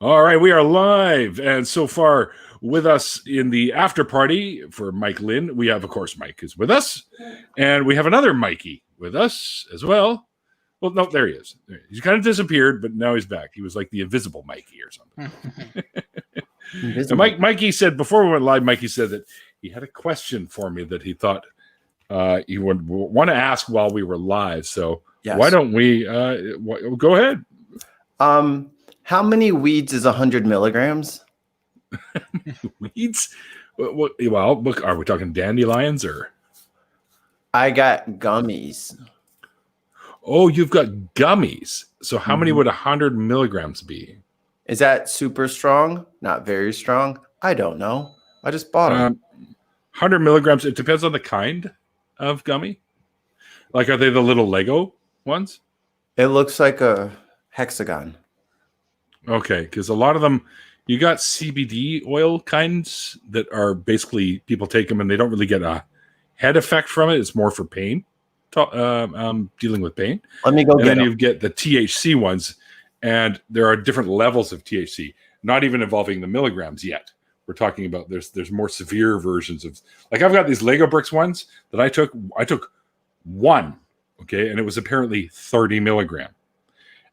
All right, we are live, and so far with us in the after party for Mike Lynn, we have, of course, Mike is with us, and we have another Mikey with us as well. Well, no, there he is. He's kind of disappeared, but now he's back. He was like the invisible Mikey or something. And Mikey said, before we went live, Mikey said that he had a question for me that he thought he would want to ask while we were live. So why don't we go ahead? How many weeds is 100 milligrams? Weeds? Well, look, are we talking dandelions or? I got gummies. Oh, you've got gummies. So how many would 100 milligrams be? Is that super strong? Not very strong? I don't know. I just bought them. 100 milligrams. It depends on the kind of gummy. Like, are they the little Lego ones? It looks like a hexagon. Okay, because a lot of them, you got CBD oil kinds that are basically, people take them and they don't really get a head effect from it. It's more for pain, dealing with pain. Let me go get them. And then you get the THC ones, and there are different levels of THC, not even involving the milligrams yet. We're talking about there's more severe versions of, like, I've got these Lego bricks ones that I took one, okay, and it was apparently 30 milligram.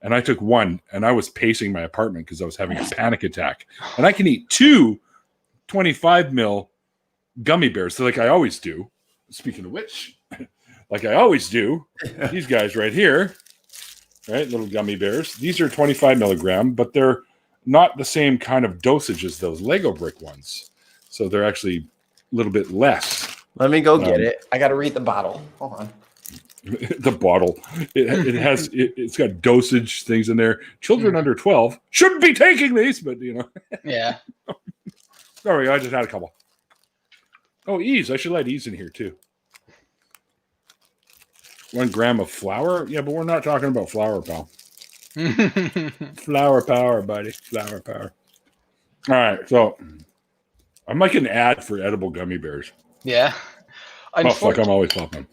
And I took one, and I was pacing my apartment because I was having a panic attack. And I can eat 2 25 mil gummy bears, so like I always do. Speaking of which, like I always do, these guys right here, right, little gummy bears. These are 25 milligram, but they're not the same kind of dosage as those Lego brick ones. So they're actually a little bit less. Let me go get it. I got to read the bottle. Hold on. The bottle, it's got dosage things in there. Children under 12 shouldn't be taking these, but Yeah. Sorry, I just had a couple. Oh, Ease, I should let Ease in here too. 1 gram of flour. Yeah, but we're not talking about flour, pal. Flower power, buddy. Flower power. All right, so I'm like an ad for edible gummy bears. Yeah. Oh, fuck, I'm always popping.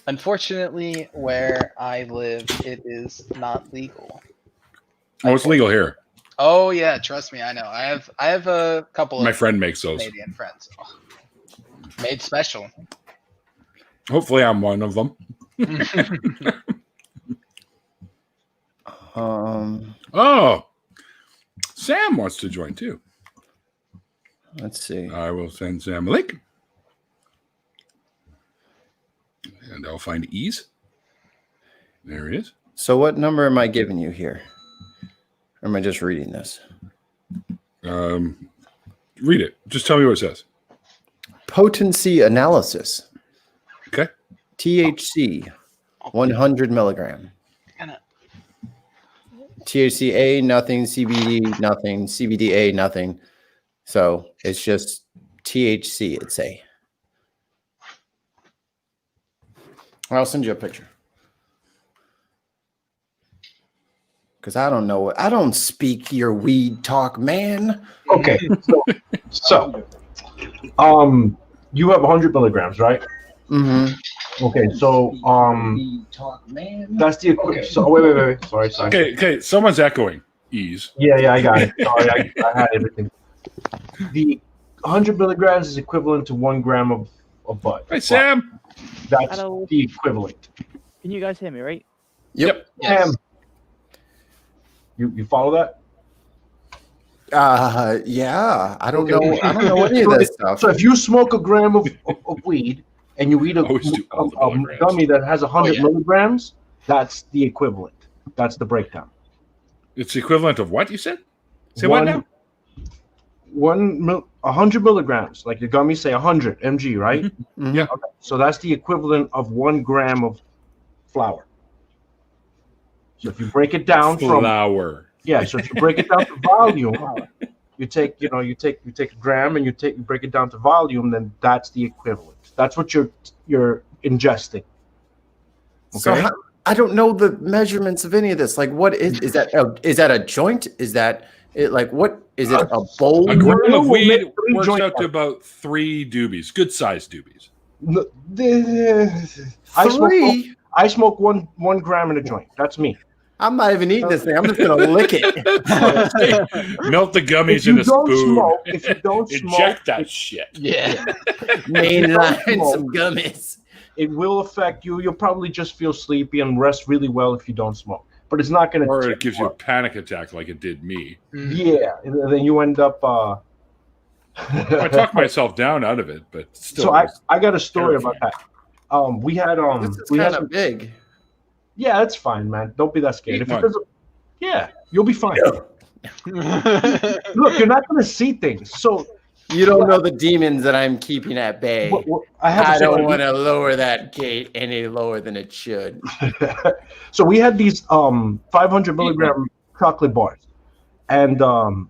Unfortunately, where I live, it is not legal. Oh, it's legal here. Oh yeah, trust me, I know. I have a couple. My of friend makes those. Canadian friends, made special. Hopefully, I'm one of them. Oh, Sam wants to join too. Let's see. I will send Sam a link. And I'll find Ease. There he is. So what number am I giving you here? Or am I just reading this? Read it. Just tell me what it says. Potency analysis. Okay. THC, 100 milligram. THCA, nothing. CBD, nothing. CBDA, nothing. So it's just THC, it'd say. I'll send you a picture. Because I don't know. I don't speak your weed talk, man. Okay. So you have 100 milligrams, right? Mm-hmm. Okay. So, that's the equivalent. Okay. So, wait. Sorry. Okay. Someone's echoing. Ease. Yeah, I got it. Sorry, I had everything. The 100 milligrams is equivalent to 1 gram of bud. Hey, Sam. That's the equivalent. Can you guys hear me, right? Yep. Yes. You follow that? Yeah. I don't know. I don't know any of this stuff. So if you smoke a gram of weed and you eat a gummy that has 100 milligrams, that's the equivalent. That's the breakdown. It's the equivalent of what you said? Say what now? 100 milligrams, like your gummies say 100 mg, right? Mm-hmm. Yeah. Okay. So that's the equivalent of 1 gram of flour. So if you break it down flour. So if you break it down to volume, you take a gram and you break it down to volume, then that's the equivalent. That's what you're ingesting. Okay. So I don't know the measurements of any of this. Like, what is that? Is that a joint? Is that it? Like, what is it? A bowl? A gram of weed works out to about 3 doobies, good sized doobies. I smoke 1 gram in a joint. That's me. I'm not even eating this thing. I'm just gonna lick it. Melt the gummies If in you a don't spoon. smoke, if you don't smoke, Inject that shit. Yeah. Mainline some gummies. it will affect you. You'll probably just feel sleepy and rest really well if you don't smoke. But it's not going to. Or it gives you a panic attack like it did me. Yeah, and then you end up. I talked myself down out of it, but still. So I got a story about that. We had This is we had kind of big. Yeah, that's fine, man. Don't be that scared. Eat If it one. doesn't, yeah, you'll be fine. Look, you're not going to see things. So You don't know the demons that I'm keeping at bay. I don't want to lower that gate any lower than it should. So we had these 500 milligram chocolate bars, and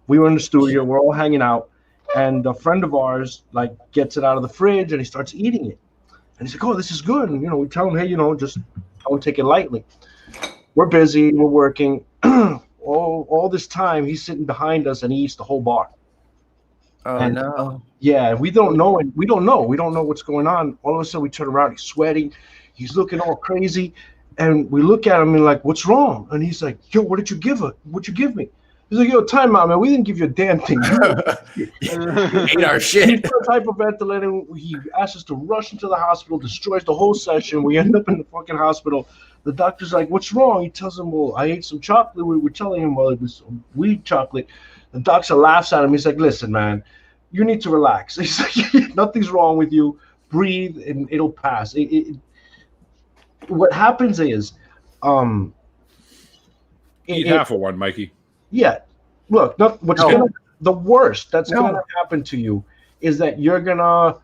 we were in the studio. We're all hanging out, and a friend of ours like gets it out of the fridge and he starts eating it, and he's like, "Oh, this is good." And we tell him, "Hey, just don't take it lightly. We're busy. We're working." all this time he's sitting behind us and he eats the whole bar. Oh, And, no. Yeah, we don't know. We don't know what's going on. All of a sudden we turn around, he's sweating, he's looking all crazy, and we look at him and like, "What's wrong?" And he's like, "Yo, what did you give her? What'd you give me?" He's like, "Yo, time out, man. We didn't give you a damn thing." Ate our He shit. put hyperventilating. He asked us to rush into the hospital, destroys the whole session. We end up in the fucking hospital. The doctor's like, "What's wrong?" He tells him, "Well, I ate some chocolate." We were telling him, "Well, it was weed chocolate." The doctor laughs at him. He's like, "Listen, man, you need to relax." He's like, "Nothing's wrong with you. Breathe, and it'll pass." What happens is, Eat half of one, Mikey. yeah. Look, the worst that's gonna happen to you is that you're gonna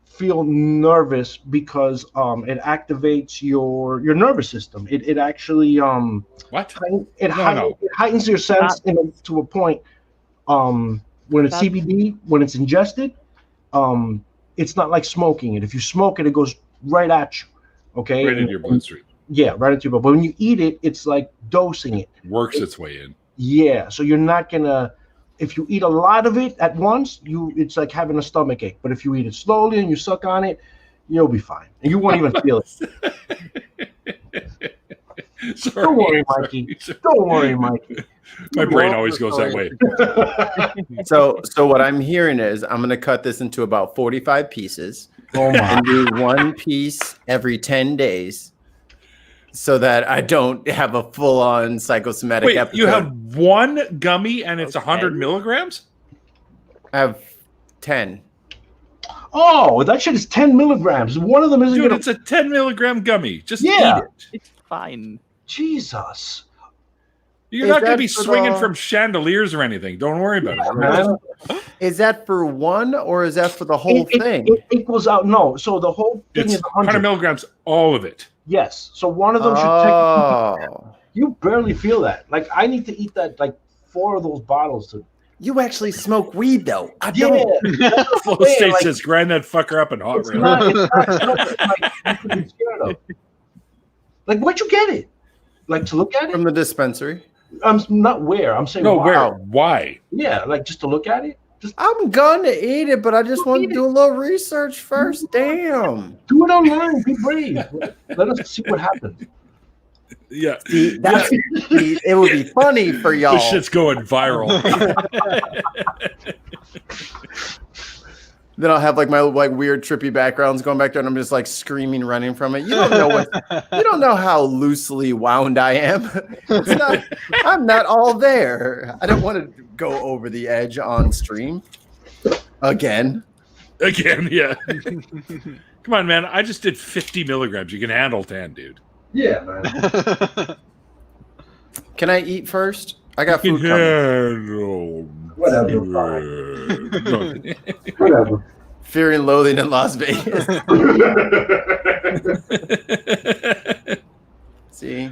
feel nervous because it activates your nervous system. It actually What? it heightens your sense to a point. When it's CBD, when it's ingested, it's not like smoking it. If you smoke it, it goes right at you. Okay. Right into your bloodstream. Yeah, right into your blood. But when you eat it, it's like dosing it. Works its way in. Yeah. So you're not gonna. If you eat a lot of it at once, it's like having a stomach ache. But if you eat it slowly and you suck on it, you'll be fine, and you won't even feel it. Sorry, Don't worry, Mikey. Don't worry, Mikey. My brain always goes that way. So what I'm hearing is I'm going to cut this into about 45 pieces Oh my. and do one piece every 10 days so that I don't have a full-on psychosomatic Wait, episode. you have one gummy and it's 100 milligrams? I have 10. Oh, that shit is 10 milligrams. One of them isn't Dude, gonna. it's a 10 milligram gummy. Just Yeah. eat it. It's fine. Jesus. You're Is not going to that be for swinging the- from chandeliers or anything. Don't worry about it. Man. Is that for one or is that for the whole thing? It equals out. No, so the whole thing It's is 100 100. milligrams, all of it. Yes. So one of them should take. Oh. You barely feel that. Like I need to eat that like 4 of those bottles to. You actually smoke weed, though. I Yeah. don't. That's what Flow I'm saying, state like, says grind that fucker up in hot it's rail. not something like you should be scared of. Like where'd you get it? Like to look at it? From the dispensary. I'm not where. I'm saying No, wow. where? Why? Yeah, like just to look at it. Just I'm gonna eat it, but I just want to do a little research first. Damn. do it online. Be brave. Let us see what happens. Yeah. See, that's, it would be funny for y'all. This shit's going viral. Then I'll have like my weird trippy backgrounds going back there, and I'm just like screaming, running from it. You don't know you don't know how loosely wound I am. I'm not all there. I don't want to go over the edge on stream again. Again, yeah. Come on, man. I just did 50 milligrams. You can handle 10, dude. Yeah, man. Can I eat first? I got You food can coming. handle. Whatever. No. Whatever. Fear and Loathing in Las Vegas. See,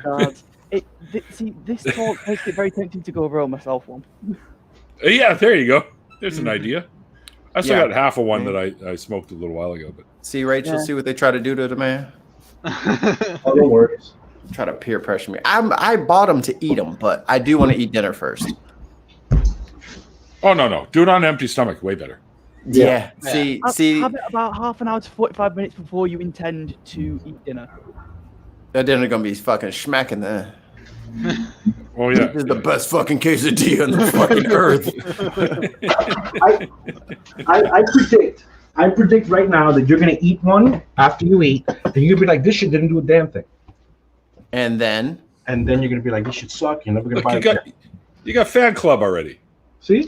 See, this talk makes it very tempting to go roll myself one. Yeah, there you go. There's an idea. I still Yeah. got half of one that I smoked a little while ago, but see, Rachel. Yeah. See what they try to do to the man. Oh, no worries. Try to peer pressure me. I bought them to eat them, but I do want to eat dinner first. oh no, do it on an empty stomach. Way better. Yeah. Yeah. See, Have it about half an hour to 45 minutes before you intend to eat dinner. that dinner gonna be fucking smacking there. Oh yeah. This is the best fucking quesadilla on the fucking earth. I predict right now that you're gonna eat one after you eat, and you're gonna be like, this shit didn't do a damn thing. And then You're gonna be like, this shit suck. You're never gonna Look, buy you it. got you got fan club already. See?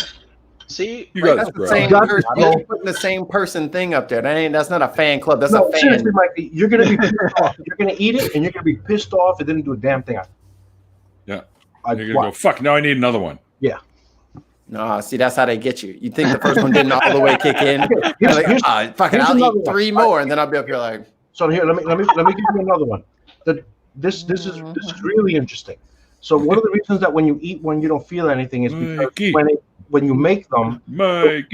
See, You right, got that's it, the bro. same Got it, person. bro. You're putting the same person thing up there. That's not a fan club. That's No, a fan. seriously, Mikey, you're gonna be pissed off. You're gonna eat it, and you're gonna be pissed off. It didn't do a damn thing. Yeah. I, You're gonna go, fuck, now I need another one. No, see, that's how they get you. You think the first one didn't all the way kick in? You're like, fucking, here's I'll another eat one. 3 more, and then I'll be up here like, So here, let me give you another one. This is really interesting. So one of the reasons that when you eat one you don't feel anything is Mikey. because when you make them, Mikey.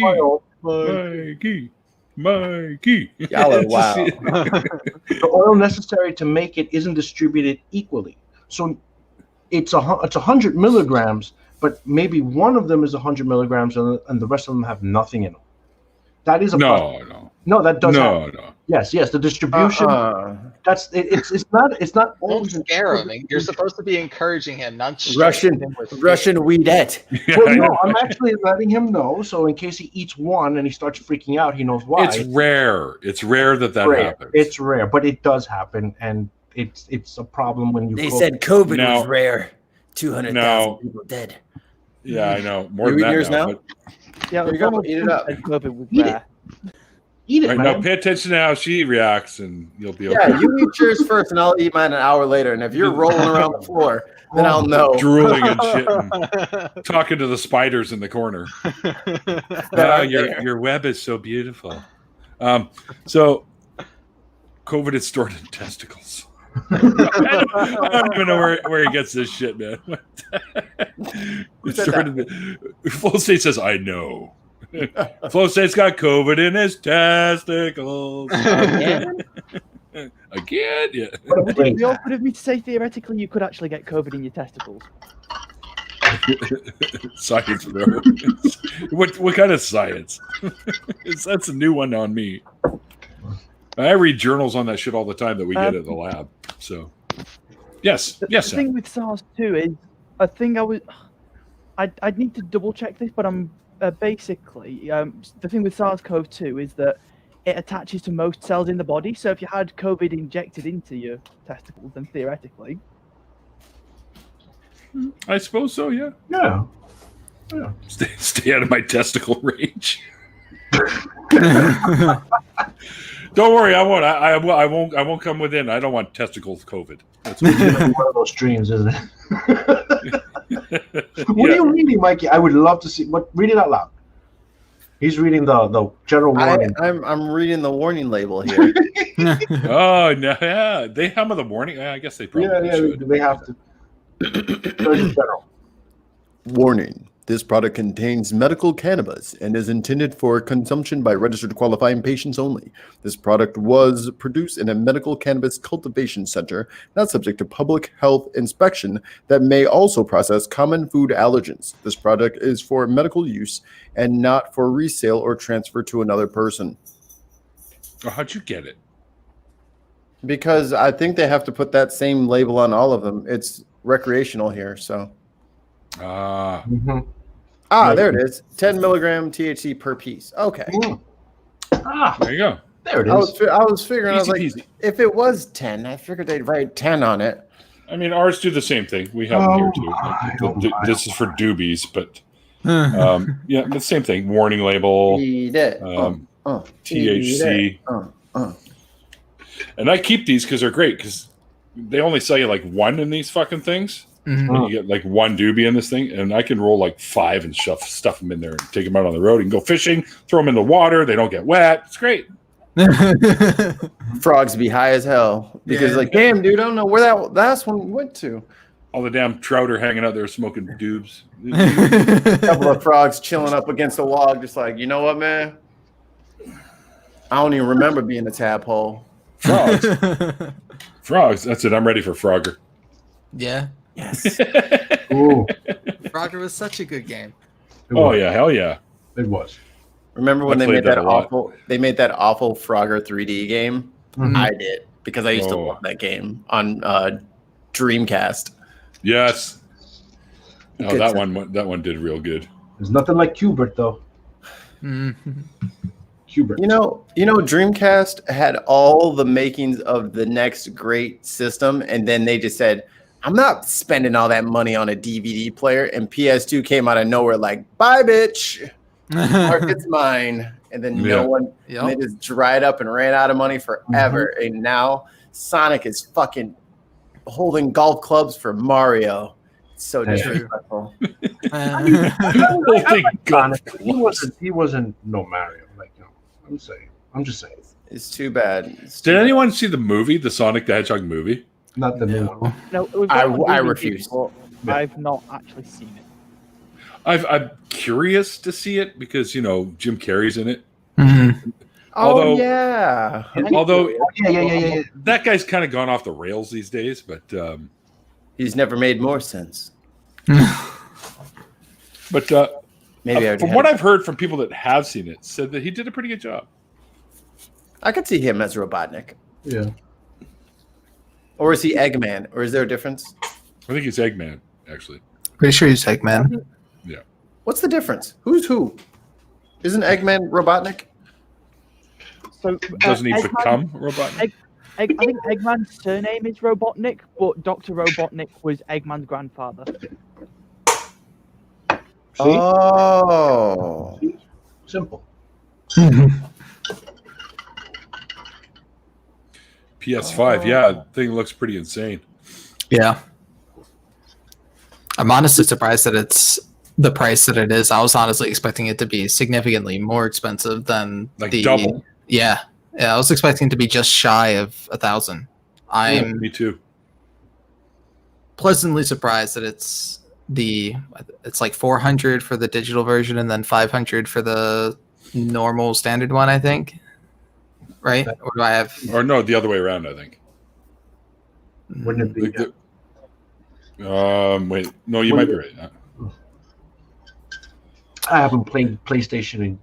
the Mikey. y'all are wild. oil necessary to make it isn't distributed equally. So it's 100 milligrams, but maybe one of them is 100 milligrams, and the rest of them have nothing in them. That is a no. That does happen. No. Yes, the distribution. That's it, it's not don't always scare him. You're supposed to be encouraging him, not Russian stressing him with weedette. Yeah, Well, I no, know. I'm actually letting him know. So in case he eats one and he starts freaking out, he knows why. It's rare. It's rare that rare. happens. It's rare, but it does happen, and it's a problem when you. They said COVID Now- was rare. 200,000 Now- people dead. Yeah, I know. More You than eat that yours now. now? But Yeah, Here you go, eat it up. COVID was Eat it. rare. Eat it, right man. now, pay attention to how she reacts, and you'll be okay. Yeah, you eat yours first, and I'll eat mine an hour later. And if you're rolling around the floor, then I'll know. Drooling and shit, and talking to the spiders in the corner. are Your web is so beautiful. So COVID is stored in testicles. I don't even know where he gets this shit, man. It's said stored in the Flow State says, I know. Flow State's got COVID in his testicles. Again? Yeah. Would it be awkward of me to say theoretically you could actually get COVID in your testicles? Science, bro. What kind of science? That's a new one on me. I read journals on that shit all the time that we get at the lab. So, yes, The Sam. thing with SARS-2 is a thing I'd need to double check this, but I'm basically the thing with SARS-CoV-2 is that it attaches to most cells in the body. So if you had COVID injected into your testicles, then theoretically, I suppose so. Yeah. Yeah. Stay out of my testicle range. Don't worry, I won't. I won't come within. I don't want testicle COVID. That's One of those dreams, isn't it? What Yeah. are you reading, Mikey? I would love to see. Read it out loud. He's reading the general warning. I'm reading the warning label here. Oh no! Yeah, they have the warning. I guess they probably should. They have to. General. Warning. This product contains medical cannabis and is intended for consumption by registered qualifying patients only. This product was produced in a medical cannabis cultivation center, not subject to public health inspection, that may also process common food allergens. This product is for medical use and not for resale or transfer to another person. Oh, how'd you get it? Because I think they have to put that same label on all of them. It's recreational here, so. Ah, There it is. 10 milligram THC per piece. Okay. there you go. There it I is. was figuring, I was like, Easy peasy. if it was 10, I figured they'd write 10 on it. I mean, ours do the same thing. We have them here too. This is for doobies, but yeah, the same thing. Warning label, Eat it. THC, and I keep these because they're great because they only sell you like one in these fucking things. And you get like one doobie in this thing, and I can roll like 5 and stuff them in there and take them out on the road and go fishing, throw them in the water. They don't get wet. It's great. Frogs be high as hell because, like, damn, dude, I don't know where that last one went to. All the damn trout are hanging out there smoking doobs. A couple of frogs chilling up against a log, just like, you know what, man? I don't even remember being a tadpole. Frogs. Frogs. That's it. I'm ready for Frogger. Yeah. Yes. Ooh, Frogger was such a good game. Oh yeah, hell yeah. It was. Remember when I they played made that that a lot. awful? They made that awful Frogger 3D game. Mhm. I did because I used to Oh. love that game on Dreamcast. Yes. Oh, Good that time. one did real good. There's nothing like Qbert though. Mhm. Qbert. You know, Dreamcast had all the makings of the next great system, and then they just said, "I'm not spending all that money on a DVD player." And PS2 came out of nowhere, like, "Bye, bitch, market's mine." And then Yeah. no one, and they Yep. just dried up and ran out of money forever. And now Sonic is fucking holding golf clubs for Mario. It's so That's disrespectful. Holding golf He wasn't no Mario. Like, you know, I'm just saying. It's too bad. Did anyone see the movie, the Sonic the Hedgehog movie? Not the new one. No, we've I- got it on I DVD, refuse. but Yeah. I've not actually seen it. I'm curious to see it because Jim Carrey's in it. Mhm. Although- Oh yeah. Although Yeah. that guy's kind of gone off the rails these days, but He's never made more sense. Maybe I from what I've heard from people that have seen it, said that he did a pretty good job. I could see him as Robotnik. Yeah. Or is he Eggman? Or is there a difference? I think he's Eggman, actually. Pretty sure he's Eggman. What's the difference? Who's who? Isn't Eggman Robotnik? So Doesn't he Eggman- become Robotnik? I think Eggman's surname is Robotnik, but Dr. Robotnik was Eggman's grandfather. See? Oh. Simple. PS5, yeah, thing looks pretty insane. Yeah. I'm honestly surprised that it's the price that it is. I was honestly expecting it to be significantly more expensive than Like the double. Yeah, I was expecting it to be just shy of 1,000. I'm Me too. pleasantly surprised that it's like 400 for the digital version and then 500 for the normal standard one, I think. Right? Or do I have? Or no, the other way around, I think. Wouldn't it be? Like wait, no, you might be right. I haven't played PlayStation in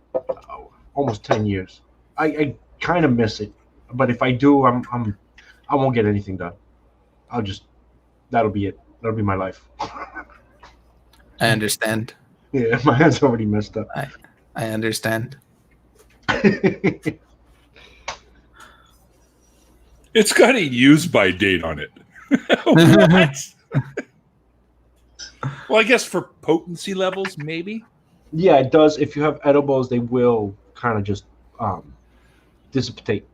almost 10 years. I kind of miss it, but if I do, I won't get anything done. That'll be it. That'll be my life. I understand. Yeah, my hand's already messed up. I understand. It's got a use by date on it. What? Well, I guess for potency levels, maybe. Yeah, it does. If you have edibles, they will kind of just dissipate.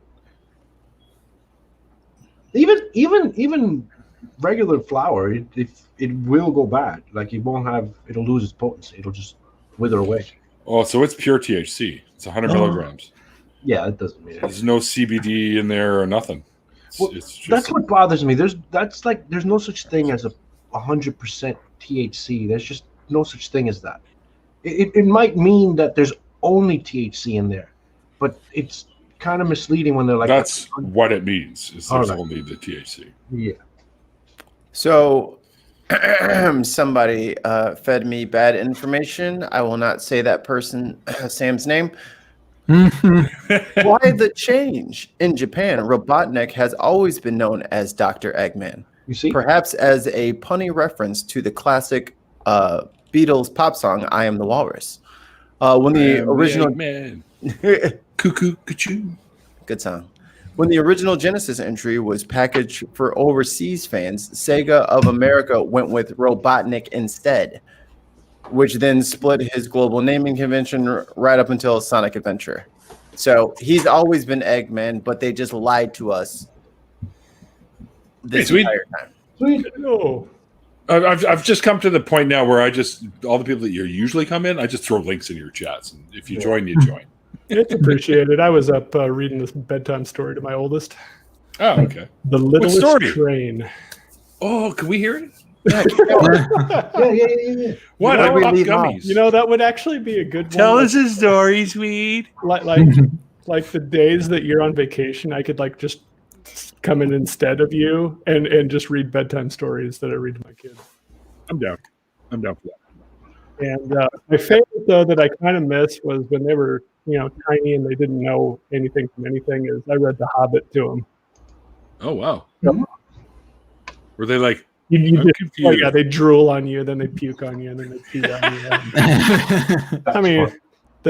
Even regular flour, it will go bad. Like it'll lose its potency. It'll just wither away. Oh, so it's pure THC. It's 100 milligrams. Yeah, it doesn't mean it. There's no CBD in there or nothing. Well, It's just, that's what bothers me. There's no such thing as 100% THC. There's just no such thing as that. It might mean that there's only THC in there, but it's kind of misleading when they're like. that's what it means. Is there's Alright. only the THC. Yeah. So somebody fed me bad information. I will not say that person, Sam's name. Why the change? In Japan, Robotnik has always been known as Dr. Eggman, You see? perhaps as a punny reference to the classic Beatles pop song "I Am the Walrus." When the original man, cuckoo, cuckoo. good song. When the original Genesis entry was packaged for overseas fans, Sega of America went with Robotnik instead, which then split his global naming convention right up until Sonic Adventure. So he's always been Eggman, but they just lied to us this Hey, sweet. entire time. Sweet. No. I've just come to the point now where all the people that you usually come in, I just throw links in your chats, and if you join, you join. It's appreciated. I was up reading this bedtime story to my oldest. Oh, okay. The Littlest story? Train. Oh, can we hear it? Yeah. What? Where do I we love leave off? gummies. You know, that would actually be a good Tell one. us a story, sweet. Like the days that you're on vacation, I could like just come in instead of you and just read bedtime stories that I read to my kids. I'm down. I'm down for that. And my favorite though that I kind of missed was when they were, tiny and they didn't know anything from anything. Is I read The Hobbit to them. Oh wow. Yep. Were they like You I'm just, confused. yeah, they drool on you, then they puke on you, and then they drool on you, then they puke on you, and then they pee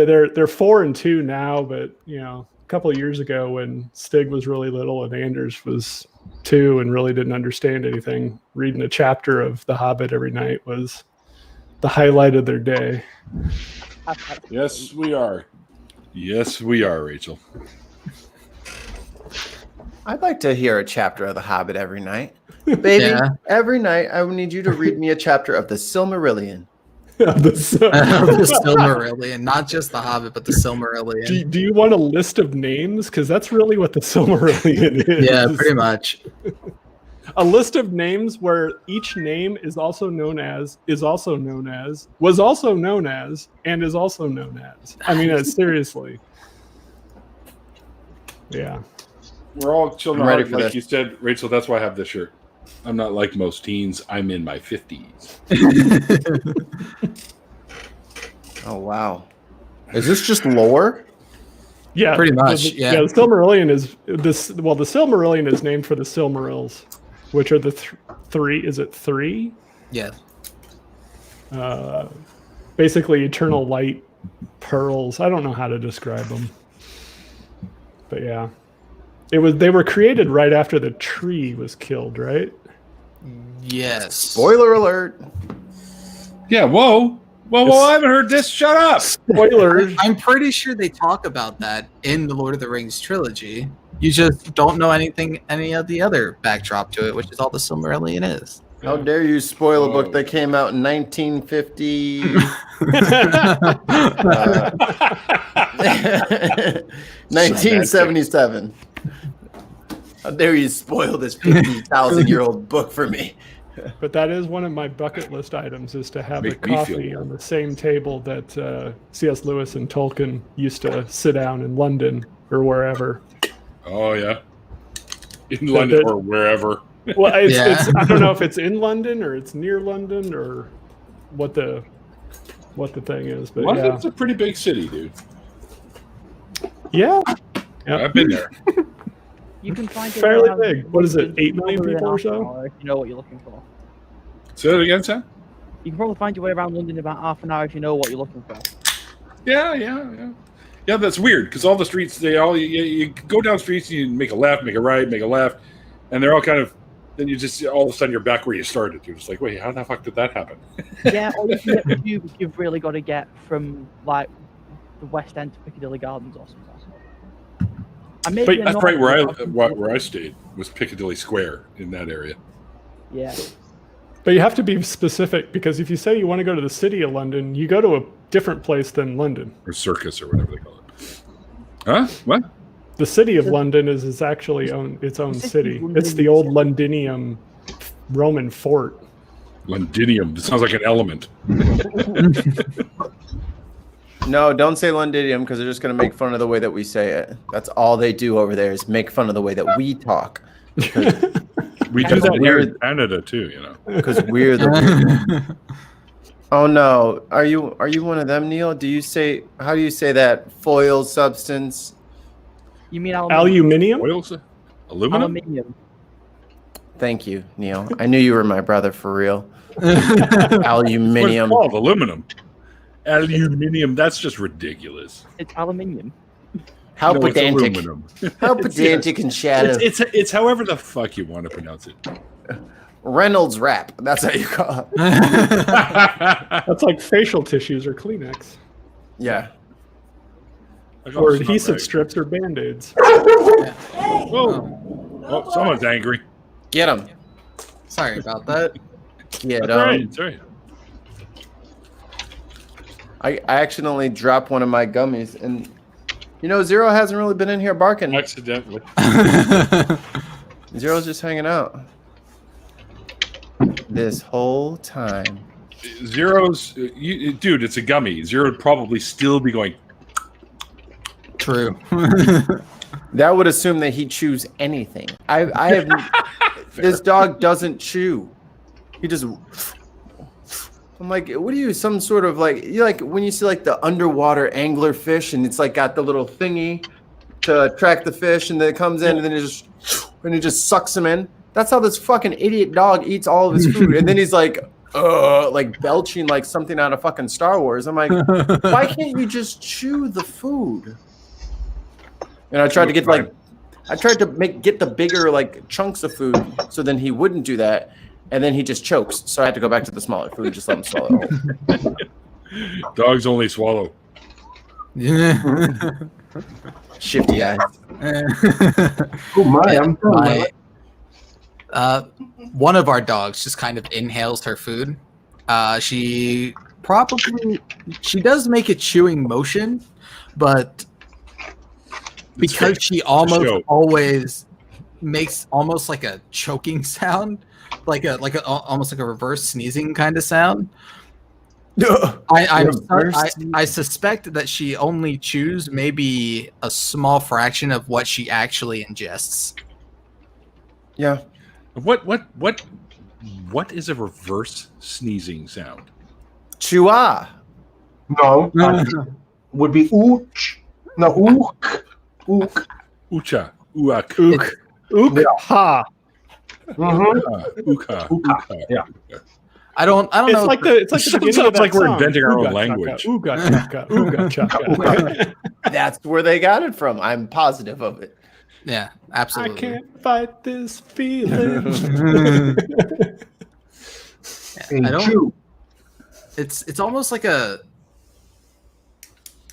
on you. I mean, they're 4 and 2 now, but a couple of years ago when Stig was really little and Anders was 2 and really didn't understand anything, reading a chapter of The Hobbit every night was the highlight of their day. Yes, we are. Yes, we are, Rachel. I'd like to hear a chapter of The Hobbit every night. Baby, Yeah. every night I would need you to read me a chapter of the Silmarillion. The Silmarillion, not just the Hobbit, but the Silmarillion. Do you want a list of names? Because that's really what the Silmarillion is. Yeah, pretty much. A list of names where each name is also known as, was also known as, and is also known as. I mean, seriously. Yeah. We're all children, I'm ready like for this. you said, Rachel. That's why I have this shirt. I'm not like most teens. I'm in my 50s. Oh, wow. Is this just lore? Yeah, Pretty much, yeah. The Silmarillion is this. Well, the Silmarillion is named for the Silmarils, which are the 3. Is it 3? Yeah. Basically, eternal light pearls. I don't know how to describe them, but yeah, They were created right after the tree was killed, right? Yes. Spoiler alert. Yeah. Whoa. I haven't heard this. Shut up. Spoilers. I'm pretty sure they talk about that in the Lord of the Rings trilogy. You just don't know any of the other backdrop to it, which is all the Silmarillion is. How dare you spoil a book that came out in 1950? 1977. How dare you spoil this 50,000-year-old book for me? But that is one of my bucket list items, is to have Make a me feel coffee good. on the same table that C.S. Lewis and Tolkien used to sit down in London or wherever. Oh yeah. In London or wherever. Well, Yeah. I don't know if it's in London or it's near London or what the thing is, but London's a pretty big city, dude. yeah. I've been there. You can find it Fairly around big. What is it, 8 million London in people or half an so? hour if you know what you're looking for. Say that again, Sam. You can probably find your way around London in about half an hour if you know what you're looking for. Yeah. That's weird because all the streets, you go down streets, and you make a left, make a right, make a left, and they're all kind of. Then you just all of a sudden you're back where you started. You're just like, wait, how the fuck did that happen? Yeah, or you can get the tube you've really got to get from like the West End to Piccadilly Gardens or something. And maybe But That's right another- where I stayed was Piccadilly Square in that area. Yeah. But you have to be specific, because if you say you want to go to the city of London, you go to a different place than London. Or Circus or whatever they call it. Huh? What? The city of London is actually its own city. It's the old Londinium Roman fort. Londinium. It sounds like an element. No, don't say Londinium, because they're just going to make fun of the way that we say it. That's all they do over there is make fun of the way that we talk. We do that here in Canada too, you know. Because we're the. Oh no, are you one of them, Neil? How do you say that foil substance? You mean aluminium? Aluminium? Oils? Aluminum? Aluminium. Thank you, Neil. I knew you were my brother for real. What Aluminium. it's called? Aluminum. Aluminium. That's just ridiculous. It's aluminium. How No, it's pedantic. aluminum. How pedantic and shallow. It's however the fuck you want to pronounce it. Reynolds wrap. That's how you call it. That's like facial tissues or Kleenex. Yeah. Or adhesive strips or Band-Aids. Oh, someone's angry. Get him. Sorry about that. Get That's all right. him. It's all right. I accidentally dropped one of my gummies, and Zero hasn't really been in here barking. Accidentally. Zero's just hanging out this whole time. Zero's, dude, it's a gummy. Zero would probably still be going. True. That would assume that he chews anything. I have. This dog doesn't chew. He just. I'm like, what are you? Some sort of you like when you see like the underwater angler fish, and it's like got the little thingy to attract the fish, and then it comes in, and then it just sucks him in. That's how this fucking idiot dog eats all of his food. And then he's like belching like something out of fucking Star Wars. I'm like, why can't you just chew the food? And I tried to get get the bigger like chunks of food so then he wouldn't do that. And then he just chokes. So I had to go back to the smaller food and just let him swallow it whole. Dogs only swallow. Yeah. Shifty eyes. Oh my! I'm done. One of our dogs just kind of inhales her food. She does make a chewing motion, but because she almost always makes almost like a choking sound, almost like a reverse sneezing kind of sound. I suspect that she only chews maybe a small fraction of what she actually ingests. Yeah. What is a reverse sneezing sound? Chua. No, would be ooch. No, ook. Ook. Ucha. Uak. Ook. Ook. Yeah. Ha. Uka. Yeah. I don't It's know. like the beginning Sounds of that like we're song. inventing our own Ooga language. chaka, ooga chaka, ooga chaka. That's where they got it from. I'm positive of it. Yeah, I absolutely. can't fight this feeling. I don't. It's almost like a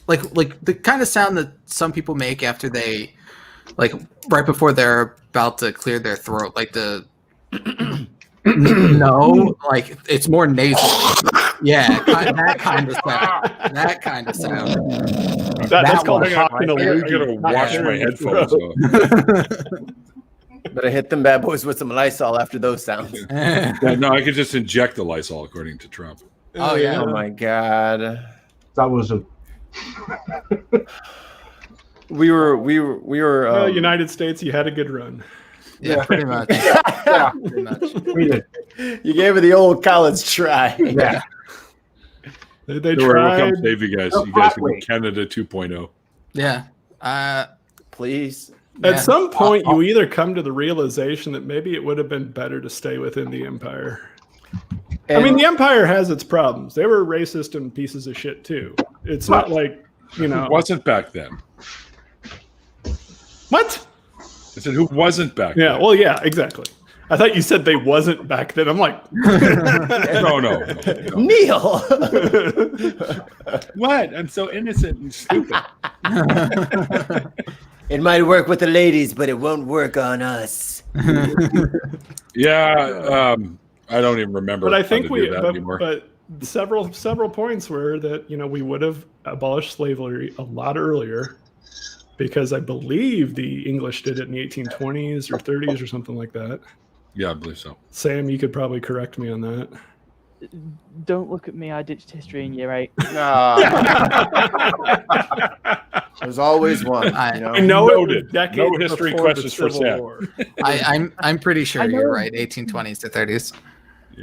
like the kind of sound that some people make after they right before they're about to clear their throat, like the no, like it's more nasal. Yeah, that kind of sound. That kind of sound. That's called one. hawking a I loogie. gotta wash my headphones. Better hit them bad boys with some Lysol after those sounds. No, I could just inject the Lysol, according to Trump. Oh yeah. Oh my god. That was a. We were Well, United States, you had a good run. Yeah, pretty much. Yeah, Pretty much. we did. you gave it the old college try. Yeah. They Don't worry, we'll tried. come save you guys. You guys can be Canada 2.0. Yeah. Please. At Yeah. some point, you either come to the realization that maybe it would have been better to stay within the empire. I mean, the empire has its problems. They were racist and pieces of shit too. It's not like, you know. Who wasn't back then? What? I said, who wasn't back Yeah, then? well, yeah, exactly. I thought you said they wasn't back then. I'm like, No. Neil. What? I'm so innocent and stupid. It might work with the ladies, but it won't work on us. Yeah, I don't even remember. but I how think to do that anymore. but several points were that, you know, we would have abolished slavery a lot earlier, because I believe the English did it in the 1820s or 30s or something like that. Yeah, I believe so. Sam, you could probably correct me on that. Don't look at me. I ditched history in year 8. There's always one. I- You know? I know it was Noted. decades No history before the questions for Civil Sam. War. I'm pretty sure I know. you're right. 1820s to 30s.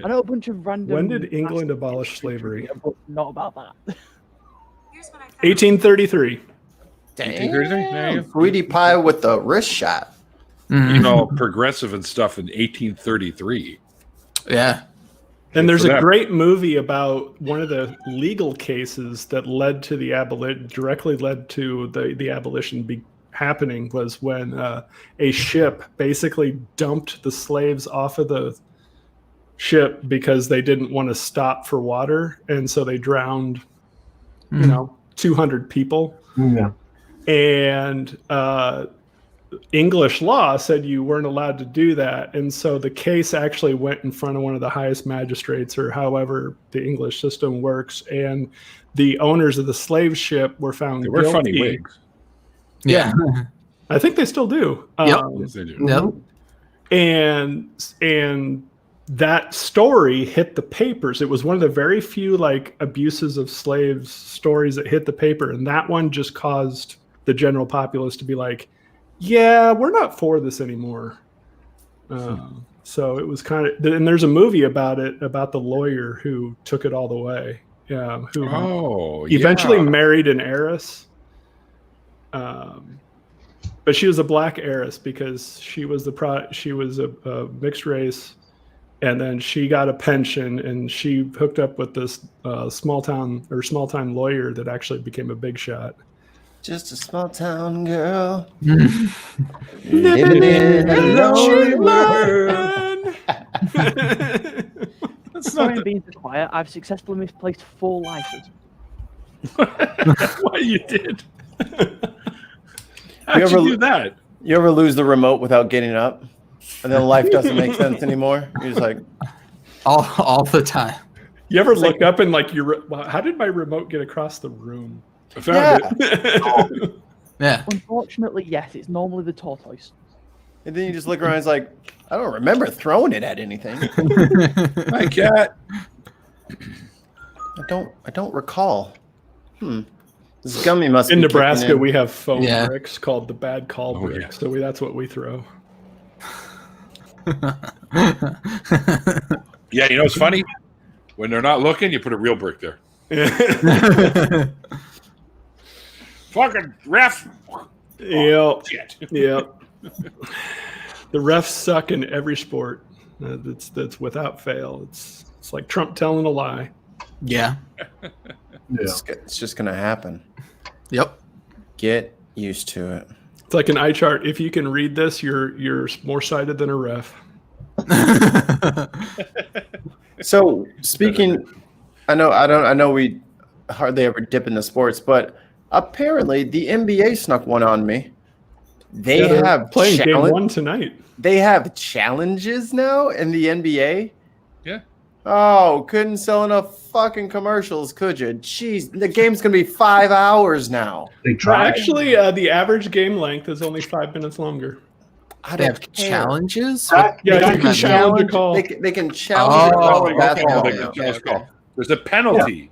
I know a bunch of random. When did England abolish slavery? But not about that. 1833. Damn. Sweetie pie with the wrist shot. Mhm. You know, progressive and stuff in 1833. Yeah. And there's for a that. great movie about one of the legal cases that led to the directly led to the abolition happening, was when a ship basically dumped the slaves off of the ship because they didn't want to stop for water, and so they drowned, 200 people. Yeah. And English law said you weren't allowed to do that, and so the case actually went in front of one of the highest magistrates, or however the English system works, and the owners of the slave ship were found They wear guilty. funny wigs. Yeah. I think they still do. Yep. Yes, they do. Yep. And that story hit the papers. It was one of the very few like abuses of slaves stories that hit the paper, and that one just caused the general populace to be like, yeah, we're not for this anymore. So it was kind of, and there's a movie about it, about the lawyer who took it all the way. Yeah, who eventually married an heiress. but she was a black heiress because she was a mixed race, and then she got a pension, and she hooked up with this small time lawyer that actually became a big shot. Just a small town girl living in a lonely world. Sorry, I'm being so quiet. I've successfully misplaced 4 lifers. Why you did? How'd you do that? You ever lose the remote without getting up, and then life doesn't make sense anymore? You're just like, all the time. You ever look up and like, how did my remote get across the room? I found it. Yeah. Unfortunately, yes, it's normally the tortoise. and then you just look around. It's like, I don't remember throwing it at anything. Hi, cat. I don't recall. This gummy must In be Nebraska, kicking in. we have foam Yeah. bricks called the bad call Oh, bricks, yeah. so that's what we throw. Yeah, you know what's funny? When they're not looking, you put a real brick there. Fucking ref. Yep. Shit. Yep. The refs suck in every sport. That's without fail. It's like Trump telling a lie. Yeah. It's just gonna happen. Yep. Get used to it. It's like an eye chart. If you can read this, you're more sighted than a ref. So speaking, I know we hardly ever dip into sports, but apparently the NBA snuck one on me. They They're have playing game challenge- 1 tonight. They have challenges now in the NBA. Yeah. Oh, couldn't sell enough fucking commercials, could you? Jeez, the game's gonna be 5 hours now. They Well, tried. actually, the average game length is only 5 minutes longer. I They don't have care. challenges. That- Yeah, that- you can challenge a call. They can challenge. Oh, a call. That's okay, all. okay, okay. Close call. There's a penalty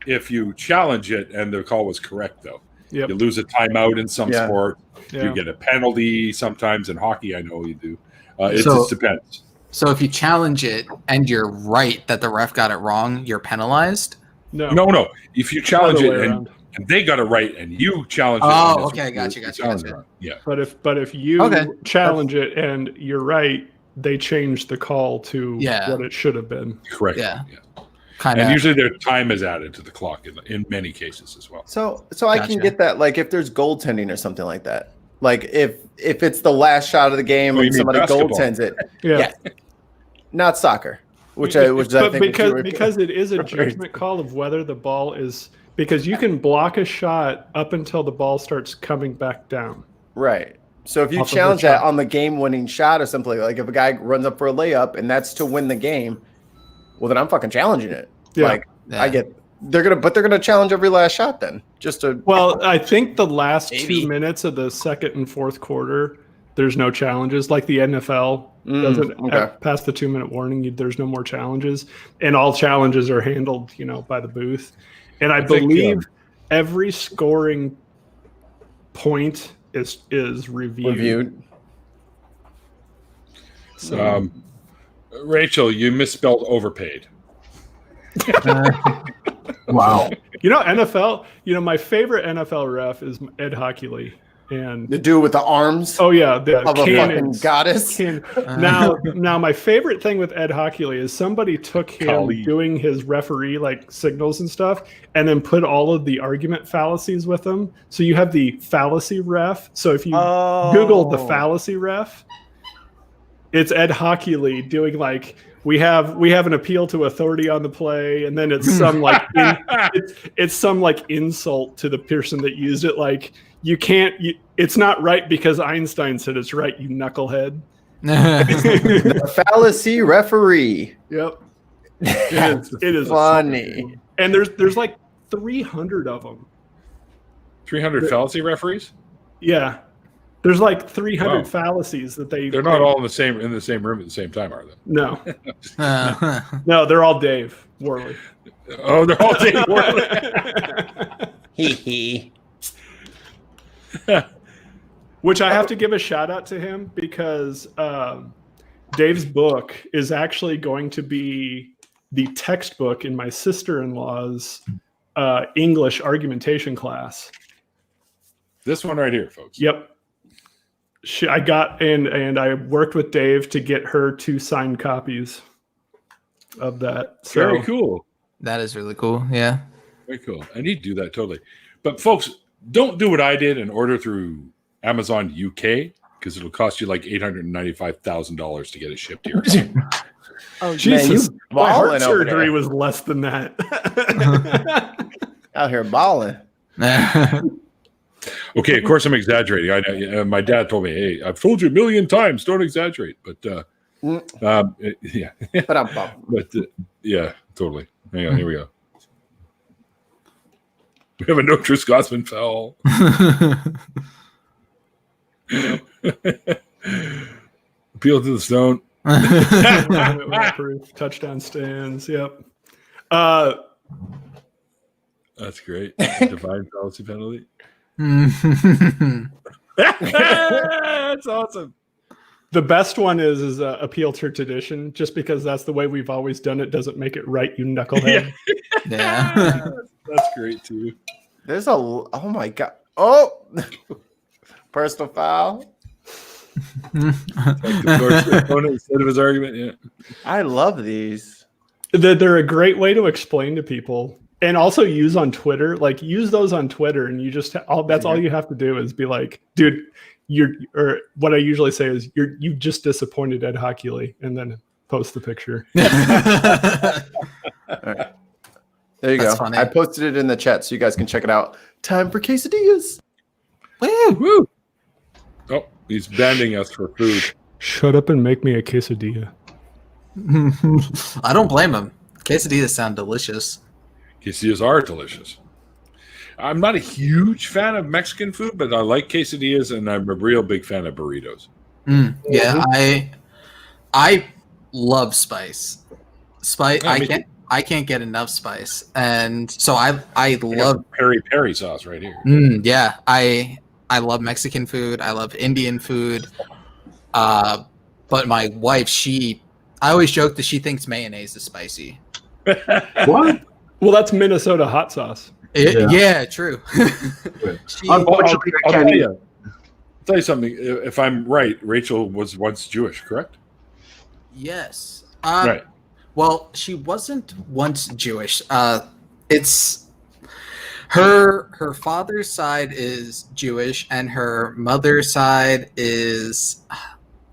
if you challenge it and the call was correct, though. Yep. You lose a timeout in some Yeah. sport. Yeah. You get a penalty sometimes in hockey. I know you do. It So- just depends. So if you challenge it and you're right that the ref got it wrong, you're penalized. No. If you challenge Other it way and around. they got it right and you challenge it. Oh, and okay, gotcha. you challenge it wrong. Yeah. But if you Okay. challenge it and you're right, they change the call to Yeah. what it should have been. Correct. Yeah. Kind And of. usually their time is added to the clock in many cases as well. So I can Gotcha. get that. Like if there's goaltending or something like that. Like if it's the last shot of the game Oh, you and mean somebody basketball. goaltends it. Yeah. Yeah. Not soccer, which I but think because it is a judgment call of whether the ball is, because you can block a shot up until the ball starts coming back down. right. So if you Off of the challenge that shot. on the game-winning shot or something, like if a guy runs up for a layup and that's to win the game, well then I'm fucking challenging it. Yeah. Like Yeah. I get they're gonna challenge every last shot then, just to Well, I think the last Maybe. 2 minutes of the second and fourth quarter, there's no challenges. Like the NFL doesn't okay. past the 2-minute warning. There's no more challenges, and all challenges are handled, by the booth. And I think, believe every scoring point is reviewed. So Rachel, you misspelled overpaid. Wow. NFL. My favorite NFL ref is Ed Hockley, and the dude with the arms oh yeah, the of a fucking cannons. goddess. Now my favorite thing with Ed Hockley is somebody took him Khalid. doing his referee like signals and stuff and then put all of the argument fallacies with them. So you have the fallacy ref. So if you Google the fallacy ref, it's Ed Hockley doing like we have an appeal to authority on the play, and then it's some like it's some like insult to the person that used it, like it's not right because Einstein said it's right, you knucklehead. The fallacy referee. Yep. That's It is funny. And there's like 300 of them. 300 fallacy referees? Yeah. There's like 300 Wow. fallacies that They're not all in the same room at the same time, are they? No. No, they're all Dave Worley. Oh, they're all Dave Worley. Hee hee. Which I have to give a shout out to him because Dave's book is actually going to be the textbook in my sister-in-law's English argumentation class. This one right here, folks. Yep. I got and I worked with Dave to get her 2 signed copies of that. So Very cool. That is really cool. Yeah. Very cool. I need to do that totally. But folks, don't do what I did and order through Amazon UK because it'll cost you like $895,000 to get it shipped here. Oh, Jesus, man, you my heart balling over surgery there. was less than that. Out here balling. Okay, of course I'm exaggerating. I know. My dad told me, "Hey, I've told you a million times, don't exaggerate." But yeah, But I'm yeah, totally. Hang on, here we go. We have a no true Scotsman foul. Appeal to the stone. Proof, touchdown stands. Yep. That's great. Divine fallacy penalty. That's awesome. The best one is appeal to tradition, just because that's the way we've always done it. Doesn't make it right, you knucklehead. Yeah. That's great too. There's a oh my god. Oh, personal foul. Like the opponent instead of his argument. Yeah. I love these. They're a great way to explain to people, and also use on Twitter. Like use those on Twitter, and you just that's all you have to do is be like, dude, or what I usually say is you just disappointed Ed Hockley, and then post the picture. All right. There you That's go. funny. I posted it in the chat so you guys can check it out. Time for quesadillas. Woo! Oh, he's banding us for food. Shut up and make me a quesadilla. I don't blame him. Quesadillas sound delicious. Quesadillas are delicious. I'm not a huge fan of Mexican food, but I like quesadillas, and I'm a real big fan of burritos. Yeah, I love spice. Spice. Yeah, I can't get enough spice, and so I love peri sauce right here. Yeah, I love Mexican food. I love Indian food. But my wife, I always joke that she thinks mayonnaise is spicy. What? Well, that's Minnesota hot sauce. Yeah, true. Unfortunately, I I'll can't eat. I'll tell you something. If I'm right, Rachel was once Jewish, correct? Yes. Right. Well, she wasn't once Jewish. It's her father's side is Jewish, and her mother's side is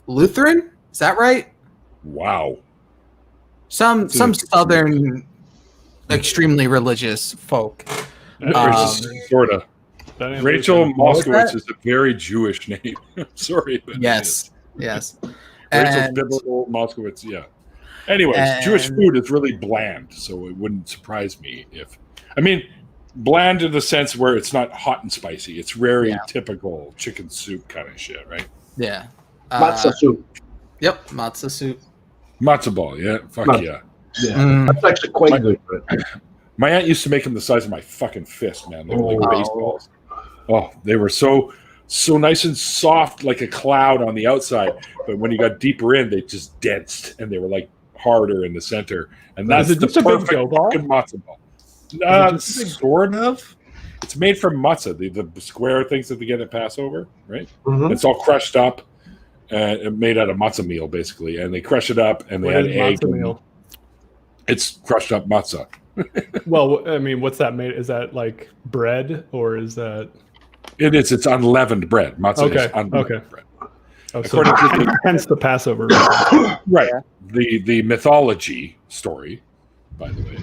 Lutheran. Is that right? Wow. Some southern, extremely religious folk. Sort of. That ain't Rachel Lutheran. Moskowitz is a very Jewish name. Sorry. But Yes. Yes. Rachel's And- biblical Moskowitz, yeah. Anyways, Jewish food is really bland, so it wouldn't surprise me if... I mean, bland in the sense where it's not hot and spicy. It's very typical chicken soup kind of shit, right? Yeah. Matzah soup. Yep. Matzah soup. Matzo ball, yeah. Fuck Matzo. yeah. Yeah, that's actually quite good. But My aunt used to make them the size of my fucking fist, man. They were like Oh. baseballs. Oh, they were so nice and soft, like a cloud on the outside. But when you got deeper in, they just densed, and they were like harder in the center. And that's Is it the just a big perfect dough ball? fucking matzo ball. it just a big- Sort of. It's made from matzah, the square things that they get at Passover, right? Mhm. It's all crushed up, made out of matzah meal, basically. And they crush it up, and they What add is egg. matzo and meal? It's crushed up matzah. Well, I mean, what's that made? Is that like bread, or is that? It is. It's unleavened bread. Matzah is Okay, unleavened okay. bread. Oh, so According to hence the Passover. Right. The mythology story, by the way,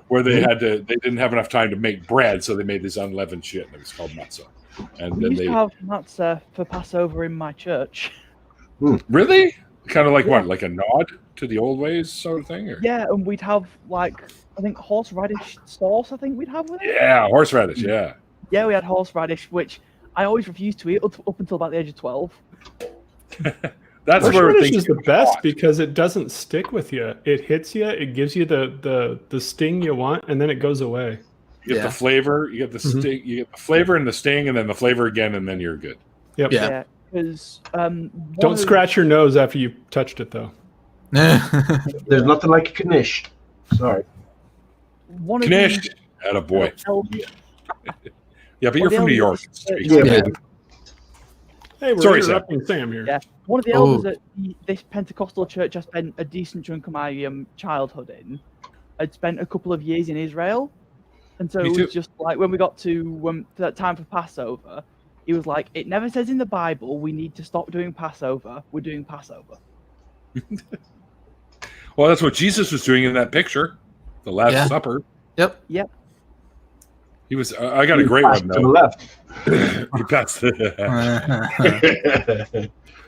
where they didn't have enough time to make bread, so they made this unleavened shit, and it was called matzah. And We then used they to have matzah for Passover in my church. really kind of like Yeah. what, like a nod to the old ways, sort of thing, or Yeah, and we'd have like I think horseradish sauce. I think we'd have with it. yeah, horseradish, yeah. Yeah, we had horseradish, which I always refused to eat up until about the age of 12. That's where Horseradish things is the get best hot. because it doesn't stick with you. It hits you. It gives you the sting you want, and then it goes away. You get Yeah. the flavor, you get the Mhm. sting, you get the flavor and the sting, and then the flavor again, and then you're good. Yep. Yeah. Because Don't scratch your nose after you touched it, though. there's nothing like a knish. Sorry. one of Knish, attaboy. the Yeah, but you're Well, from New the York. only- Yeah, Yeah. baby. Hey, we're Sorry, Sam. interrupting Sam here. Yeah. One of the elders at this Pentecostal church I spent a decent chunk of my childhood in, I'd spent a couple of years in Israel. And so Me it too. was just like when we got to that time for Passover, he was like, it never says in the Bible we need to stop doing Passover. We're doing Passover. Well, that's what Jesus was doing in that picture, the Last Supper. Yep. Yep. He was. I got a great one To the though. left. He passed the-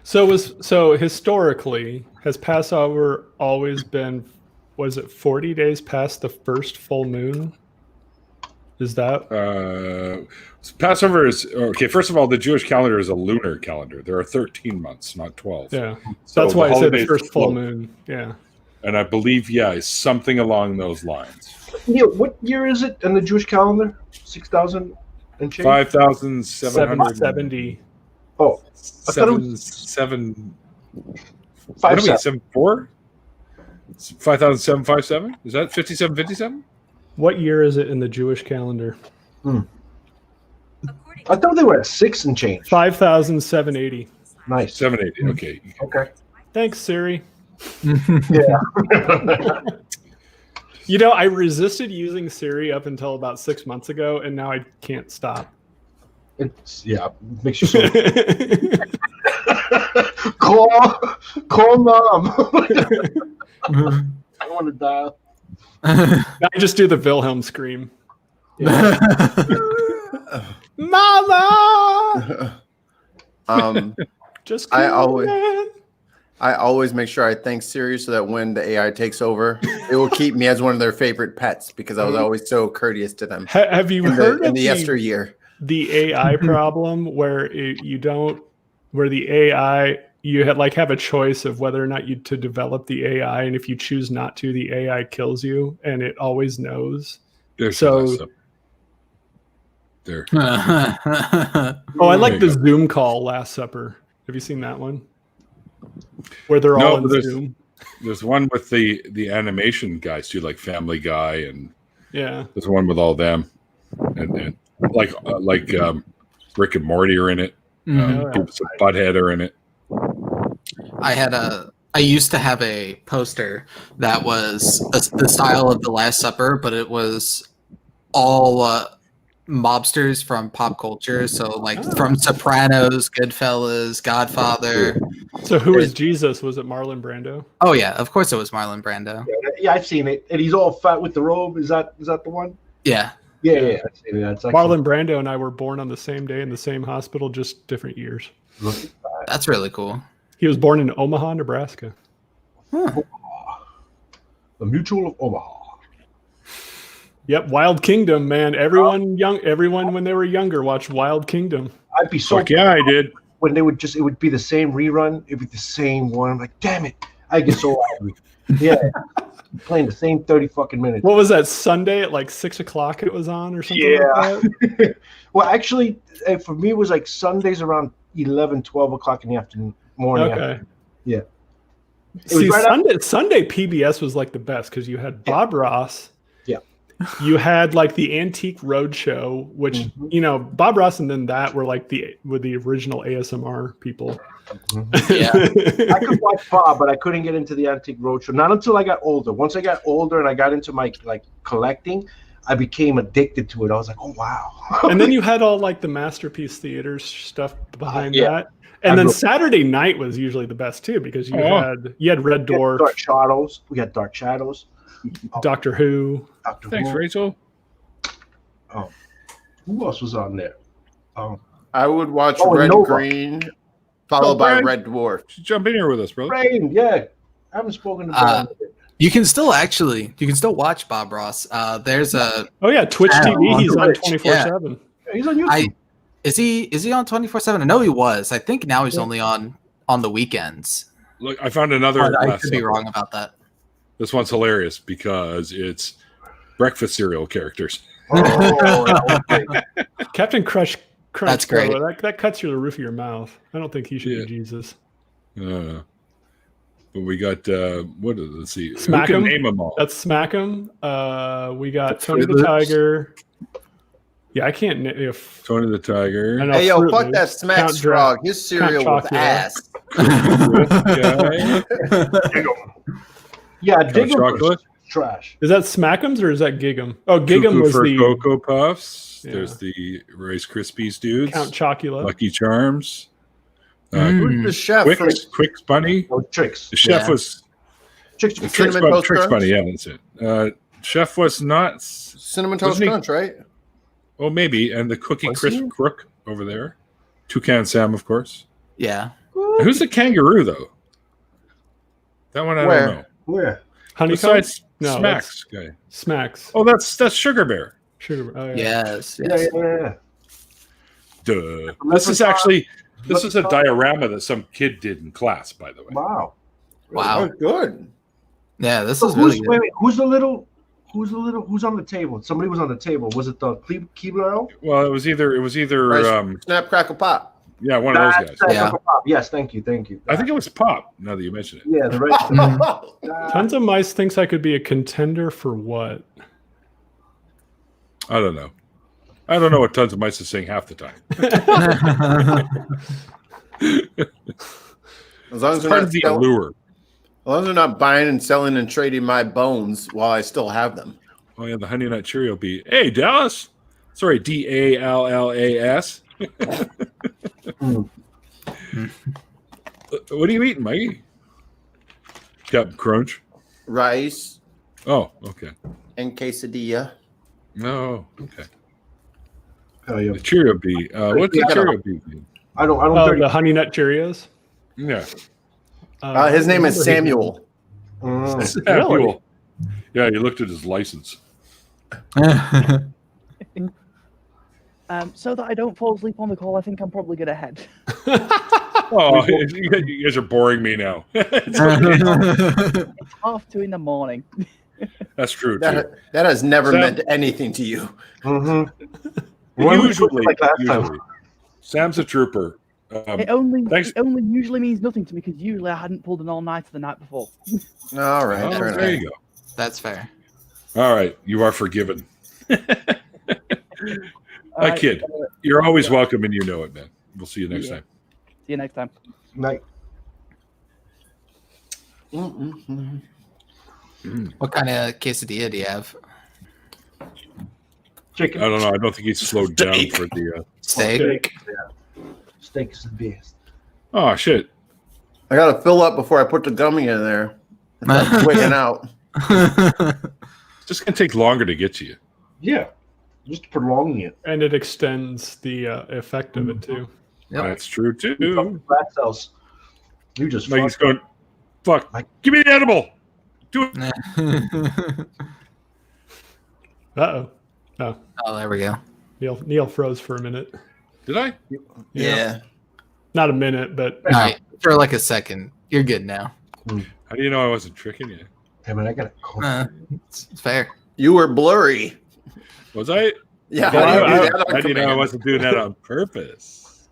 So historically, has Passover always been, was it 40 days past the first full moon? Is that Passover is okay. First of all, the Jewish calendar is a lunar calendar. There are 13 months, not 12. yeah? So That's the why I said the holidays first full float. moon. Yeah. And I believe, it's something along those lines. Yeah, what year is it in the Jewish calendar? 6,000 and change? 5,770. 770. Oh, I thought it was 7. What are 5 we? 7. 74? 5,757? Is that 5757? What year is it in the Jewish calendar? I thought they were at 6 and change. 5,780. Nice. 780. Okay. Okay. Thanks, Siri. Yeah. You know, I resisted using Siri up until about 6 months ago, and now I can't stop. It makes you so. call mom. I want to dial. I just do the Wilhelm scream. Mama! Just I kidding. always make sure I thank Siri so that when the AI takes over, it will keep me as one of their favorite pets because I was always so courteous to them Have you heard in of the yesteryear. the AI problem where the AI you have a choice of whether or not to develop the AI, and if you choose not to, the AI kills you, and it always knows. There's So- the Last Supper. There. Oh, I like the Zoom call Last Supper. Have you seen that one? Where they're all in Zoom. There's one with the animation guys too, like Family Guy, and Yeah. there's one with all them, and like Rick and Morty are in it. Beavis and Butthead are in it. I used to have a poster that was the style of the Last Supper, but it was all mobsters from pop culture. So from Sopranos, Goodfellas, Godfather. So who was Jesus? Was it Marlon Brando? Oh yeah, of course it was Marlon Brando. Yeah, I've seen it. And he's all fat with the robe. Is that the one? Yeah. Yeah, I've seen it. It's actually, Marlon Brando and I were born on the same day in the same hospital, just different years. That's really cool. He was born in Omaha, Nebraska. The Mutual of Omaha. Yep, Wild Kingdom, man. Everyone when they were younger watched Wild Kingdom. I'd be so Fuck yeah, I did. when they would it would be the same rerun. It would be the same one. I'm like, damn it. I get so angry. Yeah. Playing the same 30 fucking minutes. What was that, Sunday at like 6 o'clock it was on or something like that? Well, actually, for me, it was like Sundays around 11, 12 o'clock in the afternoon, morning. Okay. Yeah. See, right Sunday PBS was like the best because you had Bob Ross. Yeah. You had like the Antique Roadshow, which Bob Ross and then that were like the original ASMR people. Yeah. I could watch Bob, but I couldn't get into the Antique Roadshow. Not until I got older. Once I got older and I got into my collecting, I became addicted to it. I was like, oh wow. And then you had all like the Masterpiece Theaters stuff behind Yeah. that. And then Saturday night was usually the best too because you had Red Dwarf, Dark Shadows. We had Dark Shadows. Doctor Who. Doctor Thanks, Who. Rachel. Who else was on there? I would watch Oh, Red Nova. Green, followed by Brad. Red Dwarf. Jump in here with us, brother. Rain, yeah. I haven't spoken to Brian. You can still watch Bob Ross. There's a Oh yeah, Twitch Yeah, TV. on He's on Twitch, 24/7. He's on YouTube. Is he on 24/7? I know he was. I think now he's only on the weekends. Look, I found another. But I Last could be Supper. wrong about that. This one's hilarious because it's breakfast cereal characters. Captain Crunch. That's great. That cuts through the roof of your mouth. I don't think he should be Jesus. But we got let's see. Smack Who can 'em? name them all? That's Smack 'em. We got The Tony the Fruit Loops. Tiger. Yeah, I can't. If Tony the Tiger. I know Hey, yo, Fruit fuck Loops, that Smack Count Strog. His cereal was Chocula. ass. Guy. Yeah, Count Diggum was Chocolate. trash. Is that Smack'ems or is that Gig'em? Oh, Gig'em Cuckoo was for the Cocoa Puffs. Yeah. There's the Rice Krispies dudes. Count Chocula. Lucky Charms. Who's the chef from Twix Bunny. No tricks. The chef Yeah. was Tricks. the Cinnamon Toast Trix Crunch? Bunny. Yeah, that's it. Chef was not. Cinnamon Toast Wasn't he- Crunch, right? Oh, maybe. And the Cookie Was Crisp he? Crook over there. Toucan Sam, of course. Yeah. And who's the kangaroo though? That one I Where? don't know. Where? Honeycomb. Besides No, Smacks guy. Smacks. Oh, that's Sugar Bear. Sugar. Oh, yeah. Yes. Yeah. Duh. This is a diorama that some kid did in class, by the way. Wow. Wow. Oh, good. Yeah, this So is really good. wait, who's on the table? Somebody was on the table. Was it the Keebler? Well, it was either Rice- Snap, crackle, pop. yeah, one of those guys. Yeah. Yes, thank you. I think it was Pop. Now that you mention it, Yeah, the right. Tons of Mice thinks I could be a contender for what? I don't know. I don't know what Tons of Mice is saying half the time. As long as It's they're part not of the selling, allure. as long as they're not buying and selling and trading my bones while I still have them. Oh yeah, the Honey Nut Cheerio beat. Hey, Dallas. Sorry, Dallas. What are you eating, Mikey? Captain Crunch. Rice Oh, okay. and quesadilla. No, okay. Oh, yeah. The Cheerio bee. What's the Yeah. Cheerio bee? I don't. Oh, dirty- the Honey Nut Cheerios. Yeah. His name is remember Samuel. Samuel. Yeah, you looked at his license. So that I don't fall asleep on the call, I think I'm probably gonna head. Oh, you guys are boring me now. It's 2:30 in the morning. That's true too. That has never Sam- meant anything to you. Usually, like last time. usually. Sam's a trooper. It only thanks- it only usually means nothing to me because usually I hadn't pulled an all-nighter the night before. All right, Oh, fair there enough. you go. That's fair. All right, you are forgiven. All Hi, right, kid. You're always welcome, and you know it, man. We'll see you next time. See you next time. Night. What kind of quesadilla do you have? Chicken. I don't know. I don't think he's slowed down for the. Steak. Steak is the best. Oh shit! I gotta fill up before I put the gummy in there. It's like wigging out. It's just gonna take longer to get to you. Yeah. Just prolonging it. And it extends the effect of it too. Yep. That's true too. Rat cells. You just Like he's fucked going, fuck! Give me the edible. Do it. Uh-oh. Oh, Oh, there we go. Neil froze for a minute. Did I? Yeah. Not a minute, but All right, for like a second. You're good now. How do you know I wasn't tricking you? Damn it, I got it. It's fair. You were blurry. Was I? Yeah. Well, how do you do that on how do you know I command? wasn't doing that on purpose?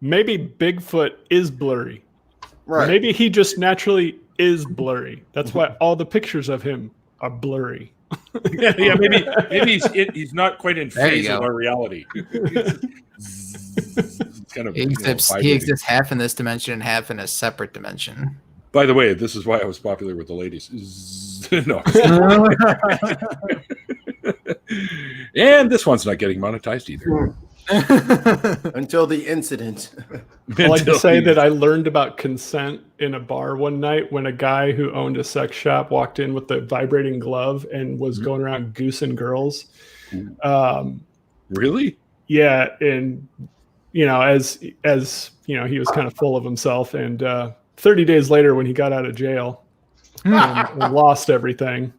maybe Bigfoot is blurry. Right. Maybe he just naturally is blurry. That's why all the pictures of him are blurry. yeah, maybe he's not quite in There you phase go. of our reality. It's kind of, He exists, he vibrating. exists half in this dimension and half in a separate dimension. By the way, this is why I was popular with the ladies. No. And this one's not getting monetized either. Until the incident. I like to Until say he- that I learned about consent in a bar one night when a guy who owned a sex shop walked in with a vibrating glove and was going around goosing girls. Really? Yeah, and as he was kind of full of himself. And 30 days later, when he got out of jail and lost everything,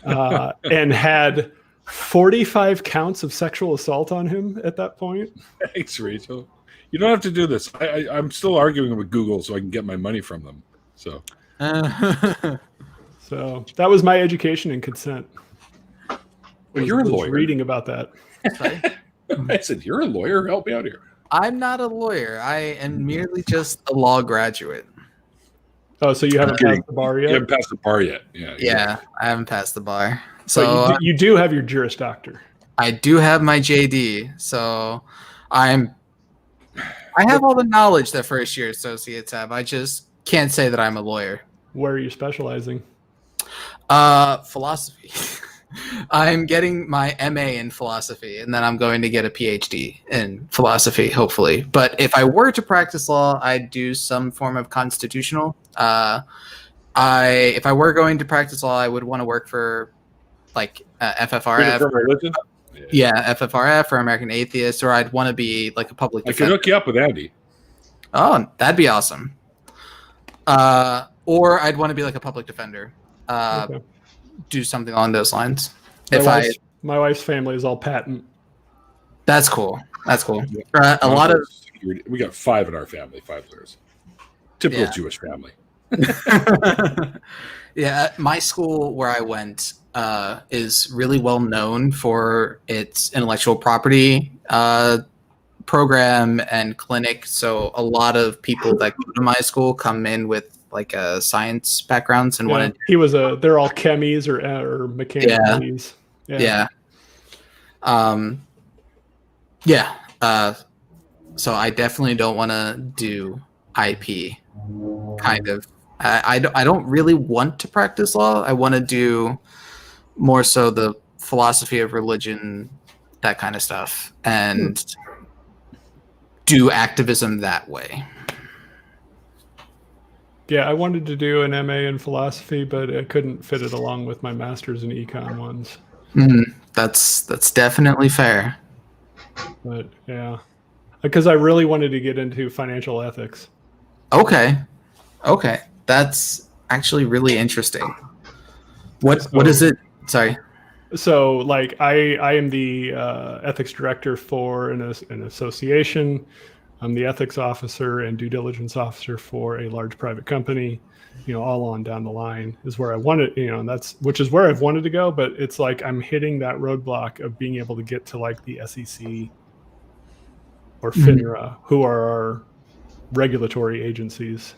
and had 45 counts of sexual assault on him at that point. Thanks, Rachel. You don't have to do this. I'm still arguing with Google so I can get my money from them. So So that was my education in consent. well, you're a was lawyer. reading about that. I said, you're a lawyer. Help me out here. I'm not a lawyer. I am merely just a law graduate. Oh, so you haven't kidding. passed the bar You yet? haven't passed the bar yet. Yeah. Yeah, I haven't passed the bar. So So you do have your Juris Doctor. I do have my JD, so I have all the knowledge that first year associates have. I just can't say that I'm a lawyer. Where are you specializing? Philosophy. I'm getting my MA in philosophy, and then I'm going to get a PhD in philosophy, hopefully. But if I were to practice law, I'd do some form of constitutional. If I were going to practice law, I would want to work for like FFRF. Freedom from religion? Yeah, FFRF or American Atheist, or I'd want to be like a public I could defender. hook you up with Andy. Oh, that'd be awesome. Or I'd want to be like a public defender. Okay. Do something along those lines. My wife's family is all patent. That's cool. That's cool. My A lot of uncle's security. We got 5 in our family, 5 lawyers. Typical Yeah. Jewish family. yeah. My school where I went is really well known for its intellectual property program and clinic. So a lot of people that go to my school come in with like science backgrounds and wanted. They're all chemies or mechanics. Yeah. So I definitely don't want to do IP. Kind of. I don't really want to practice law. I want to do more so the philosophy of religion, that kind of stuff, and do activism that way. Yeah, I wanted to do an MA in philosophy, but I couldn't fit it along with my master's in econ ones. That's definitely fair. But yeah, because I really wanted to get into financial ethics. Okay, that's actually really interesting. What is it? Sorry. So, like, I am the ethics director for an association. I'm the ethics officer and due diligence officer for a large private company. All on down the line is where I wanted, and which is where I've wanted to go. But it's like I'm hitting that roadblock of being able to get to like the SEC or FINRA, who are our regulatory agencies,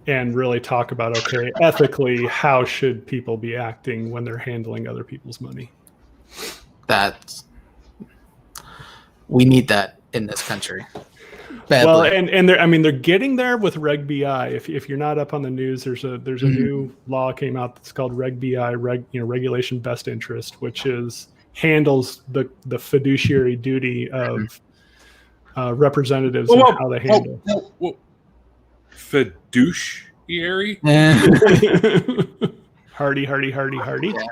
and really talk about, okay, ethically, how should people be acting when they're handling other people's money? We need that in this country. Badly. Well, and they're getting there with Reg BI. If you're not up on the news, there's a new law came out that's called Reg BI, Regulation Best Interest, which handles the fiduciary duty of representatives and how they handle. Fiduciary? Hardy. Yeah.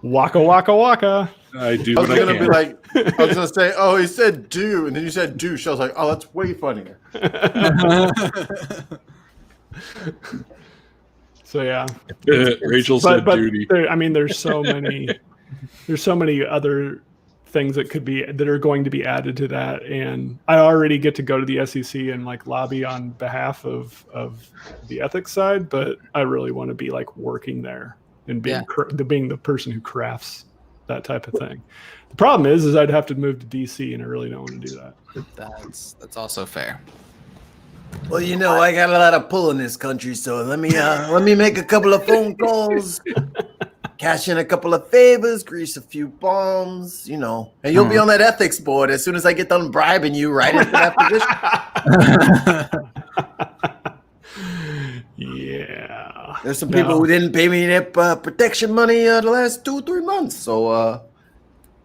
Waka waka waka. I do. I was gonna be like, I was gonna say, oh, he said do, and then you said douche. I was like, oh, that's way funnier. So yeah, Rachel said but duty. There's so many other things that are going to be added to that, and I already get to go to the SEC and like lobby on behalf of the ethics side, but I really want to be like working there and being the person who crafts that type of thing. The problem is I'd have to move to DC, and I really don't want to do that. That's also fair. Well, I got a lot of pull in this country, so let me make a couple of phone calls, cash in a couple of favors, grease a few palms, and you'll be on that ethics board as soon as I get done bribing you right into that position. Yeah. There's some people who didn't pay me their protection money the last 2-3 months, so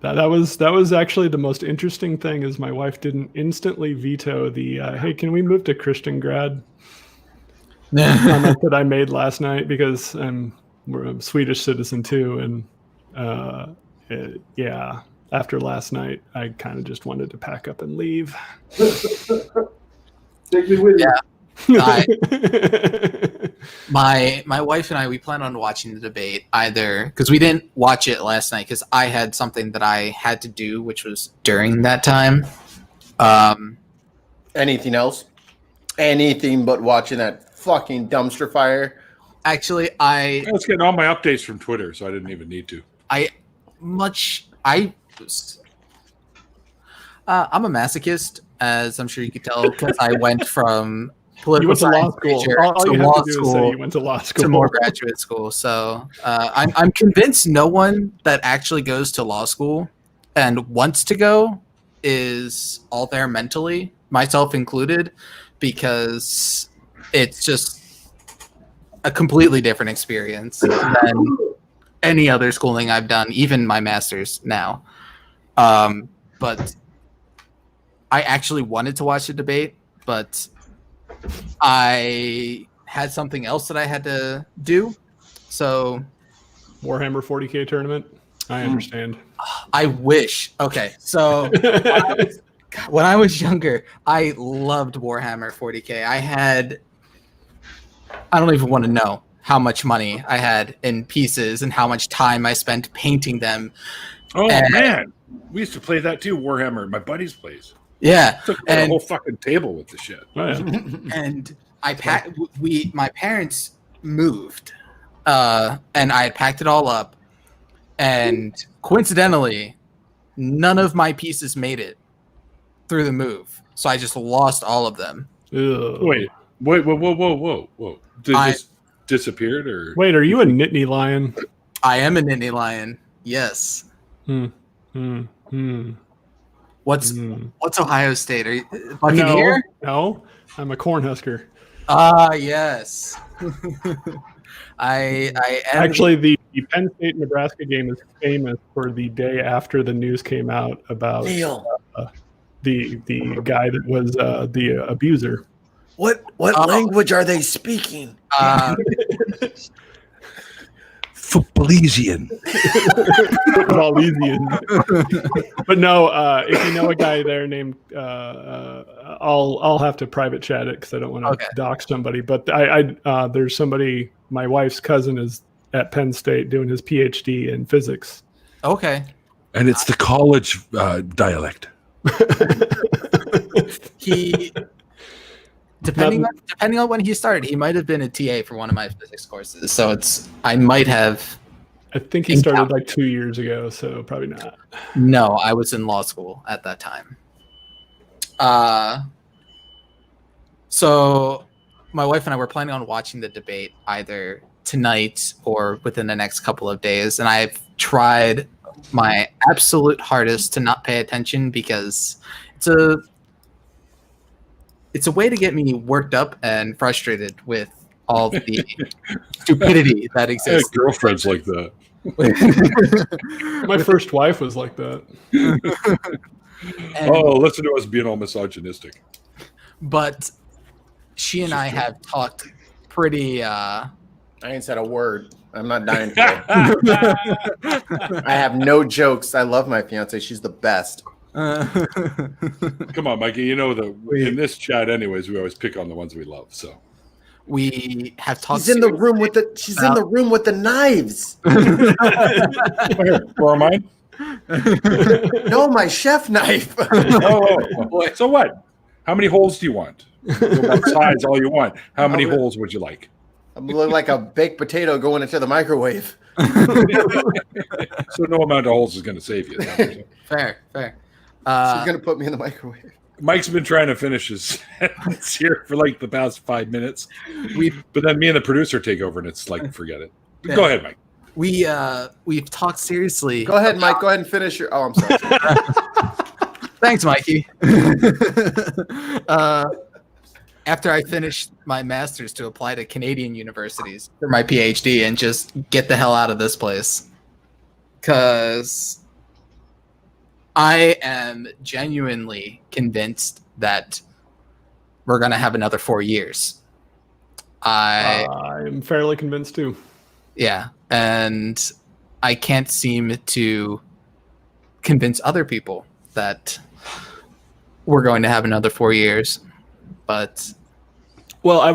that was actually the most interesting thing is my wife didn't instantly veto the hey, can we move to Christian grad comment that I made last night, because I'm a Swedish citizen too, and after last night I kind of just wanted to pack up and leave. Take me with you. My wife and I, we plan on watching the debate either because we didn't watch it last night because I had something that I had to do, which was during that time. Anything else? Anything but watching that fucking dumpster fire? Actually, I was getting all my updates from Twitter, so I didn't even need to. I'm a masochist, as I'm sure you could tell, because I went from political science major to law school you went to law school to more graduate school. So I'm convinced no one that actually goes to law school and wants to go is all there mentally, myself included, because it's just a completely different experience than any other schooling I've done, even my master's now. But I actually wanted to watch the debate, but I had something else that I had to do. So Warhammer 40K tournament. I understand. I wish. Okay, so when I was younger, I loved Warhammer 40K. I don't even want to know how much money I had in pieces and how much time I spent painting them. Oh, man. We used to play that too, Warhammer, at my buddy's place. Yeah. Took a whole fucking table with the shit. Oh, yeah. And my parents moved, and I had packed it all up, and coincidentally, none of my pieces made it through the move, so I just lost all of them. Ugh. Wait, whoa. Did it just disappeared or? Wait, are you a Nittany lion? I am a Nittany lion. Yes. What's Ohio State? Are you Buccaneer? No, I'm a Cornhusker. Ah, yes. I am Actually, the Penn State Nebraska game is famous for the day after the news came out about the guy that was the abuser. What language are they speaking? Footballesian. But no, if you know a guy there named, I'll have to private chat it because I don't want to dox somebody. But I there's somebody. My wife's cousin is at Penn State doing his PhD in physics. Okay. And it's the college dialect. He depending on when he started, he might have been a TA for one of my physics courses. So I might have. I think he started like 2 years ago, so probably not. No, I was in law school at that time. So my wife and I were planning on watching the debate either tonight or within the next couple of days, and I've tried my absolute hardest to not pay attention because it's a way to get me worked up and frustrated with all the stupidity that exists. I had girlfriends like that. My first wife was like that. Listen to us being all misogynistic. But she and I have talked pretty. I ain't said a word. I'm not dying today. I have no jokes. I love my fiance. She's the best. Come on, Mikey. You know that in this chat, anyways, we always pick on the ones we love. So we have talked. She's in the room with the. She's in the room with the knives. Where am I? No, my chef knife. Oh. So what? How many holes do you want? What size? All you want. How many holes would you like? I'm looking like a baked potato going into the microwave. So no amount of holes is going to save you. Fair. She's going to put me in the microwave. Mike's been trying to finish his sentence here for like the past 5 minutes. But then me and the producer take over and it's like, forget it. Yeah. Go ahead, Mike. We've talked seriously. Go ahead, Mike. Go ahead and finish your. Oh, I'm sorry. Thanks, Mikey. After I finished my master's to apply to Canadian universities for my PhD and just get the hell out of this place. Because I am genuinely convinced that we're going to have another 4 years. I'm fairly convinced too. Yeah. And I can't seem to convince other people that we're going to have another 4 years. But well, I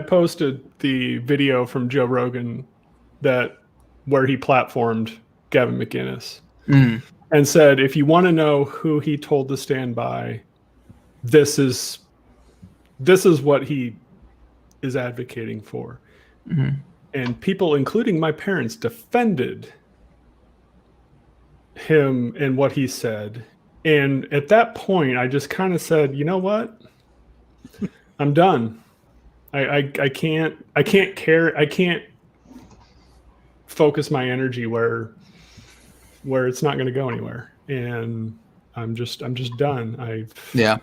posted the video from Joe Rogan where he platformed Gavin McInnes and said, if you want to know who he told to stand by, this is what he is advocating for. Mm-hmm. And people, including my parents, defended him and what he said. And at that point, I just kind of said, you know what? I'm done. I can't care. I can't focus my energy where where it's not going to go anywhere, and I'm just done. Yeah.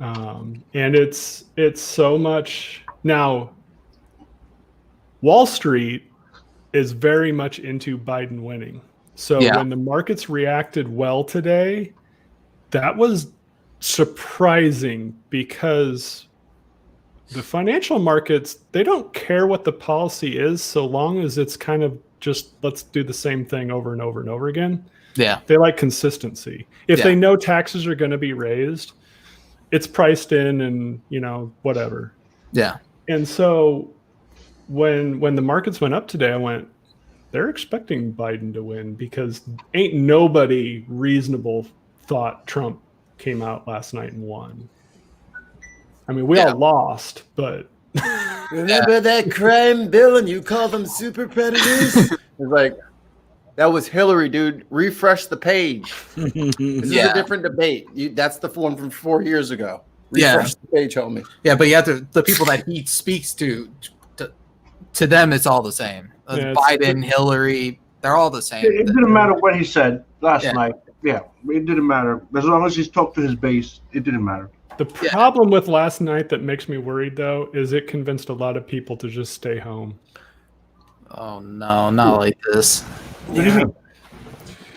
And it's so much now. Wall Street is very much into Biden winning. So when the markets reacted well today, that was surprising because the financial markets, they don't care what the policy is so long as it's kind of just let's do the same thing over and over and over again. Yeah. They like consistency. If they know taxes are going to be raised, it's priced in and, whatever. Yeah. And so when the markets went up today, I went, they're expecting Biden to win because ain't nobody reasonable thought Trump came out last night and won. I mean, we all lost, but remember that crime bill and you call them super predators? It's like, that was Hillary, dude. Refresh the page. This is a different debate. That's the one from 4 years ago. Refresh the page, homie. Yeah, but you have the people that he speaks to them, it's all the same. Biden, Hillary, they're all the same. It didn't matter what he said last night. Yeah, it didn't matter. As long as he's talked to his base, it didn't matter. The problem with last night that makes me worried, though, is it convinced a lot of people to just stay home. Oh, no, not like this. Yeah.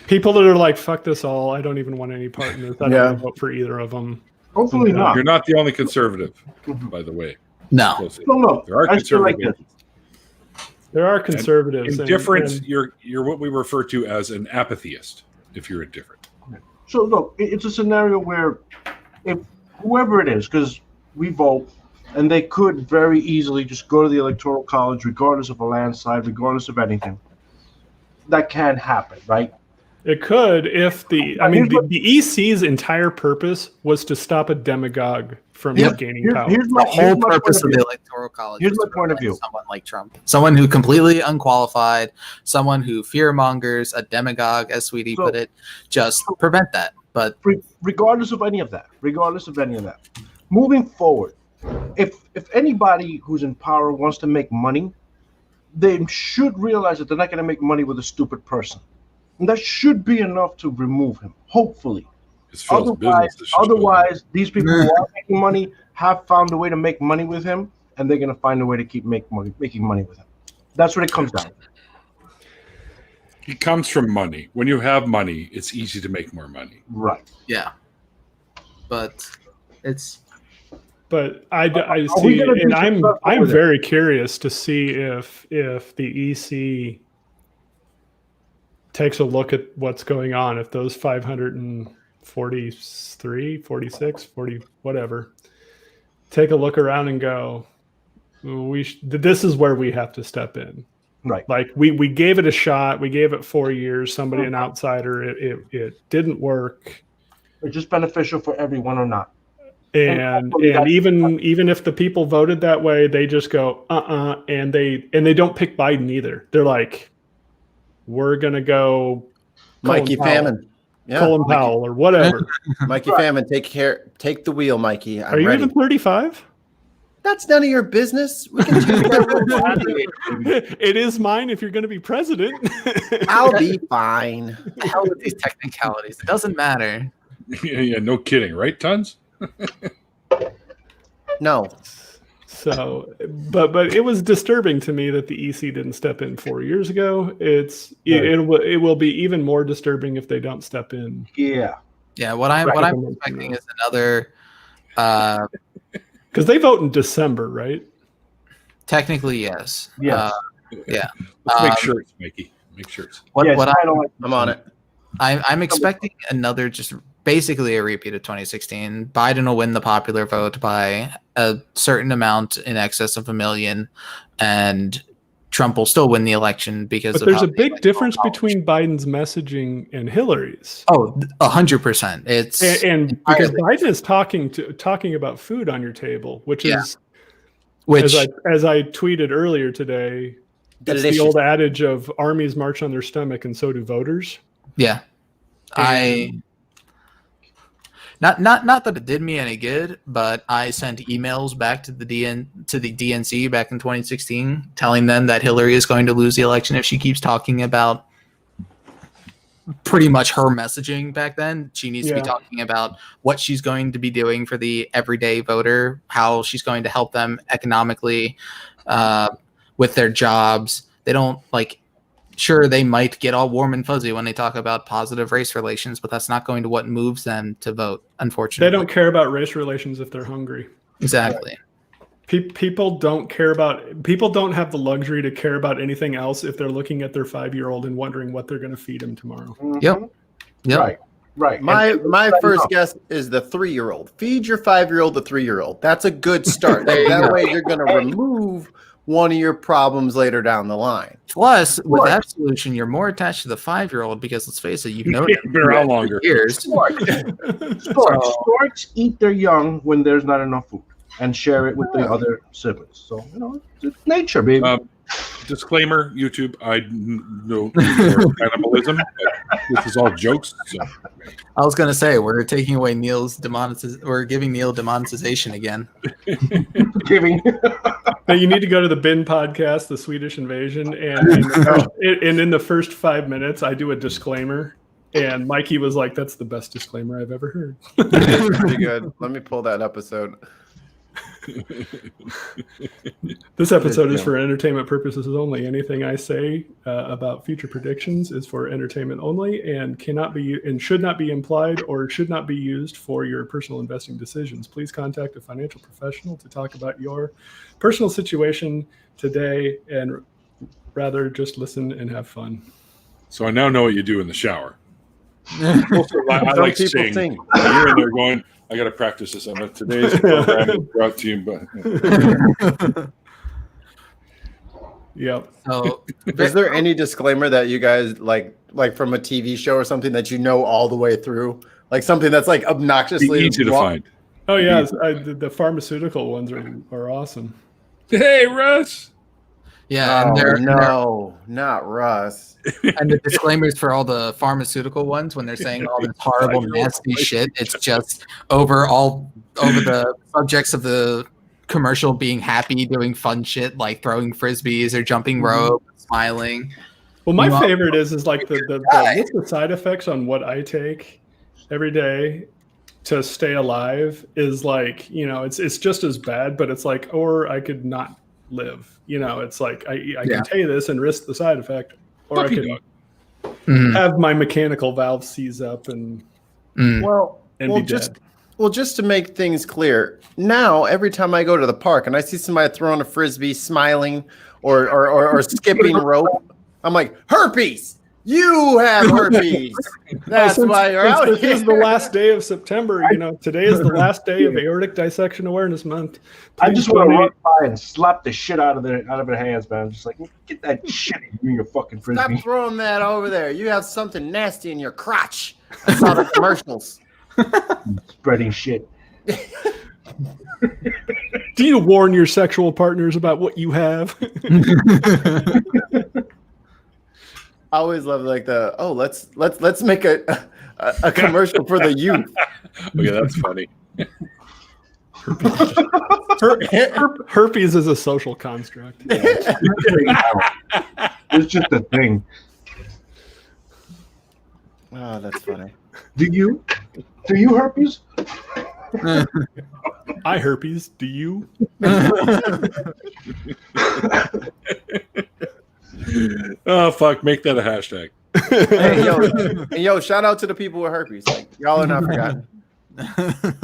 People that are like, fuck this all. I don't even want any part in this. I don't want to vote for either of them. Hopefully not. You're not the only conservative, by the way. No. No. There are conservatives. There are conservatives. Indifferent, you're what we refer to as an apatheist, if you're indifferent. So, look, it's a scenario where if whoever it is, because we vote, and they could very easily just go to the Electoral College, regardless of a landslide, regardless of anything. That can happen, right? It could if the EC's entire purpose was to stop a demagogue from gaining power. The whole purpose of the Electoral College. Here's my point of view. Someone like Trump. Someone who completely unqualified, someone who fear-mongers, a demagogue, as Sweetie put it, just prevent that. But regardless of any of that, moving forward, if anybody who's in power wants to make money, they should realize that they're not going to make money with a stupid person. And that should be enough to remove him, hopefully. Otherwise, these people who are making money have found a way to make money with him, and they're going to find a way to keep making money with him. That's what it comes down to. It comes from money. When you have money, it's easy to make more money. Right. Yeah. But it's... But I see, and I'm very curious to see if the EC takes a look at what's going on, if those 543, 46, 40, whatever, take a look around and go, this is where we have to step in. Right. Like we gave it a shot. We gave it 4 years. Somebody, an outsider, it didn't work. It's just beneficial for everyone or not. And even if the people voted that way, they just go and they don't pick Biden either. They're like, we're gonna go Mikey Famine, Colin Powell or whatever. Mikey Famine, take the wheel, Mikey. Are you even 35? That's none of your business. We can do whatever. It is mine if you're going to be president. I'll be fine. The hell with these technicalities? It doesn't matter. Yeah, no kidding, right, Tons? No. So, but it was disturbing to me that the EC didn't step in 4 years ago. It will be even more disturbing if they don't step in. Yeah. Yeah. What I'm expecting is another. Because they vote in December, right? Technically, yes. Yeah. Yeah. Let's make shirts, Mikey. Make shirts. I'm on it. I'm expecting another, just basically a repeat of 2016. Biden will win the popular vote by a certain amount in excess of 1 million, and Trump will still win the election because. But there's a big difference between Biden's messaging and Hillary's. Oh, 100%. It's and because Biden is talking about food on your table, which as I tweeted earlier today, it's the old adage of armies march on their stomach and so do voters. Yeah, not that it did me any good, but I sent emails back to the DNC back in 2016, telling them that Hillary is going to lose the election if she keeps talking about pretty much her messaging back then. She needs to be Yeah. talking about what she's going to be doing for the everyday voter, how she's going to help them economically with their jobs. They don't sure, they might get all warm and fuzzy when they talk about positive race relations, but that's not going to what moves them to vote, unfortunately. They don't care about race relations if they're hungry. Exactly. People don't have the luxury to care about anything else if they're looking at their 5-year-old and wondering what they're going to feed him tomorrow. Yep. Right. My first guess is the 3-year-old. Feed your 5-year-old the 3-year-old. That's a good start. There you That go. way you're going to remove one of your problems later down the line. Plus, with that solution, you're more attached to the 5-year-old because, let's face it, you've known it Been around longer. for years. Storks eat their young when there's not enough food and share it with the other siblings. So, it's nature, baby. Disclaimer, YouTube, I know for cannibalism, but this is all jokes. So. I was gonna say we're taking away we're giving Neil demonetization again. Giving. Now you need to go to the Bin podcast, the Swedish Invasion, and in the first 5 minutes, I do a disclaimer, and Mikey was like, "That's the best disclaimer I've ever heard." It's pretty good. Let me pull that episode. This episode is for entertainment purposes only. Anything I say about future predictions is for entertainment only and should not be implied or should not be used for your personal investing decisions. Please contact a financial professional to talk about your personal situation today, and rather just listen and have fun. So I now know what you do in the shower. Also, I like people sing. sing. You're in there going, I got to practice this. Today's program is brought to you by. Yep. So, Is there any disclaimer that you guys like from a TV show or something that you know all the way through? Like something that's like obnoxiously Easy to find. Oh yeah, the pharmaceutical ones are awesome. Hey, Russ. yeah, Oh, and no, not Russ. and the disclaimers for all the pharmaceutical ones when they're saying all this horrible, nasty shit. It's just over the subjects of the commercial being happy, doing fun shit like throwing frisbees or jumping rope, smiling. Well, my Well, favorite is like the list of side effects on what I take every day to stay alive is like, it's just as bad, but it's like, or I could not live. It's like I can take this and risk the side effect, or I can have my mechanical valve seize up and be dead. Just to make things clear, now every time I go to the park and I see somebody throwing a frisbee, smiling or skipping rope, I'm like, herpes. You have herpes. That's why you're out This here. is the last day of September. Today is the last day of Aortic Dissection Awareness Month. I Please just want to donate. run by and slap the shit out of their hands, man. I'm just like, get that shit in your fucking Stop frisbee. throwing that over there. You have something nasty in your crotch. I saw the commercials. Spreading shit. Do you warn your sexual partners about what you have? I always love like let's make a commercial for the youth. Okay, that's funny. Herpes is a social construct. It's just a thing. Oh, that's funny. Do you herpes? I herpes. Do you? Oh, fuck. Make that a hashtag. Yo, shout out to the people with herpes. Like, y'all are not forgotten.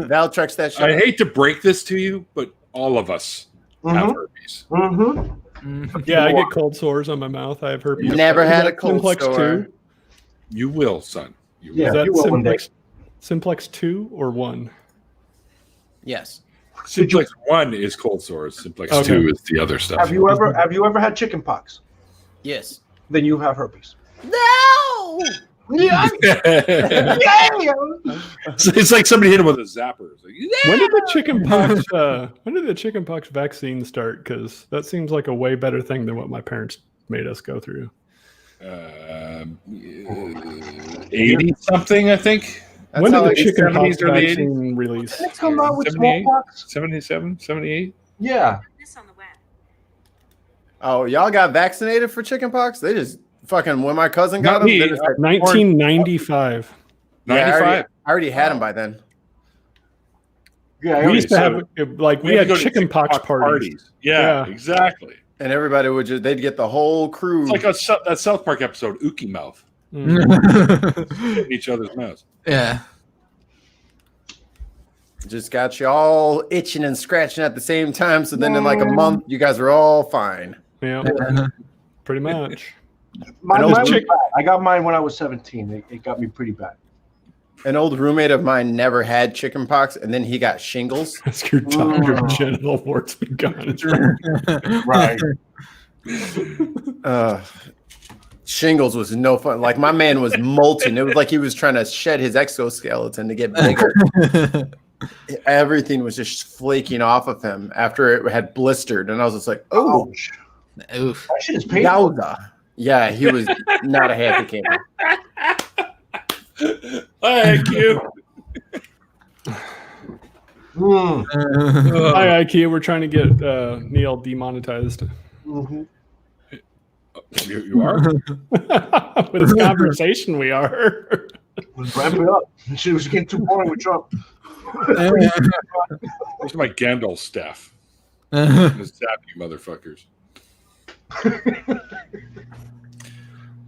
Val checks that shit. I hate to break this to you, but all of us have herpes. Yeah, I get cold sores on my mouth. I have herpes. Never Is had that a cold Simplex sore. 2? You will, son. You will. Yeah. Is that you will one day. Simplex 2 or 1? Yes. Simplex 1 is cold sores. Simplex Okay. 2 is the other stuff. Have you ever had chicken pox? Yes. Then you have herpes. No. Yeah. It's like somebody hit him with a zapper. It's like, yeah! When did the chickenpox vaccine start? Because that seems like a way better thing than what my parents made us go through. 80 something, I think. That's When did how the I- chickenpox 70s, early vaccine release? Didn't it come out with 78? smallpox? 77, 78. Yeah. This on the web. Oh, y'all got vaccinated for chickenpox? They just fucking when my cousin got Not him, me, then it's like 1995. Yeah, I 95. already had him by then. Yeah, We used to have like we had had to go to chicken pox parties. Yeah, Yeah. exactly. And everybody would they'd get the whole crew. It's like that South Park episode, Ookie Mouth, Mm. in each other's mouths. Yeah. Just got you all itching and scratching at the same time. So then in like a month, you guys were all fine. Yeah, pretty much. Mine old was chick- bad. I got mine when I was 17. It got me pretty bad. An old roommate of mine never had chicken pox, and then he got shingles. That's your genital warts begun. Right. Shingles was no fun. Like my man was molten. It was like he was trying to shed his exoskeleton to get bigger. Everything was just flaking off of him after it had blistered, and I was just like, "Oh, Ouch. Oof. That shit is painful. yowza!" Yeah, he was not a happy camper. Thank you. Mm. Hi, IKEA. We're trying to get Neil demonetized. Mhm. You are? With this conversation, we are. Let's wrap it up. Shit was getting too boring with Trump. Where's my Gandalf staff? Just zap you motherfuckers.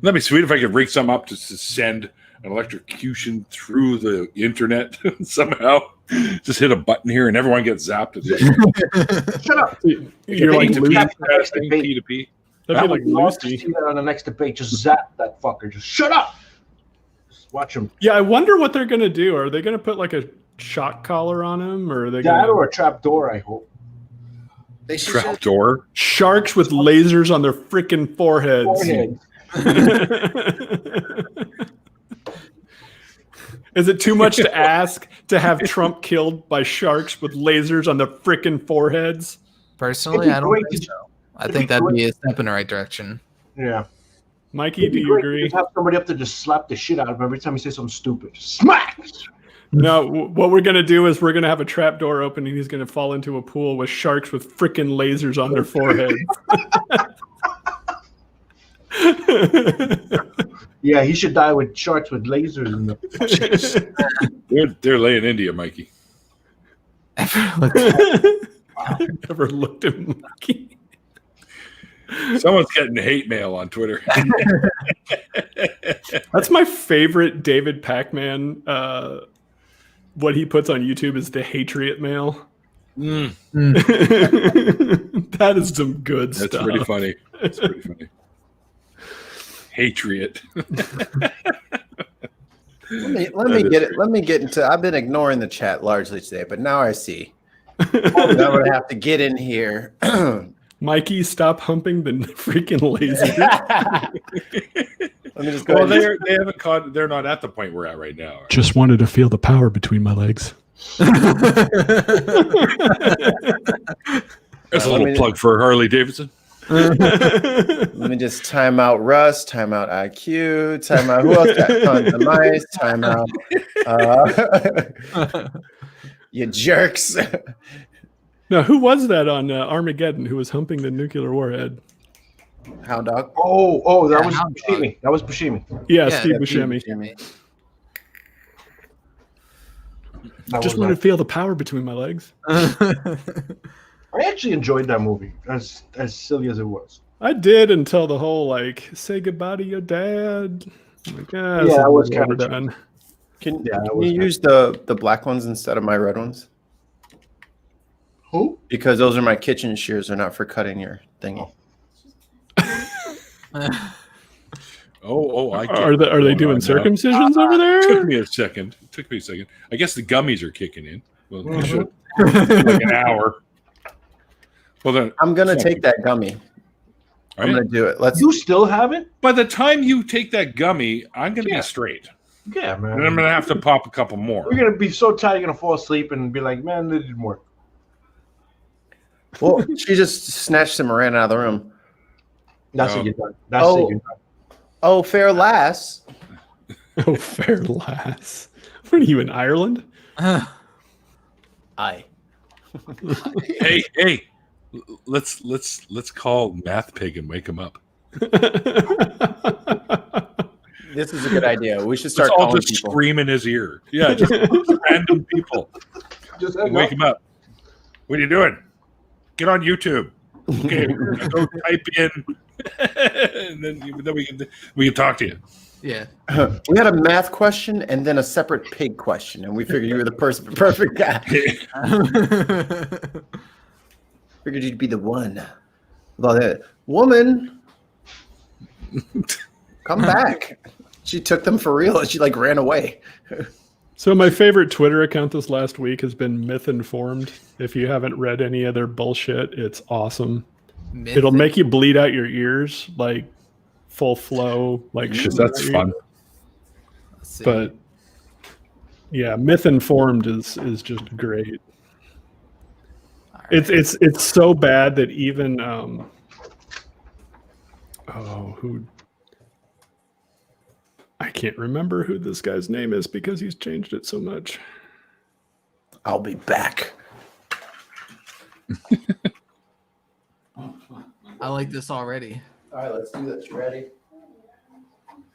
That'd be sweet if I could rig something up just to send an electrocution through the internet somehow. Just hit a button here and everyone gets zapped. Shut up. You're like P to P, Lucy. testing, P to P. That'd be like Love to Lucy. see that on the next debate. Just zap that fucker. Just shut up. Just watch him. Yeah, I wonder what they're gonna do. Are they gonna put like a shock collar on him, or are they That gonna or a trap door, I hope. They should Trap door. sharks with lasers on their freaking foreheads? Forehead. Is it too much to ask to have Trump killed by sharks with lasers on their freaking foreheads? Personally, I don't think so. I think that'd be a step in the right direction. Yeah. Mikey, It'd do be you great to agree? just have somebody up there just slap the shit out of him every time he says something stupid. Just smack! No, what we're gonna do is we're gonna have a trap door open and he's gonna fall into a pool with sharks with freaking lasers on their foreheads. Yeah, he should die with sharks with lasers in the. They're laying India, Mikey. Ever looked at Mikey? Someone's getting hate mail on Twitter. That's my favorite David Pac-Man. What he puts on YouTube is the Hatriot mail. Mm, That is some good that's stuff. pretty funny. That's pretty funny. Hatriot. Let me get into. I've been ignoring the chat largely today, but now I see. I'm gonna have to get in here. Mikey, stop humping the freaking laser. Let me just go. Well, ahead they haven't caught. They're not at the point we're at right now. Just wanted to feel the power between my legs. There's a let little me- plug for Harley Davidson. Let me just time out Russ, time out IQ, time out who else got tons of mice, time out you jerks. Now, who was that on Armageddon who was humping the nuclear warhead? Hound dog. Oh, that Yeah, was Hound Dog. Buscemi. That was Buscemi. Yeah, Yeah, Steve Yeah, Buscemi. Jimmy. That Just was wanted to feel the power between my legs. I actually enjoyed that movie, as silly as it was. I did until the whole like say goodbye to your dad. I'm like, Yeah, that was kinda overdone. Can, Yeah, that can was you good. use the black ones instead of my red ones? Who? Because those are my kitchen shears. They're not for cutting your thingy. I get Are they what's going doing on now. circumcisions over Took there? me a second. I guess the gummies are kicking in. Well, they Mhm. should. Like an hour. Well, then, I'm gonna so- take that gummy. all I'm right. gonna do it. Let's. You still have it? By the time you take that gummy, I'm going to Yeah. be straight. Yeah, And I'm man. going to have to pop a couple more. You're gonna be so tired, you're gonna fall asleep and be like, "Man, that didn't work." Well, she just snatched him and ran out of the room. That's No. what you're done. That's Oh. it. You're done. Oh, fair lass. Oh, fair lass. What are you in Ireland? Aye. Hey, let's call Math Pig and wake him up. This is a good idea. We should Let's start all calling just people. scream in his ear. Yeah, just random people. Just Wake him up. What are you doing? Get on YouTube. Okay, go type in, and then we can talk to you. Yeah. We had a math question and then a separate pig question, and we figured you were the perfect guy. Figured you'd be the one. Well, woman, come back. She took them for real, and she like ran away. So my favorite Twitter account this last week has been Myth Informed. If you haven't read any of their bullshit, it's awesome. It'll make you bleed out your ears, like full flow, like shit. That's fun. But yeah, Myth Informed is just great. Right. It's so bad that even I can't remember who this guy's name is because he's changed it so much. I'll be back. I like this already. All right, let's do this. Ready?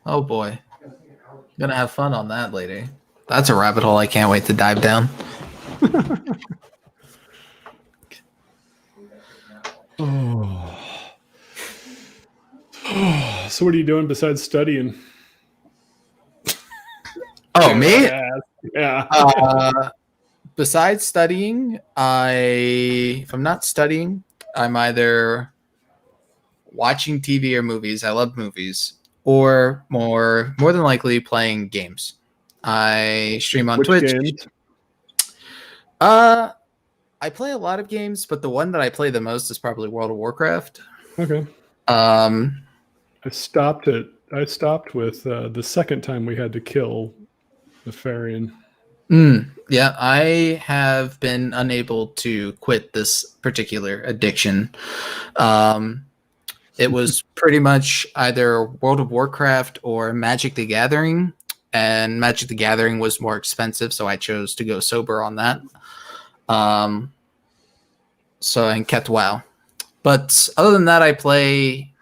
Oh boy. Gonna have fun on that later. That's a rabbit hole I can't wait to dive down. So what are you doing besides studying? Oh, me? Yeah. Besides studying, if I'm not studying, I'm either watching TV or movies. I love movies, or more than likely playing games. I stream on Twitch. Games? I play a lot of games, but the one that I play the most is probably World of Warcraft. Okay. I stopped with the second time we had to kill the Farian. Yeah, I have been unable to quit this particular addiction. It was pretty much either World of Warcraft or Magic the Gathering, and Magic the Gathering was more expensive, so I chose to go sober on that. So I kept WoW. But other than that, I play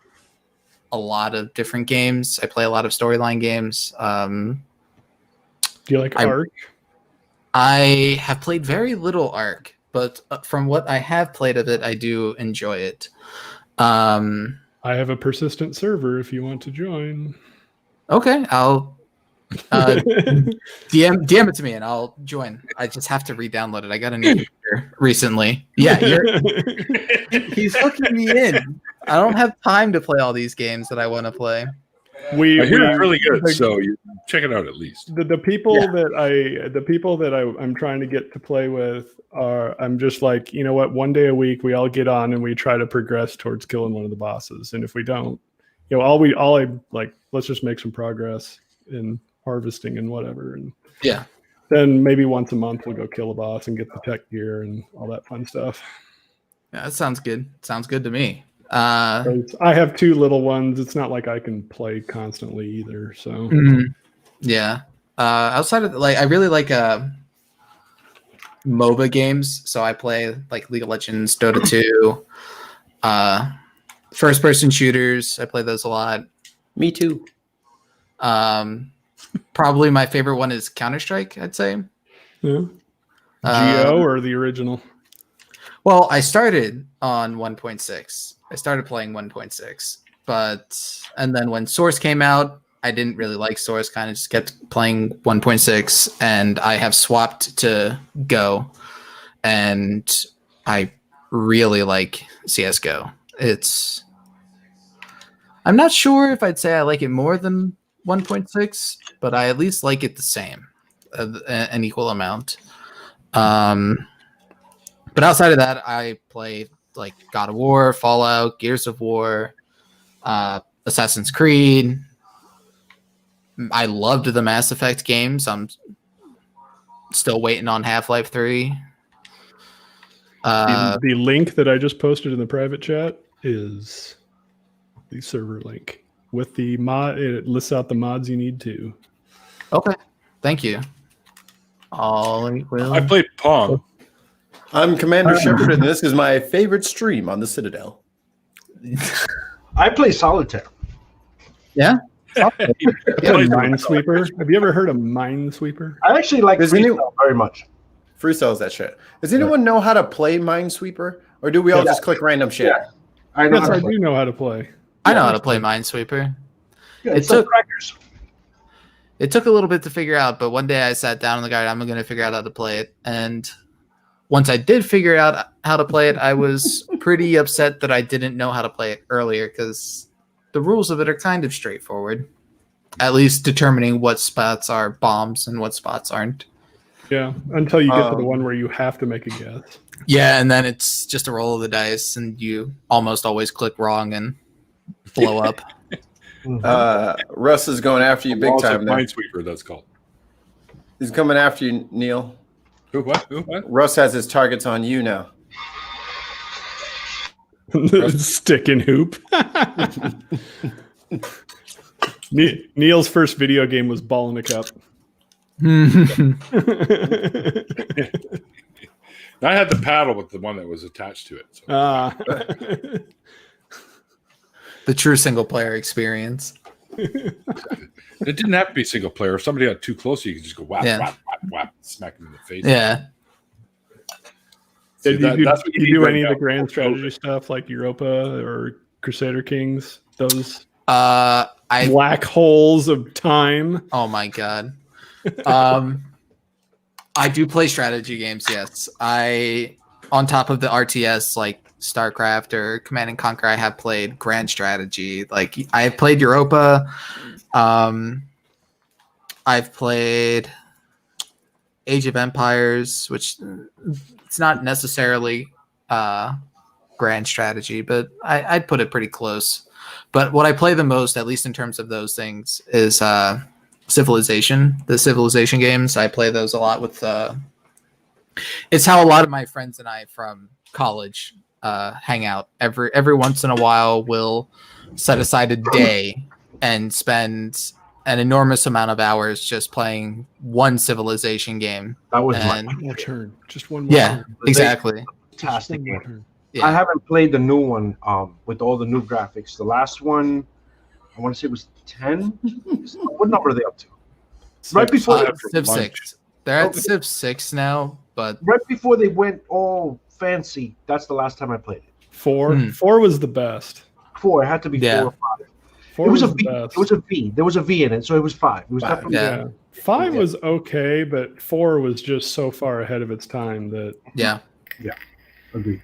a lot of different games. I play a lot of storyline games. Do you like Ark? I have played very little Ark, but from what I have played of it, I do enjoy it. I have a persistent server if you want to join. Okay, I'll DM it to me and I'll join. I just have to re-download it. I got a new computer recently. Yeah, he's hooking me in. I don't have time to play all these games that I want to play. I hear it's really good, so you check it out at least. The people that I'm trying to get to play with are, I'm just like, you know what, one day a week we all get on and we try to progress towards killing one of the bosses. And if we don't, you know, let's just make some progress in harvesting and whatever. And yeah, then maybe once a month we'll go kill a boss and get the tech gear and all that fun stuff. Yeah, that sounds good. Sounds good to me. I have two little ones. It's not like I can play constantly either. So yeah. Outside of I really like MOBA games. So I play like League of Legends, Dota 2, first person shooters. I play those a lot. Me too. Probably my favorite one is Counter-Strike, I'd say. Yeah. Geo or the original? Well, I started on 1.6. I started playing 1.6, and then when Source came out, I didn't really like Source. Kind of just kept playing 1.6, and I have swapped to Go, and I really like CS:GO. I'm not sure if I'd say I like it more than 1.6, but I at least like it the same, an equal amount. But outside of that, I play like God of War, Fallout, Gears of War, Assassin's Creed. I loved the Mass Effect games. I'm still waiting on Half-Life 3. The link that I just posted in the private chat is the server link with the mod. It lists out the mods you need to. Okay, thank you. I played Pong. I'm Commander Shepard, and this is my favorite stream on the Citadel. I play solitaire. Yeah. I play Minesweeper. Have you ever heard of Minesweeper? I actually like Does freestyle very much. Freestyle's that shit. Does anyone know how to play Minesweeper, or do we all just click random shit? Yeah. I know Yes, how I to play. do know how to play. I know how to play Minesweeper. Yeah, It it's like took- crackers. It took a little bit to figure out, but one day I sat down in the garden. I'm going to figure out how to play it. And once I did figure out how to play it, I was pretty upset that I didn't know how to play it earlier because the rules of it are kind of straightforward. At least determining what spots are bombs and what spots aren't. Yeah, until you get to the one where you have to make a guess. Yeah, and then it's just a roll of the dice, and you almost always click wrong and blow up. Russ is going after you big Walls of time there. Minesweeper, that's called. He's coming after you, Neil. Who, what? Who, what? Russ has his targets on you now. Stick and hoop. Neil's first video game was Ball in a Cup. I had the paddle with the one that was attached to it. So. The true single player experience. It didn't have to be single player. If somebody got too close, you could just go whap, Yeah. whap, whap, whap, smack them in the face. Yeah. See, Did you that's what do need right any of now. the grand strategy stuff like Europa or Crusader Kings? Those I black holes of time. Oh my god. I do play strategy games, yes. On top of the RTS like StarCraft or Command and Conquer, I have played grand strategy. Like I have played Europa. I've played Age of Empires, which it's not necessarily grand strategy, but I'd put it pretty close. But what I play the most, at least in terms of those things, is Civilization. The Civilization games, I play those a lot with. It's how a lot of my friends and I from college hang out. Every once in a while, we'll set aside a day and spend an enormous amount of hours just playing one Civilization game. That was And One more turn. Just one more yeah, turn. exactly. fantastic One more game. turn. Yeah. I haven't played the new one with all the new graphics. The last one, I want to say it was 10. What number are they up to? Right before Civ 6. They're at Civ 6 now, but right before they went all fancy. That's the last time I played it. 4. Hmm. 4 was the best. 4. It had to be Yeah. 4 or 5. 4 It was a the V. best. It was a V. There was a V in it, so it was 5. It was 5. definitely Yeah. 5 was okay, but 4 was just so far ahead of its time that yeah. agreed.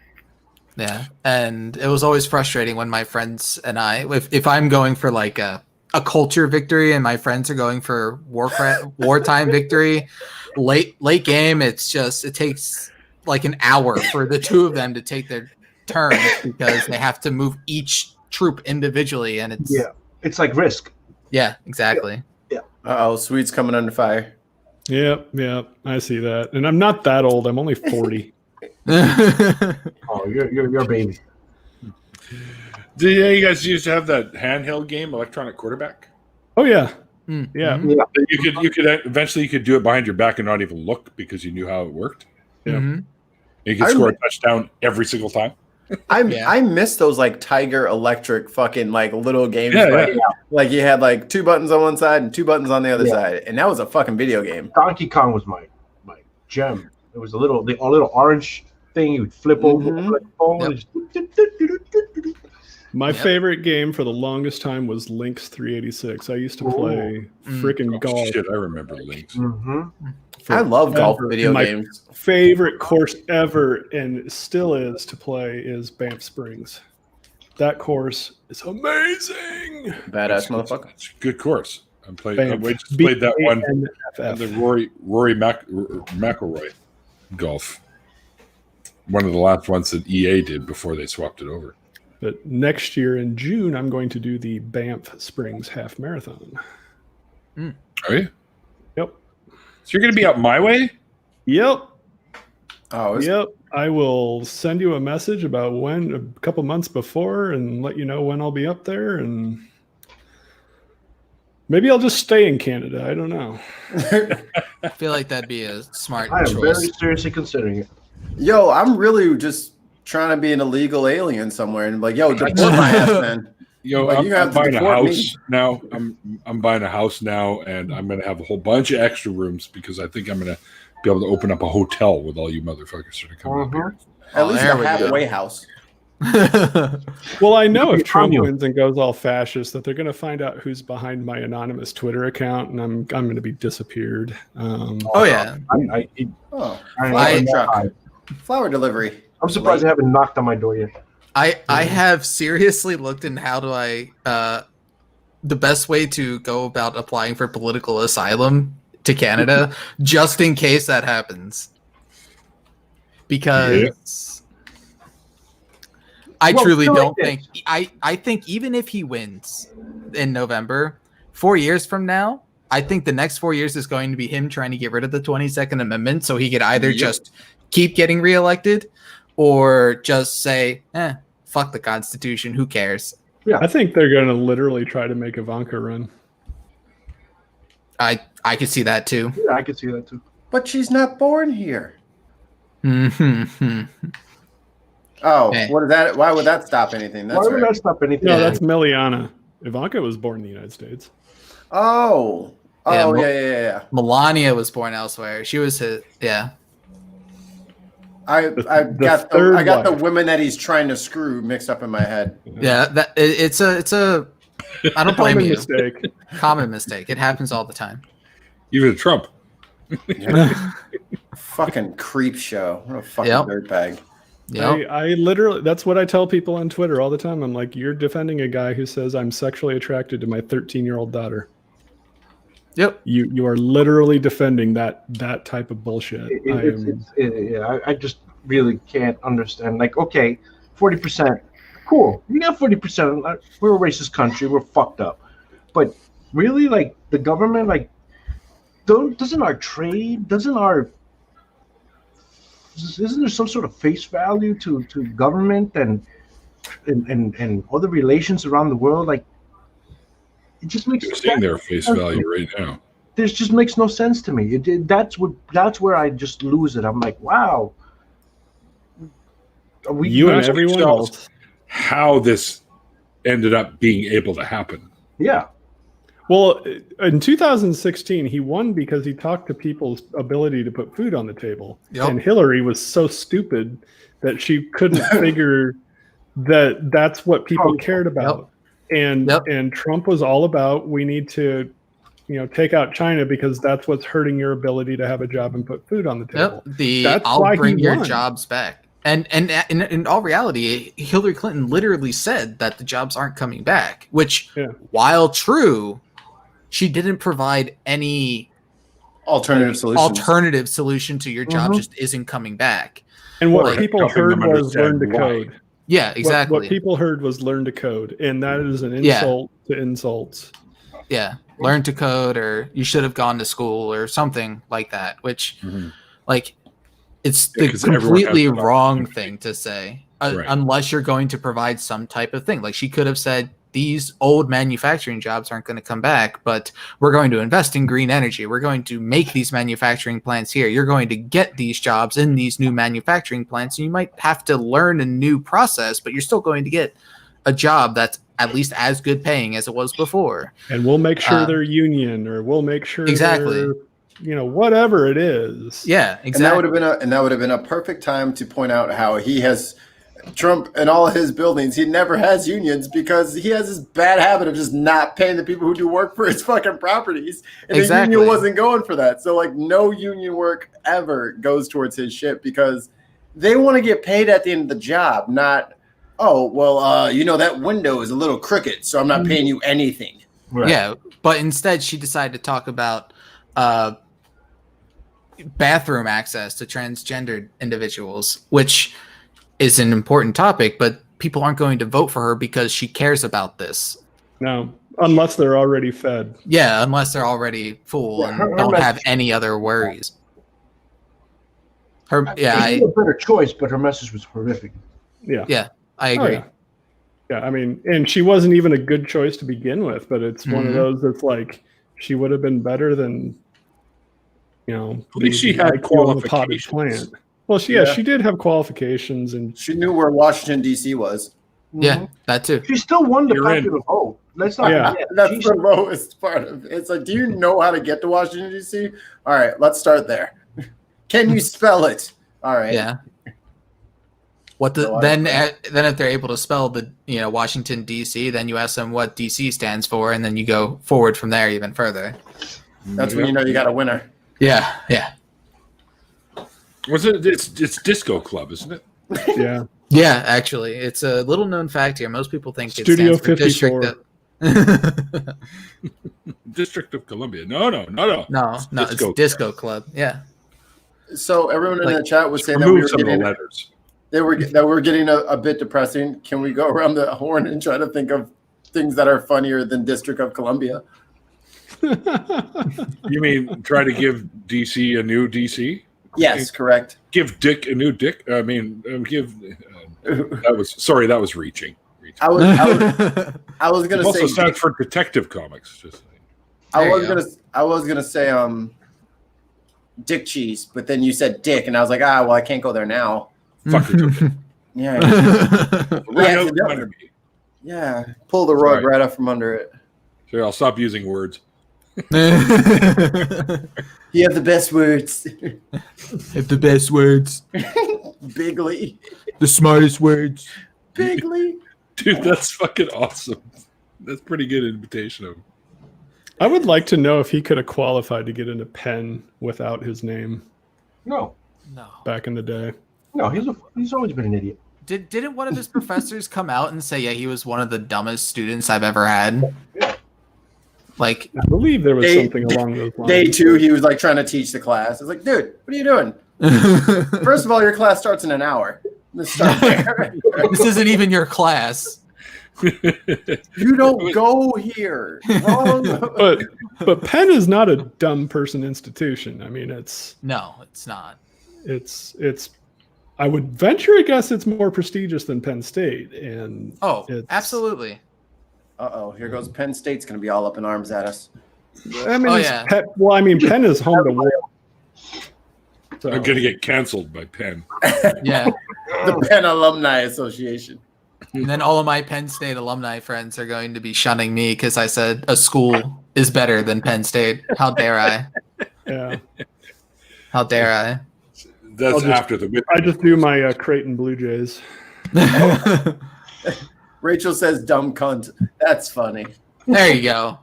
Yeah, and it was always frustrating when my friends and I, if I'm going for like a culture victory and my friends are going for wartime victory, late game, it takes like an hour for the two of them to take their turns because they have to move each troop individually, and It's like Risk. yeah, exactly. Sweet's coming under fire. Yep, I see that. And I'm not that old. I'm only 40. Oh, you're a baby. Do you guys used to have that handheld game, Electronic Quarterback? Oh yeah. Mm, Yeah. mhm, You could eventually you could do it behind your back and not even look because you knew how it worked. Yeah. mhm. You could score a touchdown every single time. I miss those like Tiger Electric fucking like little games. Yeah, like you had like 2 buttons on one side and 2 buttons on the other side, and that was a fucking video game. Donkey Kong was my gem. It was a little orange thing you would flip over Mhm. like a phone. Yep. My Yep. favorite game for the longest time was Lynx 386. I used to play frickin' Oh, golf. shit, I remember Lynx. I love golf forever. video My games. favorite course ever, and still is to play, is Banff Springs. That course is amazing. Badass motherfucker. It's a good course. I Banff. just played that one. BANFF. The Rory McIlroy golf. One of the last ones that EA did before they swapped it over. But next year in June, I'm going to do the Banff Springs Half Marathon. Are you? Yep. So you're going to be out my way? Yep. Oh, Yep. I will send you a message about when, a couple months before, and let you know when I'll be up there. And maybe I'll just stay in Canada. I don't know. I feel like that'd be a smart I am very choice. seriously considering it. yo, I'm really just trying to be an illegal alien somewhere and like, yo, deport my ass, man. But I'm, you have I'm to buying a deport me. house now. I'm buying a house now, and I'm going to have a whole bunch of extra rooms because I think I'm going to be able to open up a hotel with all you motherfuckers that are coming up here. At Oh, least there a we go. halfway house. Well, I know if Trump Commune. wins and goes all fascist, that they're going to find out who's behind my anonymous Twitter account, and I'm going to be disappeared. Oh yeah. Oh, I- flower delivery. I'm surprised they haven't knocked on my door yet. I have seriously looked in how do I the best way to go about applying for political asylum to Canada just in case that happens. Because I Well, truly feel don't like think I think even if he wins in November, 4 years from now, I think the next 4 years is going to be him trying to get rid of the 22nd Amendment so he could either just keep getting reelected or just say, fuck the Constitution, who cares? I think they're going to literally try to make Ivanka run. I could see that too. Yeah, I could see that too. But she's not born here. Mhm. Oh, Eh. what is that? Why would that stop anything? That's Why would right. that stop anything? No, Yeah. that's Miliana. Ivanka was born in the United States. Oh, Yeah, oh, yeah. Melania was born elsewhere. She was his, yeah. I The got third the wife. women that he's trying to screw mixed up in my head. Yeah, that it's a I don't blame Common you. mistake. Common mistake. It happens all the time. Even Trump. Fucking creep show. What a fucking Yep. dirtbag. Yep. I literally, that's what I tell people on Twitter all the time. I'm like, you're defending a guy who says I'm sexually attracted to my 13-year-old daughter. Yep. You are literally defending that type of bullshit. I just really can't understand. Like, okay, 40%, cool. You got 40%. We're a racist country. We're fucked up. But really, like, the government, like, isn't there some sort of face value to government and other relations around the world? Like, it just makes You're seeing their face value right now. this just makes no sense to me. That's where I just lose it. I'm like, wow. You and ask everyone yourselves else. how this ended up being able to happen. Yeah. Well, in 2016, he won because he talked to people's ability to put food on the table. Yep. And Hillary was so stupid that she couldn't figure that that's what people cared about. And Trump was all about, we need to, take out China because that's what's hurting your ability to have a job and put food on the table. That's why I'll he bring your won. jobs back. And in all reality, Hillary Clinton literally said that the jobs aren't coming back, which, while true, she didn't provide any Alternative solution to your job just isn't coming back. And what Like, people helping heard them was learn to understand why. code. Yeah, exactly. What people heard was learn to code. And that is an insult to insults. Yeah, learn to code, or you should have gone to school, or something like that. Which, like, it's the 'cause everyone has completely that wrong opportunity. thing to say, Right. unless you're going to provide some type of thing. Like, she could have said, these old manufacturing jobs aren't going to come back, but we're going to invest in green energy. We're going to make these manufacturing plants here. You're going to get these jobs in these new manufacturing plants. And you might have to learn a new process, but you're still going to get a job that's at least as good paying as it was before. And we'll make sure they're union, or we'll make sure Exactly. they're, whatever it is. Yeah, And exactly. that would have been a perfect time to point out how he has Trump and all his buildings. He never has unions because he has this bad habit of just not paying the people who do work for his fucking properties. And Exactly. the union wasn't going for that. So like no union work ever goes towards his shit because they want to get paid at the end of the job, not, that window is a little crooked, so I'm not paying you anything. Right. Yeah, but instead she decided to talk about bathroom access to transgendered individuals, which is an important topic, but people aren't going to vote for her because she cares about this. No, unless they're already fed. Yeah, unless they're already full and her don't have message- any other worries. She was a better choice, but her message was horrific. Yeah. I agree. Oh, yeah, I mean, and she wasn't even a good choice to begin with, but it's one of those that's like, she would have been better than, At least she had IQ of a potted qualifications. plant. Well, she did have qualifications, and She knew where Washington, D.C. was. Yeah, that too. She still won the You're in. popular vote. Let's not Yeah. forget. That's She's- the lowest part of it. It's like, do you know how to get to Washington, D.C.? All right, let's start there. Can you spell it? All right. Yeah. What the So I- then if they're able to spell the Washington D.C., then you ask them what D.C. stands for, and then you go forward from there even further. That's when you know you got a winner. Yeah, yeah, Was it? It's Disco Club, isn't it? Yeah. yeah. Actually, it's a little known fact here. Most people think Studio it stands for 54. District. District of Columbia. No. No, it's Disco Disco Club. Yeah. So everyone in Like, the chat was saying that we Remove were some of the getting letters. that we're getting a bit depressing. Can we go around the horn and try to think of things that are funnier than District of Columbia? You mean try to give DC a new DC? Yes, correct. Give Dick a new Dick? I mean, give. That was reaching. I was It gonna also say stands for Detective Comics. Just I was There you gonna say Dick Cheese, but then you said Dick, and I was like, well, I can't go there now. fuck it. Yeah, Right Yeah, out it's from under me. yeah. Pull the rug Right. right up from under it. So I'll stop using words. You have the best words, Have the best words, Bigly, the smartest words. Bigly. Dude, that's fucking awesome. That's pretty good invitation of. I would like to know if he could have qualified to get into Penn without his name No, No. back in the day. no, he's always been an idiot. Didn't one of his professors come out and say, yeah, he was one of the dumbest students I've ever had? Like, I believe there was Day- something along those lines. Day 2, he was like trying to teach the class. I was like, dude, what are you doing? First of all, your class starts in an hour. Let's start there. this isn't even your class. You don't go here. Wrong. But Penn is not a dumb person institution. I mean, No, it's not. it's I would venture a guess it's more prestigious than Penn State, and Oh, it's- absolutely. Uh-oh, here goes Penn State's going to be all up in arms at us. I mean, Oh, it's yeah. Penn is home to war. So, I'm gonna get canceled by Penn. Yeah. The Penn Alumni Association. And then all of my Penn State alumni friends are going to be shunning me because I said a school is better than Penn State. How dare I? yeah. How dare I? That's I'll just- after the. I just do my Creighton Blue Jays. Rachel says dumb cunt. That's funny. There you go.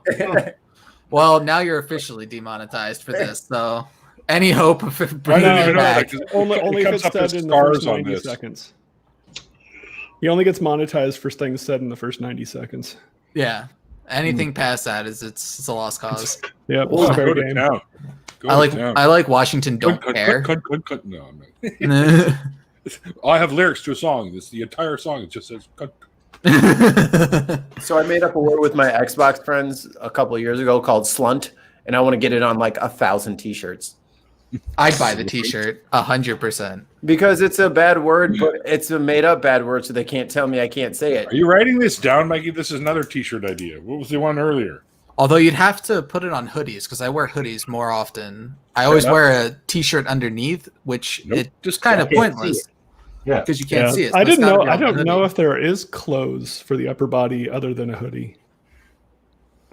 Well, now you're officially demonetized for this, so any hope of I bringing know, it back? Only if comes it's up said as in the first stars on 90 this. seconds. He only gets monetized for things said in the first 90 seconds. Yeah. Anything past that is it's a lost cause. Yep. Oh, fair go to game. town. Go I to town. like Washington don't Cunt, care. cunt, cunt, cunt, cunt. No, I'm not. I have lyrics to a song. This the entire song. It just says. Cunt. So I made up a word with my Xbox friends a couple of years ago called slunt, and I want to get it on like 1,000 t-shirts. I'd buy the T-shirt 100%. Because it's a bad word, but it's a made-up bad word, so they can't tell me I can't say it. Are you writing this down, Mikey? This is another T-shirt idea. What was the one earlier? Although you'd have to put it on hoodies because I wear hoodies more often. I always enough. wear a T-shirt underneath, which Nope, it's just kind of can't see pointless Yeah. because you can't Yeah. see it. I so it's didn't gotta know. be I on the don't know hoodie. if there is clothes for the upper body other than a hoodie.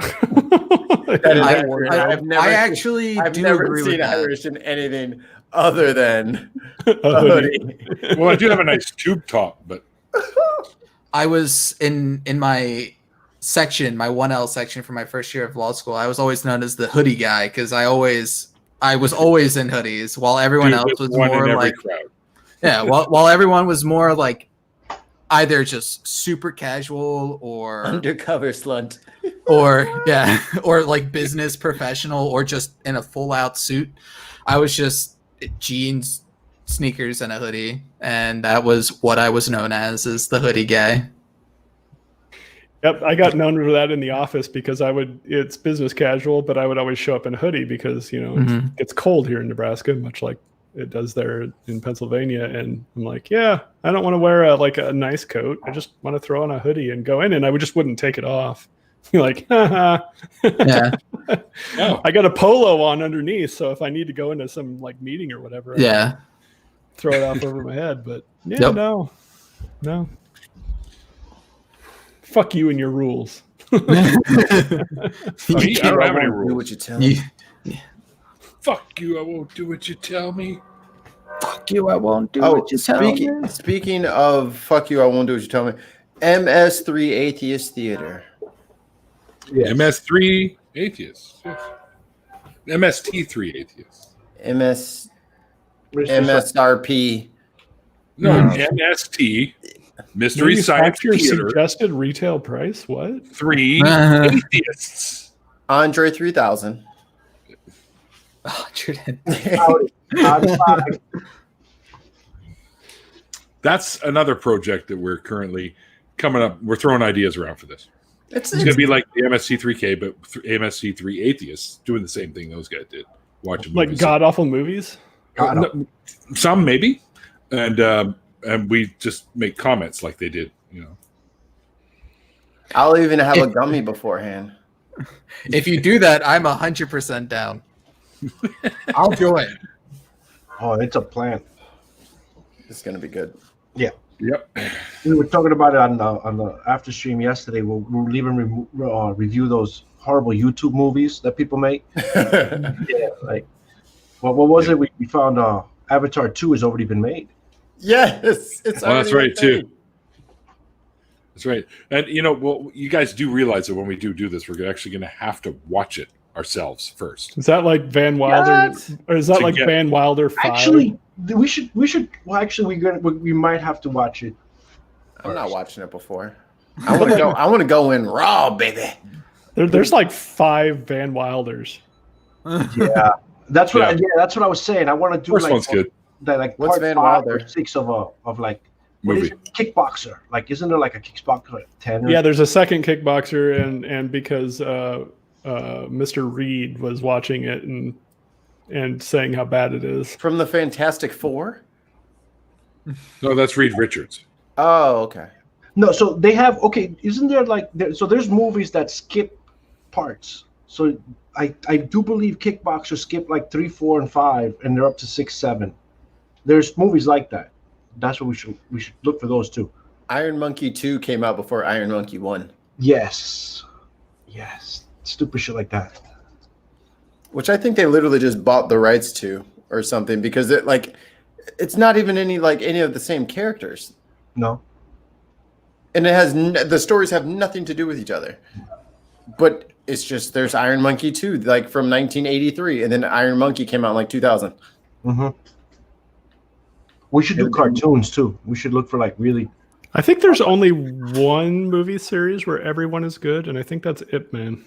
That is I- accurate. I- I've never I seen- actually I've do never agree with seen that. Irish in anything other than A a hoodie. Well, I do have a nice tube top, but I was in my section, my 1L section for my first year of law school. I was always known as the hoodie guy because I was always in hoodies while everyone dude, else there's was one in more every like crowd. yeah, while everyone was more like either just super casual or Undercover slunt. or like business professional or just in a full out suit. I was just jeans, sneakers, and a hoodie, and that was what I was known as the hoodie guy. Yep, I got known for that in the office because it's business casual, but I would always show up in a hoodie because, Mhm. it's cold here in Nebraska, much like it does there in Pennsylvania. And I'm like, yeah, I don't want to wear a nice coat. I just want to throw on a hoodie and go in, and I just wouldn't take it off. You're like, haha. Yeah, Oh, I got a polo on underneath, so if I need to go into some meeting or whatever, I can yeah. throw it off over my head. But yeah, Yep. no. Fuck you and your rules. Me? I don't I have any won't do rules. what you tell me. Fuck you! I won't do what you tell me. Fuck you, I won't do Oh, what you tell me. speaking of fuck you, I won't do what you tell me. MS3 Atheist Theater. Yes. MS3 atheists. Yes. MST3 atheists. MS It's just like- MSRP. No, MST. Mystery Science Manufacturer Theater. suggested retail price. What? 3 atheists. Andre 3000. Oh, Jordan. out of 5. That's another project that we're currently coming up. We're throwing ideas around for this. It's It's going to be like the MSC3K, but MSC3 atheists doing the same thing those guys did. Watching Like movies. god awful movies? No, some maybe, and we just make comments like they did. You know, I'll even have a gummy beforehand. If you do that, I'm 100% down. I'll join. Oh, it's a plan. It's gonna be good. yep. We were talking about it on the after stream yesterday. We'll even review those horrible YouTube movies that people make. Yeah, like what was it? We found Avatar 2 has already been made. Yes, it's. Well, that's already right a thing. too. That's right, and you know, well, you guys do realize that when we do this, we're actually going to have to watch it ourselves first. Is that like Van Wilder? What? Or is that To like get- Van Wilder 5? Actually, we should. Well, actually, we might have to watch it. I'm not watching it before. I want to go. I want to go in raw, baby. There's like 5 Van Wilders. Yeah, that's what. Yeah. That's what I was saying. I want to do First like one's good. that, like What's part Van 5 Wilder? or 6 of like what Movie. is it? Kickboxer. Like, isn't there like a kickboxer like 10? Yeah, there's a second kickboxer, and because Mr. Reed was watching it and saying how bad it is. From the Fantastic Four. No, that's Reed Richards. Oh, okay. No, so they have Isn't there like so? There's movies that skip parts. So I do believe Kickboxer skip like 3, 4, and 5, and they're up to 6, 7. There's movies like that. That's what we should look for those too. Iron Monkey 2 came out before Iron Monkey 1, Yes, stupid shit like that. which I think they literally just bought the rights to or something because it's not even any of the same characters, No, and it has the stories have nothing to do with each other. But it's just there's Iron Monkey 2 like from 1983, and then Iron Monkey came out in like 2000. mm-hmm. We should do cartoons too. We should look for like really. I think there's only one movie series where everyone is good, and I think that's Ip Man.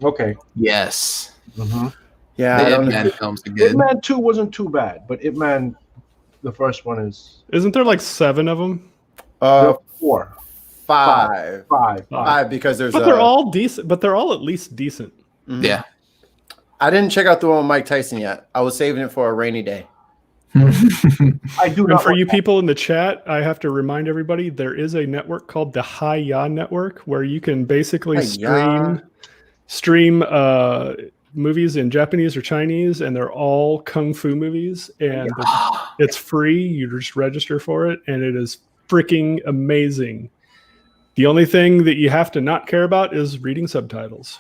Okay. Yes. Mm-hmm. Yeah, I The don't Ip know. Man films are Ip good. Man 2 wasn't too bad, but Ip Man, the first one is Isn't there like 7 of them? 4, Five 5. because there's But they're all decent. But they're all at least decent. Mhm. Yeah. I didn't check out the one with Mike Tyson yet. I was saving it for a rainy day. I do And not. for want- you people in the chat, I have to remind everybody there is a network called the Hi-Ya Network where you can basically Hi-Ya. stream movies in Japanese or Chinese, and they're all kung fu movies, and it's free. You just register for it, and it is freaking amazing. The only thing that you have to not care about is reading subtitles.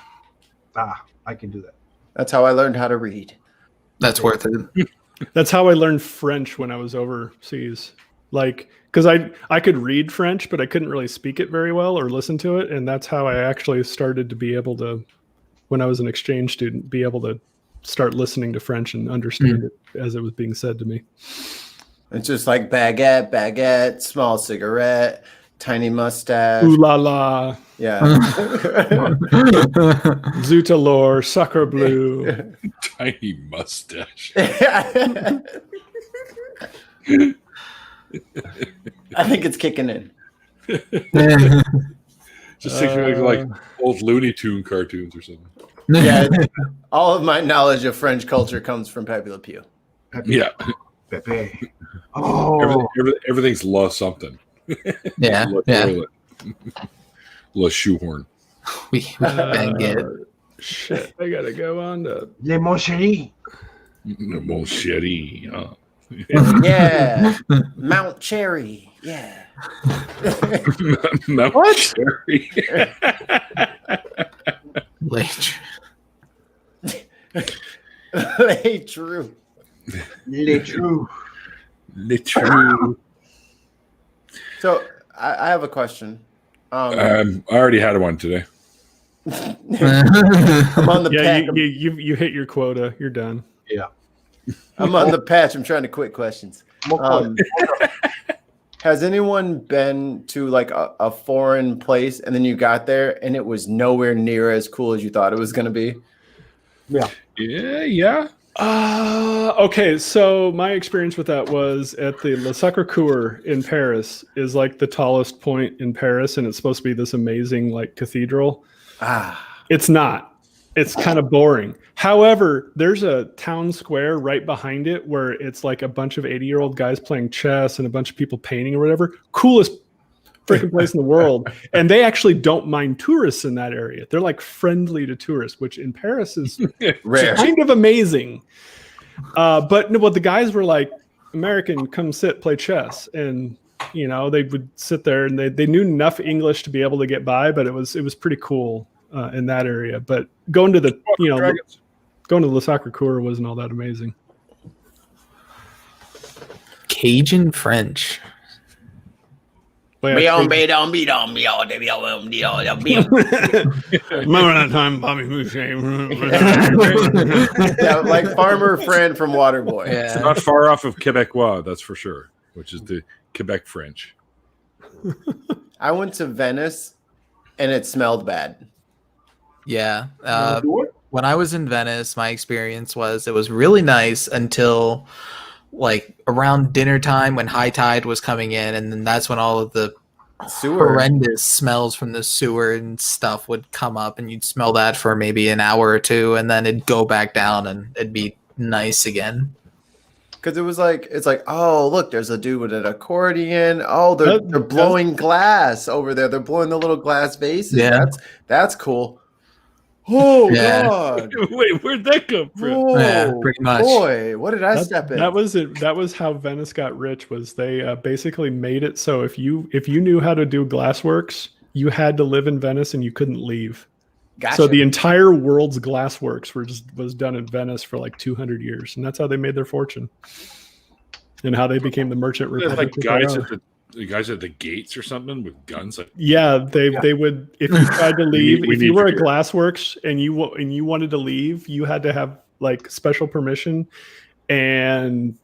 I can do that. That's how I learned how to read. That's worth it. That's how I learned French when I was overseas. Like, because I could read French, but I couldn't really speak it very well or listen to it. And that's how I actually started to be able to, when I was an exchange student, be able to start listening to French and understand it as it was being said to me. It's just like baguette, small cigarette, tiny mustache. Ooh la la, Yeah. Zutalor, Sucker Blue. Tiny mustache. I think it's kicking in. Just thinking like old Looney Tune cartoons or something. Yeah. All of my knowledge of French culture comes from Pepe Le Pew. Yeah, Pepe. Oh, everything's La something. Yeah. La Yeah. toilet. La shoehorn. We bang it. Shit, I gotta go on to. Le Mon Chéri. Mon chéri. Yeah. Mount Cherry. Yeah. Mount What? Cherry. Late. Hey, true. True. Literally. So I have a question. I already had one today. I'm on the Yeah, patch. you hit your quota. You're done. I'm on the patch. I'm trying to quit questions. Has anyone been to like a foreign place and then you got there and it was nowhere near as cool as you thought it was going to be? Yeah. Okay, so my experience with that was at the Le Sacré-Cœur in Paris is like the tallest point in Paris, and it's supposed to be this amazing like cathedral. It's not. It's kind of boring. However, there's a town square right behind it where it's like a bunch of 80-year-old guys playing chess and a bunch of people painting or whatever. Coolest freaking place in the world. And they actually don't mind tourists in that area. They're like friendly to tourists, which in Paris is Rare. kind of amazing. But no, the guys were like, American, come sit, play chess. And, you know, they would sit there and they knew enough English to be able to get by, but it was pretty cool in that area. But going to the, going to Le Sacré-Cœur wasn't all that amazing. Cajun French. Remember that time Bobby Boucher? Yeah, like Farmer Fran from Waterboy. It's not far off of Quebecois, that's for sure, which is the Quebec French. I went to Venice and it smelled bad. Yeah. When I was in Venice, my experience was it was really nice until like around dinner time when high tide was coming in, and then that's when all of the horrendous smells from the sewer and stuff would come up, and you'd smell that for maybe an hour or two, and then it'd go back down and it'd be nice again. Because it was like, it's like, oh, look, there's a dude with an accordion. Oh, they're blowing glass over there. They're blowing the little glass vases. Yeah. That's cool. Oh, Yeah. God. Wait, where'd that come from? Oh, Yeah, pretty much. Boy, what did I step in? That was it. That was how Venice got rich. Was they basically made it so if you knew how to do glassworks, you had to live in Venice and you couldn't leave. Gotcha. So the entire world's glassworks was done in Venice for like 200 years, and that's how they made their fortune, and how they became the merchant There's republic. like guys at the gates or something with guns. Like, Yeah, they would. If you tried to leave, we if you need were you a here. glassworks and you wanted to leave, you had to have like special permission, and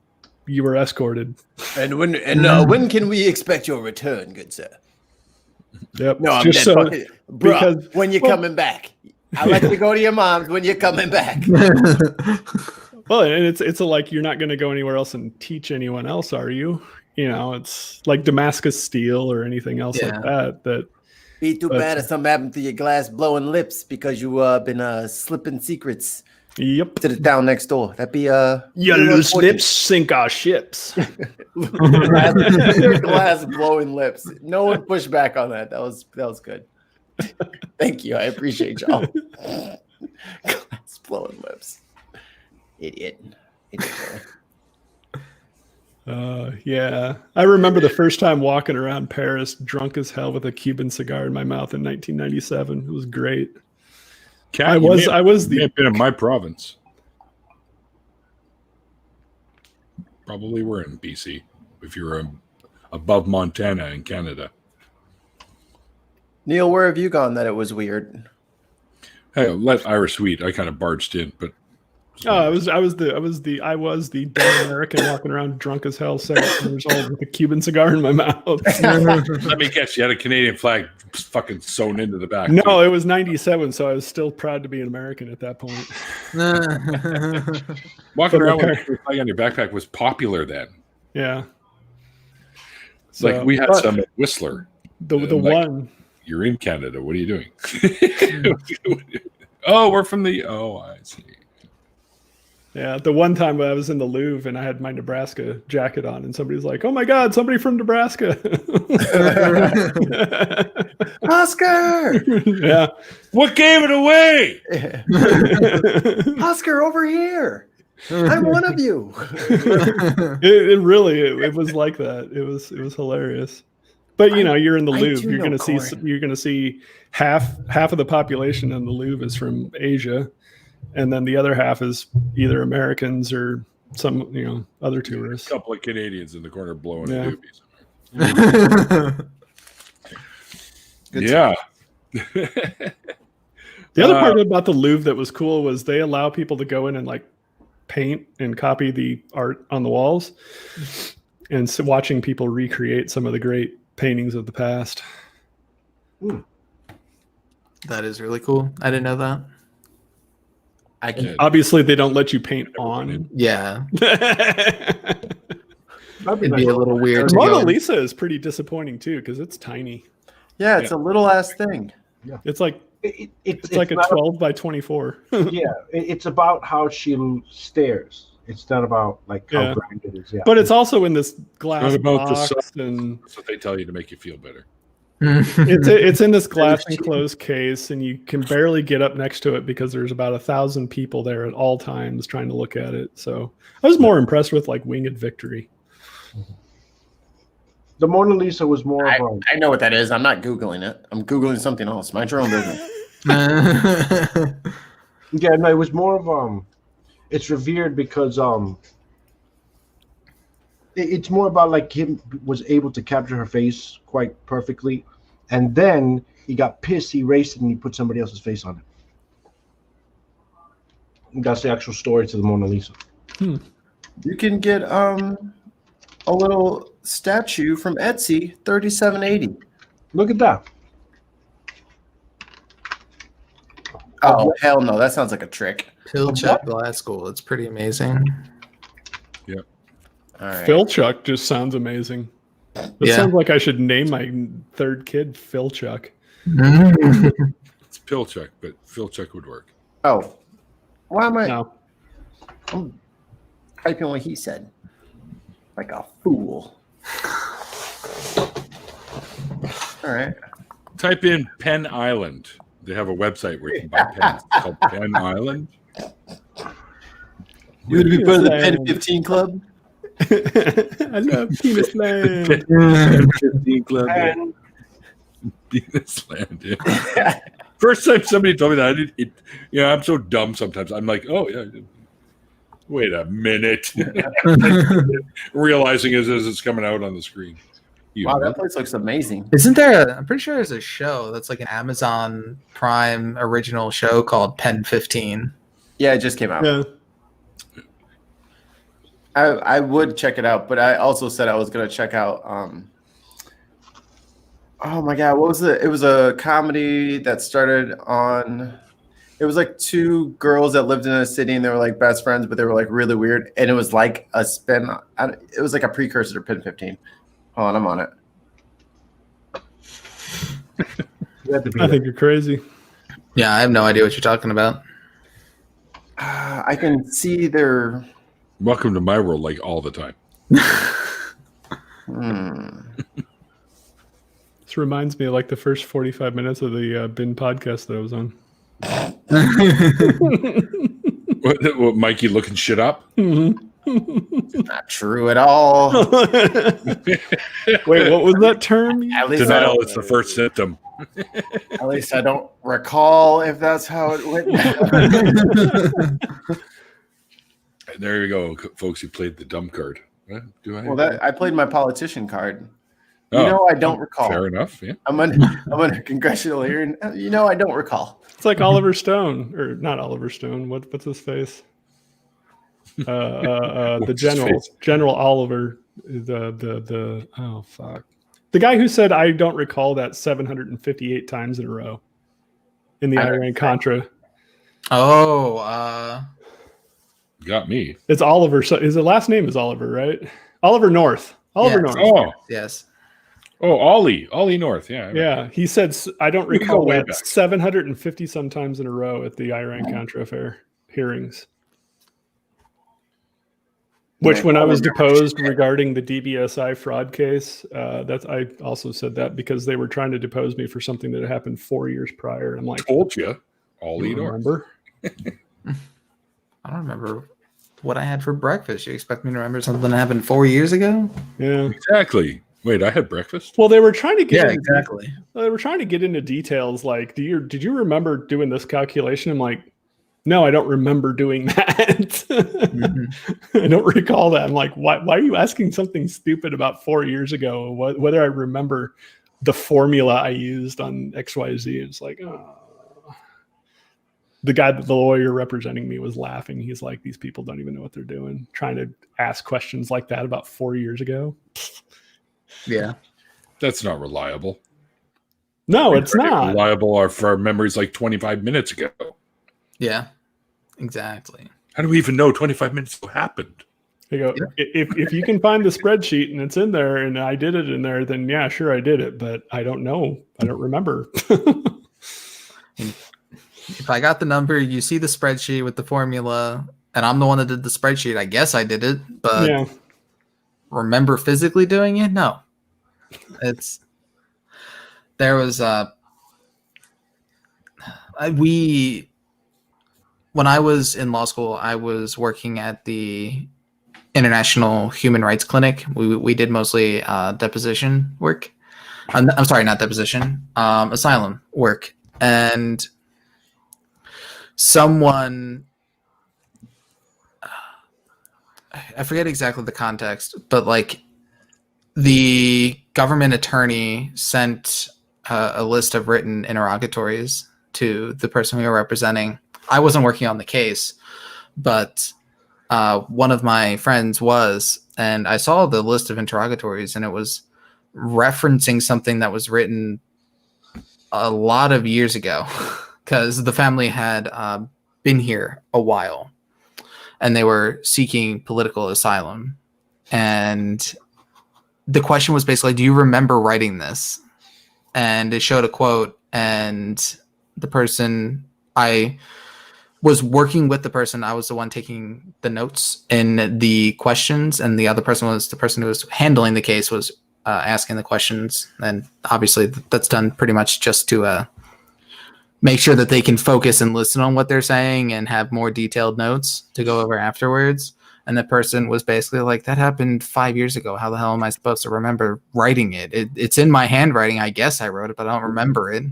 you were escorted. And when can we expect your return, good sir? Yep. No, I'm Just dead. so- Bruh, because- when you're coming back. I like to go to your mom's when you're coming back. Well, and it's like you're not going to go anywhere else and teach anyone else, are you? You know, it's like Damascus steel or anything else like that. That Be too bad if something happened to your glass blowing lips because you been slipping secrets yep. to the town next door. That'd be Your loose lips sink our ships. glass blowing lips. No one pushed back on that. That was good. Thank you. I appreciate y'all. Glass blowing lips. Idiot. Yeah. I remember the first time walking around Paris drunk as hell with a Cuban cigar in my mouth in 1997. It was great. Cat, you may have been in my province. Probably were in BC if you were above Montana in Canada. Neil, where have you gone that it was weird? Hey, let Irish Sweet. I kind of barged in, but I was the dumb American walking around drunk as hell, 17 years old with a Cuban cigar in my mouth. let me guess, you had a Canadian flag fucking sewn into the back. No, it was 97, so I was still proud to be an American at that point. Walking around with a flag on your backpack was popular then. Yeah. It's like we had some at Whistler. The one. You're in Canada. What are you doing? Oh, we're from the. Oh, I see. Yeah, the one time I was in the Louvre and I had my Nebraska jacket on, and somebody's like, "Oh my God, somebody from Nebraska!" Oscar! Yeah. What gave it away? Oscar, over here. I'm one of you. It was like that. It was hilarious. But you know, you're in the I Louvre. do You're know going to see corn. you're going to see half of the population in the Louvre is from Asia, and then the other half is either Americans or some other A tourists. couple of Canadians in the corner blowing Yeah. a doobie. Yeah. The other part about the Louvre that was cool was they allow people to go in and like paint and copy the art on the walls, and so watching people recreate some of the great paintings of the past. That is really cool. I didn't know that. I can. Obviously, they don't let you paint on. Yeah, That'd be it'd nice. be a little weird. To Mona go in. Lisa is pretty disappointing too because it's tiny. Yeah, it's a little ass thing. It's like It's like a not 12 by 24. it's about how she stares. It's not about like how Yeah. grand it is. Yeah, But it's also in this glass Not about the box, size. and That's what they tell you to make you feel better. it's in this glass enclosed case, and you can barely get up next to it because there's about 1,000 people there at all times trying to look at it. So I was more impressed with like Winged Victory. the Mona Lisa was more of a I know what that is. I'm not Googling it. I'm Googling something else. Mind your own business. yeah. No, it was more of it's revered because it's more about like him was able to capture her face quite perfectly, and then he got pissed, he erased it, and he put somebody else's face on it. And that's the actual story to the Mona Lisa. You can get a little statue from Etsy, $37.80. Look at that. Oh hell no, that sounds like a trick. Pilchuck Glass School. It's pretty amazing. All right. Philchuck just sounds amazing. It Yeah. sounds like I should name my third kid Philchuck. It's Pilchuck, but Philchuck would work. Oh, why am I? No. I'm typing what he said, like a fool. All right. Type in Penn Island. They have a website where you can buy pens. It's called Penn Island. You want to be part of the Yes, Pen 15 Club? I love Penis Land. Penn 15 Club. And Penis Land. Yeah. First time somebody told me that, I'm so dumb sometimes. I'm like, oh, yeah. Wait a minute. Realizing as it's coming out on the screen. Wow, that place looks amazing. Isn't there? I'm pretty sure there's a show that's like an Amazon Prime original show called Pen 15. Yeah, it just came out. Yeah. I would check it out, but I also said I was going to check out. Oh my God, what was it? It was a comedy that started on. It was like two girls that lived in a city and they were like best friends, but they were like really weird. And it was like a spin. It was like a precursor to Pen 15. Hold on, I'm on it. you had to be I think you're crazy. Yeah, I have no idea what you're talking about. I can see their. Welcome to my world, like all the time. This reminds me of like the first 45 minutes of the Bin podcast that I was on. What, Mikey looking shit up? Not true at all. Wait, what was that term? At least, Denial is the first symptom. at least I don't recall if that's how it went. There you go, folks. You played the dumb card. What do I? Well, I played my politician card. You Oh, know, I don't recall. Fair enough. Yeah. I'm under congressional hearing. You know, I don't recall. It's like Oliver Stone, or not Oliver Stone. What's his face? The What's his general, face? General Oliver. The oh fuck, the guy who said I don't recall that 758 times in a row in the I don't Iran Contra. Oh, Got me. It's Oliver. So his last name is Oliver, right? Oliver North. Oliver Yes. North. yes. Ollie North. Yeah. Yeah, he said I don't We can go recall way that back. 750 sometimes in a row at the Iran Contra affair hearings. Which, Right. when I was deposed regarding the DBSI fraud case, I also said that because they were trying to depose me for something that had happened 4 years prior. I'm like, Told you. you Ollie North. remember? I don't remember what I had for breakfast. You expect me to remember something that happened 4 years ago? Yeah. Exactly. Wait, I had breakfast. Well, they were trying to get exactly. They were trying to get into details like, did you remember doing this calculation? I'm like, no, I don't remember doing that. I don't recall that. I'm like, why are you asking something stupid about 4 years ago? Whether I remember the formula I used on XYZ. It's like, oh. The lawyer representing me was laughing. He's like, these people don't even know what they're doing, trying to ask questions like that about 4 years ago. Yeah. That's not reliable. No, it's not. Reliable are for our memories like 25 minutes ago. Yeah, exactly. How do we even know 25 minutes ago happened? They go, if you can find the spreadsheet and it's in there and I did it in there, then yeah, sure, I did it. But I don't know. I don't remember. If I got the number, you see the spreadsheet with the formula, and I'm the one that did the spreadsheet, I guess I did it. But yeah. Remember physically doing it? No. When I was in law school, I was working at the International Human Rights Clinic. We did mostly deposition work. I'm sorry, not deposition, asylum work. And someone, I forget exactly the context, but like the government attorney sent a list of written interrogatories to the person we were representing. I wasn't working on the case, but one of my friends was, and I saw the list of interrogatories, and it was referencing something that was written a lot of years ago, because the family had been here a while, and they were seeking political asylum. And the question was basically, do you remember writing this? And it showed a quote, and the person, I was working with the person, I was the one taking the notes in the questions, and the other person was the person who was handling the case, was asking the questions. And obviously that's done pretty much just to make sure that they can focus and listen on what they're saying and have more detailed notes to go over afterwards. And the person was basically like, that happened 5 years ago. How the hell am I supposed to remember writing it? It's in my handwriting. I guess I wrote it, but I don't remember it.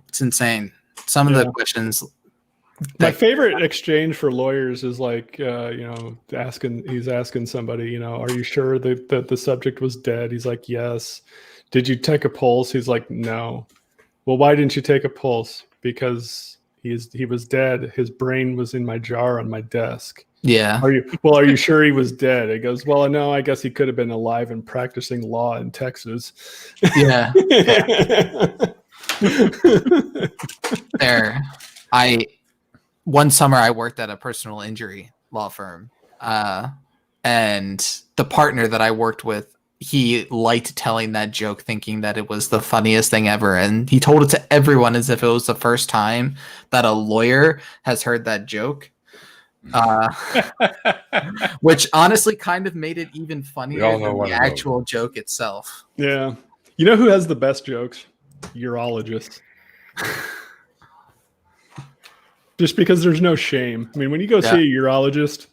It's insane. Some of the questions. My favorite exchange for lawyers is like, he's asking somebody, are you sure that the subject was dead? He's like, yes. Did you take a pulse? He's like, no. Well, why didn't you take a pulse? Because he was dead. His brain was in my jar on my desk. Yeah. Are you sure he was dead? He goes, well, no, I guess he could have been alive and practicing law in Texas. Yeah. One summer I worked at a personal injury law firm, and the partner that I worked with, he liked telling that joke, thinking that it was the funniest thing ever, and he told it to everyone as if it was the first time that a lawyer has heard that joke, which honestly kind of made it even funnier than the actual joke itself. Yeah. You know who has the best jokes? Urologists. Just because there's no shame. I mean, when you go see a urologist,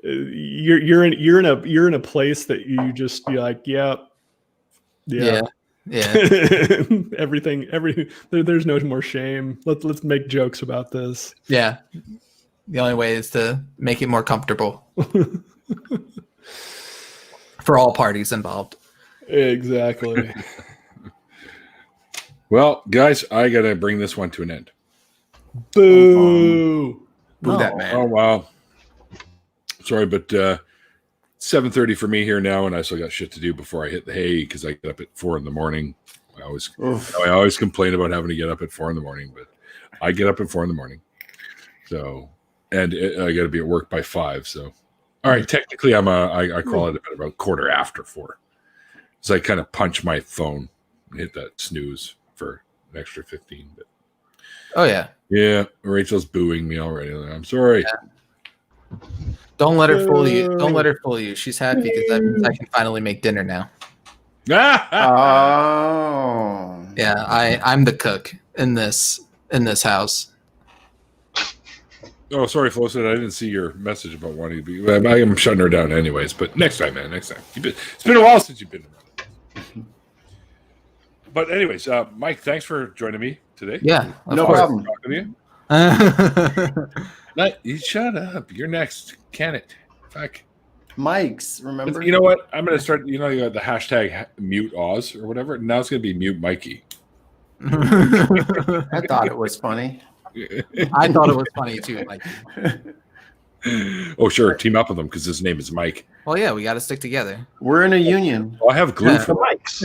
you're in a place that you're like, yeah. everything. There's no more shame. Let's make jokes about this. Yeah. The only way is to make it more comfortable for all parties involved. Exactly. Well, guys, I gotta bring this one to an end. Boo! Boo that man. Oh wow. Sorry, but 7:30 for me here now, and I still got shit to do before I hit the hay because I get up at 4 a.m. I always complain about having to get up at 4 a.m, but I get up at 4 a.m. So, and I got to be at work by 5. So, all right, technically I call it a bit about 4:15. So I kind of punch my phone and hit that snooze for an extra 15. But oh yeah, Rachel's booing me already. I'm sorry. Yeah. Don't let her fool you. Don't let her fool you. She's happy because that means I can finally make dinner now. Oh. Yeah, I'm the cook in this house. Oh, sorry, Flosin. I didn't see your message about wanting to be. I am shutting her down anyways. But next time, man. Next time. It's been a while since you've been around. But anyways, Mike, thanks for joining me today. Yeah, No problem. Talking to you. You shut up. You're next. Can it? Fuck. Mike's, remember? You know what? I'm gonna start. You got the hashtag mute Oz or whatever. Now it's gonna be mute Mikey. I thought it was funny. I thought it was funny too. Like, Oh, sure. Team up with him because his name is Mike. well, yeah, we got to stick together. We're in a union. Well, I have glue Yeah. for The mics.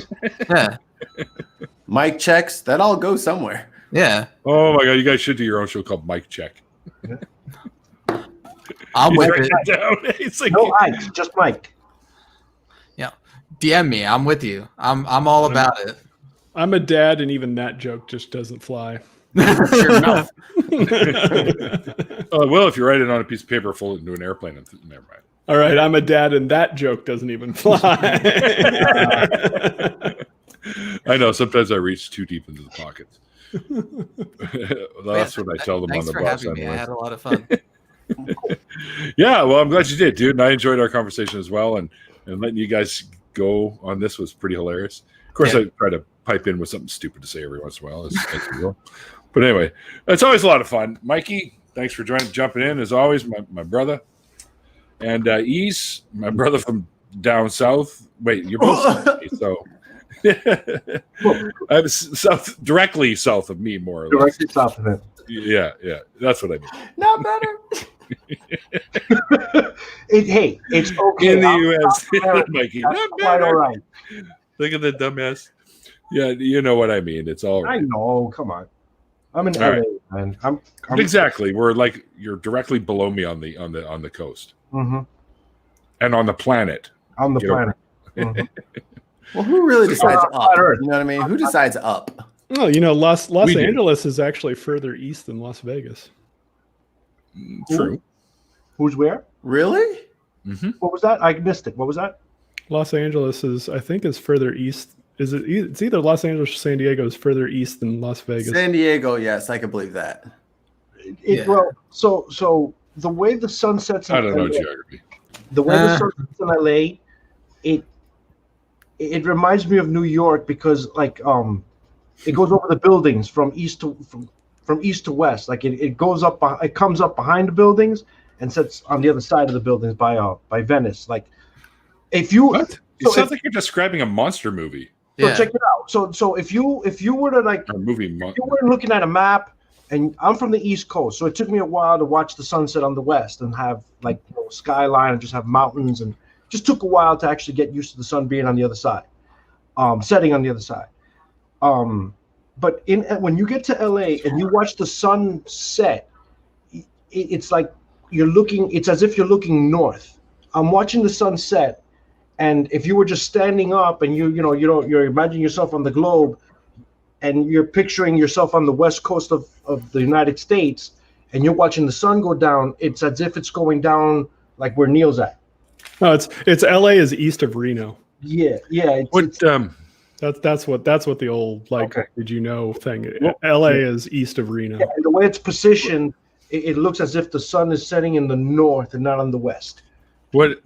Yeah, Mike checks. That all goes somewhere. yeah. Oh my god, you guys should do your own show called Mike Check. I'm He's with writing it. that down. It's like, No Ike, just Mike. DM me. I'm with you. I'm all about it. I'm a dad, and even that joke just doesn't fly. Sure enough. well, if you write it on a piece of paper, fold it into an airplane. Never mind. All right, I'm a dad, and that joke doesn't even fly. I know. Sometimes I reach too deep into the pockets. That's what I tell them on Thanks the for bus. having me. I Anyway. had a lot of fun. Yeah, well, I'm glad you did, dude. And I enjoyed our conversation as well. And letting you guys go on this was pretty hilarious. Of course, Yeah. I try to pipe in with something stupid to say every once in a while, as usual. But anyway, it's always a lot of fun. Mikey, thanks for jumping in as always, my brother. And Ease, my brother from down south. Wait, you're both south, so I'm directly south of me, more or less. Directly south of it. Yeah, that's what I mean. Not better. Hey, it's okay. In the I'm U.S., South American. Mikey, That's not quite better. all right. Look at the dumbass. Yeah, you know what I mean. It's all I right. know. Come on. I'm in All LA, right. man. I'm Exactly. We're like you're directly below me on the coast mhm. and on the planet. On the You know, planet. Mhm. Well, who really decides Flat up? Earth. You know what I mean? Who decides up? Oh, Los We do. Angeles is actually further east than Las Vegas. True. Who's where? Really? Mm-hmm. What was that? I missed it. What was that? Los Angeles is further east. It's either Los Angeles or San Diego is further east than Las Vegas. San Diego, yes, I can believe that. Yeah. Well, so the way the sun sets in I don't know LA, geography. the way the sun sets in LA, it reminds me of New York because it goes over the buildings from east to west. Like it goes up, it comes up behind the buildings and sets on the other side of the buildings by Venice. Like if you What? It sounds like you're describing a monster movie So Yeah. check it out. So if you were to like or movie. if you were looking at a map, and I'm from the East Coast, so it took me a while to watch the sunset on the west and have skyline and just have mountains, and just took a while to actually get used to the sun being on the other side, setting on the other side. But when you get to LA and you watch the sun set, it's like it's as if you're looking north. I'm watching the sunset. And if you were just standing up and you're imagining yourself on the globe and you're picturing yourself on the west coast of the United States and you're watching the sun go down, it's as if it's going down like where Neil's at. No, it's LA is east of Reno. Yeah. That's what the old Okay. did you know thing. Well, LA is east of Reno. Yeah, and the way it's positioned, it looks as if the sun is setting in the north and not on the west. What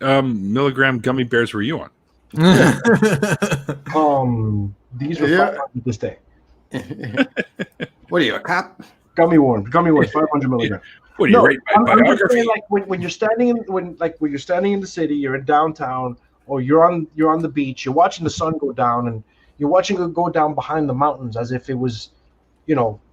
milligram gummy bears were you on? These were Yeah. 500 this day. What are you, a cop? Gummy worms, 500 milligrams. What do you No, rate my I'm just biography? saying, like when you're standing in the city, you're in downtown, or you're on the beach, you're watching the sun go down, and you're watching it go down behind the mountains as if it was,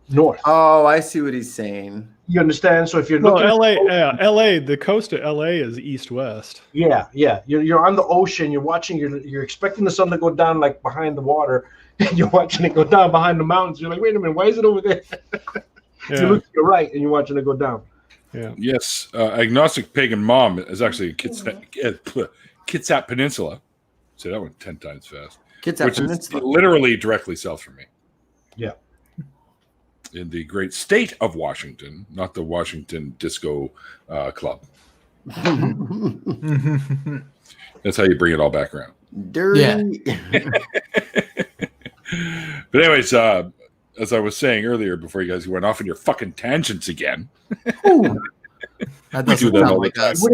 north. Oh, I see what he's saying. You understand? So if you're No, looking, LA, the coast of LA is east-west. yeah, you're on the ocean. You're watching. You're expecting the sun to go down like behind the water, and you're watching it go down behind the mountains. You're like, wait a minute, why is it over there? You Yeah, look to your right, and you're watching it go down. yeah. Yes, agnostic pagan mom is actually in Kitsap Peninsula. Say that one 10 times fast. Kitsap Which is Peninsula. literally directly south from me. Yeah. In the great state of Washington, not the Washington Disco Club. That's how you bring it all back around. Dirty. Yeah. But anyways, as I was saying earlier, before you guys went off in your fucking tangents again. Ooh, That We do doesn't that sound all the like time. us.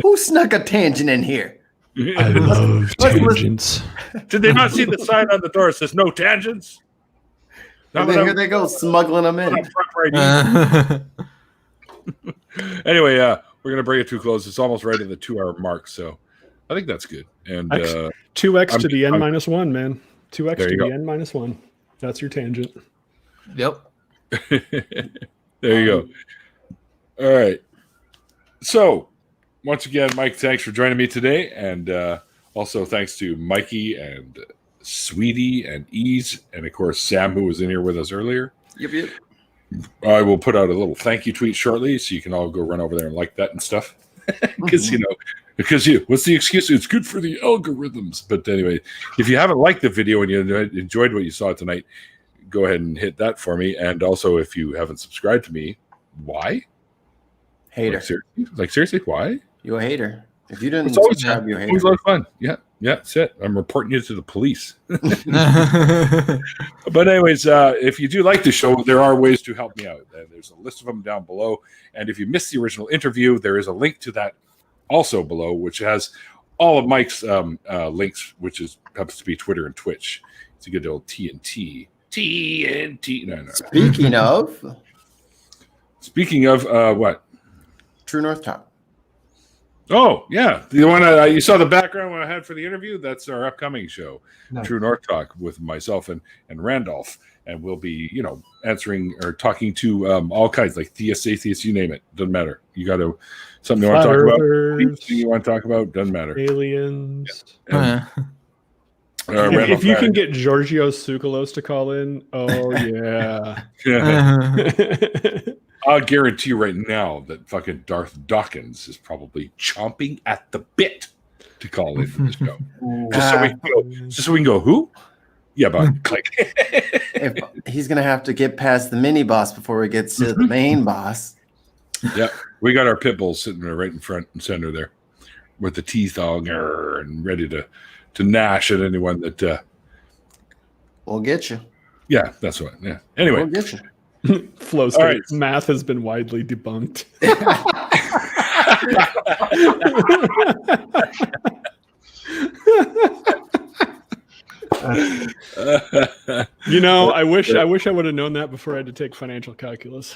who snuck a tangent in here? I love let's listen- tangents. Did they not see the sign on the door that says no tangents? And then here they go smuggling them in. Anyway, we're gonna bring it to a close. It's almost right at the 2-hour mark, so I think that's good. And 2x I'm- to the I'm- n-1, man. 2x There to you the go. n-1. That's your tangent. Yep. there you go. All right. So, once again, Mike, thanks for joining me today, and also thanks to Mikey and Sweetie and Ease, and of course Sam, who was in here with us earlier. Yep. I will put out a little thank you tweet shortly, so you can all go run over there and like that and stuff. Because what's the excuse? It's good for the algorithms. But anyway, if you haven't liked the video and you enjoyed what you saw tonight, go ahead and hit that for me. And also, if you haven't subscribed to me, why? Hater. Like seriously, why? You a hater. If you didn't It's always, subscribe, you a it was a hater. lot of fun. Yeah, that's it. I'm reporting you to the police. But anyways, if you do like the show, there are ways to help me out. There's a list of them down below. And if you missed the original interview, there is a link to that also below, which has all of Mike's links, which happens to be Twitter and Twitch. It's a good old TNT. No. Speaking of what? True North Talk. Oh, yeah. The one you saw the background I had for the interview? That's our upcoming show, Nice. True North Talk, with myself and Randolph. And we'll be, answering or talking to all kinds, like theists, atheists, you name it. Doesn't matter. You got something you want to Flat talk about? earthers, Anything you want to talk about? Doesn't matter. aliens. And, If you can get Georgios Tsoukalos to call in, oh yeah. I'll guarantee you right now that fucking Darth Dawkins is probably chomping at the bit to call in for the show. Just so we can go, who? Yeah, but click. If he's gonna have to get past the mini boss before he gets to the main boss. Yeah, we got our pit bulls sitting there right in front and center there with the teeth all and ready to gnash at anyone that. We'll get you. Yeah, that's what. Yeah. Anyway, We'll get you. Flow All state right. math has been widely debunked. I wish I would have known that before I had to take financial calculus.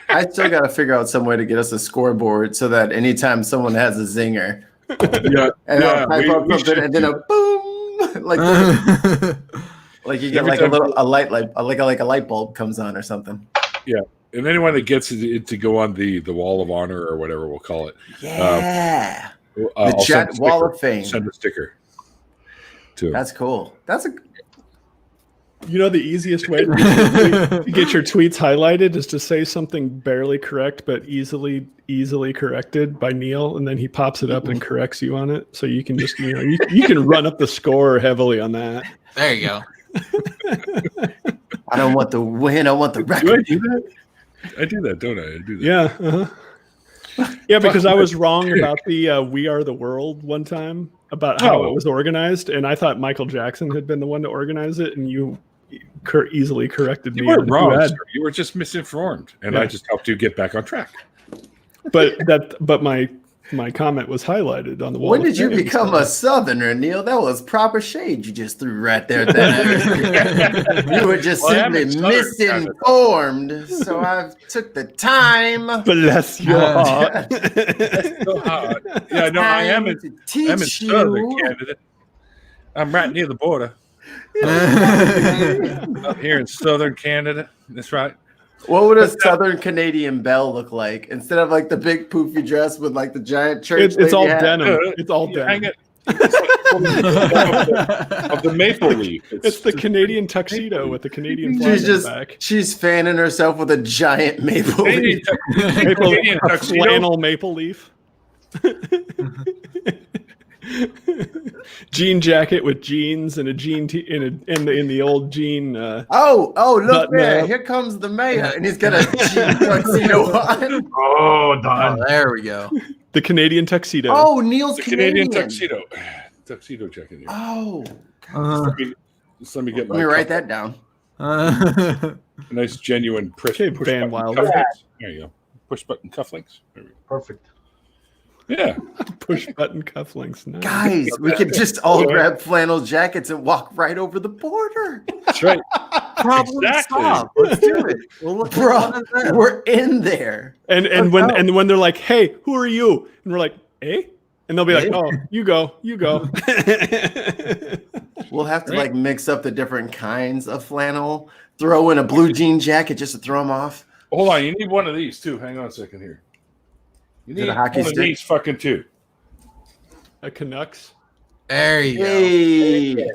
I still got to figure out some way to get us a scoreboard so that anytime someone has a zinger, yeah, and yeah, I'll type up we something, should and then a boom, like you get Every like time- a light bulb comes on or something. and anyone that gets it to go on the wall of honor or whatever we'll call it. Yeah, The the chat wall of fame. Send a sticker. To That's cool. That's a The easiest way to get your tweets highlighted is to say something barely correct but easily corrected by Neil, and then he pops it up and corrects you on it. So you can just you can run up the score heavily on that. There you go. I don't want the win. I want the do I record. do that? I do that, don't I? I do that. Yeah. Yeah, because I was wrong about the We Are the World one time about how it was organized, and I thought Michael Jackson had been the one to organize it, and you easily corrected me. You weren't on wrong, who had. sir. You were just misinformed, and Yeah. I just helped you get back on track. But my comment was highlighted on the wall. When of did you fame, become so- a Southerner, Neil? That was proper shade you just threw right there. At that. You were just Well, I am simply a Southern misinformed, so I took the time. Bless your heart. So hard. Yeah, no, I am in, to I'm in teach southern you. Canada. I'm right near the border. Up here in southern Canada. That's right. What would a Southern Canadian belle look like instead of like the big poofy dress with like the giant church? It's lady all hat? denim. It's all You hang denim. it. Of the maple leaf. It's the Canadian tuxedo with the Canadian flag She's on just the back. she's fanning herself with a giant maple Canadian, leaf. Canadian A tuxedo. flannel maple leaf. Jean jacket with jeans and a jean in the old jean. Oh, look Button there! up. Here comes the mayor, and he's got a jean tuxedo on. Oh, done. Oh, there we go. The Canadian tuxedo. Oh, Neil's The Canadian Canadian. tuxedo jacket. Oh, Uh, Just let me get Let me write that down. a nice genuine push Okay, button Van Wilder. cufflinks. There you go. Push button cufflinks. There we go. Perfect. Yeah. Push button cufflinks. Nice. Guys, we could just all grab flannel jackets and walk right over the border. That's right. Problem Exactly. solved. Let's do it. We'll look Bro, at one of them. we're in there. And when they're like, "Hey, who are you?" and we're like, "Eh," and they'll be like, Eh? "Oh, you go." We'll have to like mix up the different kinds of flannel. Throw in a blue jean jacket just to throw them off. Hold on. You need one of these too. Hang on a second here. You Is it need a hockey one of stick? these fucking too. A Canucks. There you go. Hey.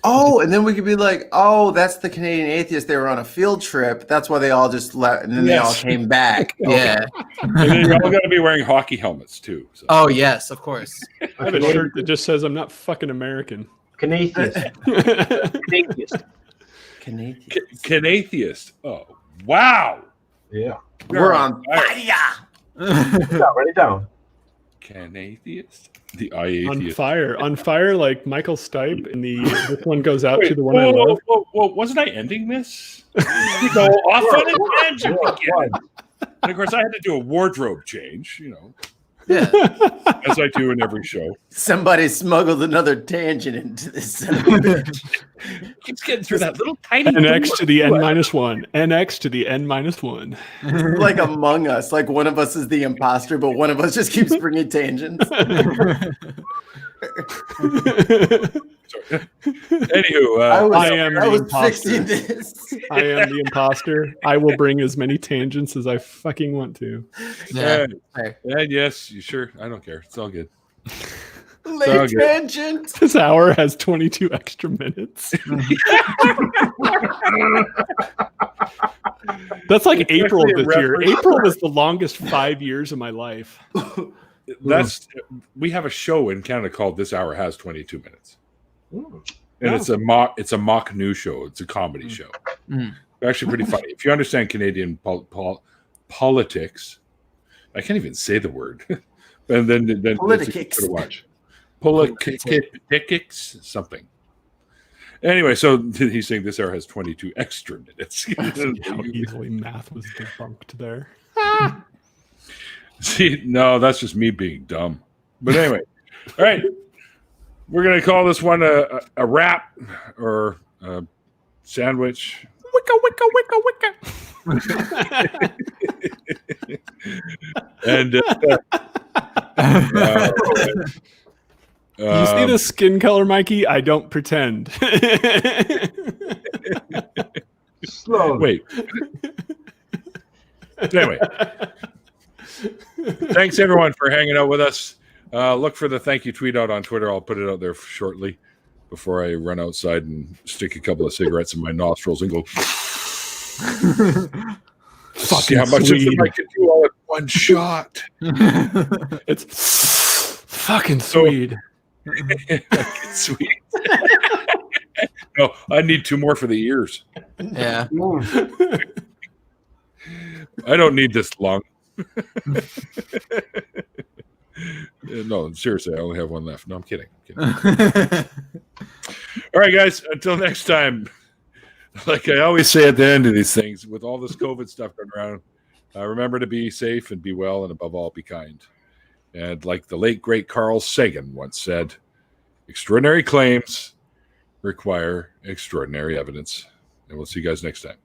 Oh, and then we could be like, oh, that's the Canadian Atheist. They were on a field trip. That's why they all just left, and then they all Yes. came back. Yeah. And then you're all going to be wearing hockey helmets too. So. Oh yes, of course. I have a shirt that just says, "I'm not fucking American." Canadian. Canadian. Canatheist. Oh, wow. Yeah. We're on fire. Yeah, write it down. Canatheist? The On Atheist. fire, like Michael Stipe in the "This One Goes Out Wait, to the One I Love." whoa, wasn't I ending this? You go off on a tangent again. And of course, I had to do a wardrobe change, Yeah. as I do in every show. Somebody smuggled another tangent into this. Keeps getting through that little tiny NX to the N-1. NX to the N-1. Like Among Us. Like one of us is the imposter, but one of us just keeps bringing tangents. Anywho, I am the was imposter. fixing this. I am the imposter. I will bring as many tangents as I fucking want to. Yeah. and yes, you sure? I don't care. It's all good. Late Okay. tangent. This hour has 22 extra minutes. That's like It's April actually a this year. reference. April was the longest 5 years of my life. We have a show in Canada called This Hour Has 22 Minutes. Ooh. And Oh. it's a mock news show. It's a comedy show. Mm. They're actually pretty funny. If you understand Canadian politics, I can't even say the word. And then it's a Politics. good to watch. Politics, something. Anyway, so he's saying This Hour has 22 extra minutes. How easily math was debunked there. See, no, that's just me being dumb. But anyway, all right. We're going to call this one a wrap or a sandwich. Wicca, wicca, wicca, wicca. And You see the skin color, Mikey? I don't pretend. Slowly. wait. Anyway, thanks everyone for hanging out with us. Look for the thank you tweet out on Twitter. I'll put it out there shortly before I run outside and stick a couple of cigarettes in my nostrils and go. See how much of sweet. them I can do all at one shot. It's fucking sweet. It's sweet. No, I need 2 more for the ears. Yeah. I don't need this long. No, seriously, I only have 1 left. No, I'm kidding. All right, guys. Until next time. Like I always say at the end of these things, with all this COVID stuff going around, remember to be safe and be well, and above all, be kind. And like the late great Carl Sagan once said, extraordinary claims require extraordinary evidence. And we'll see you guys next time.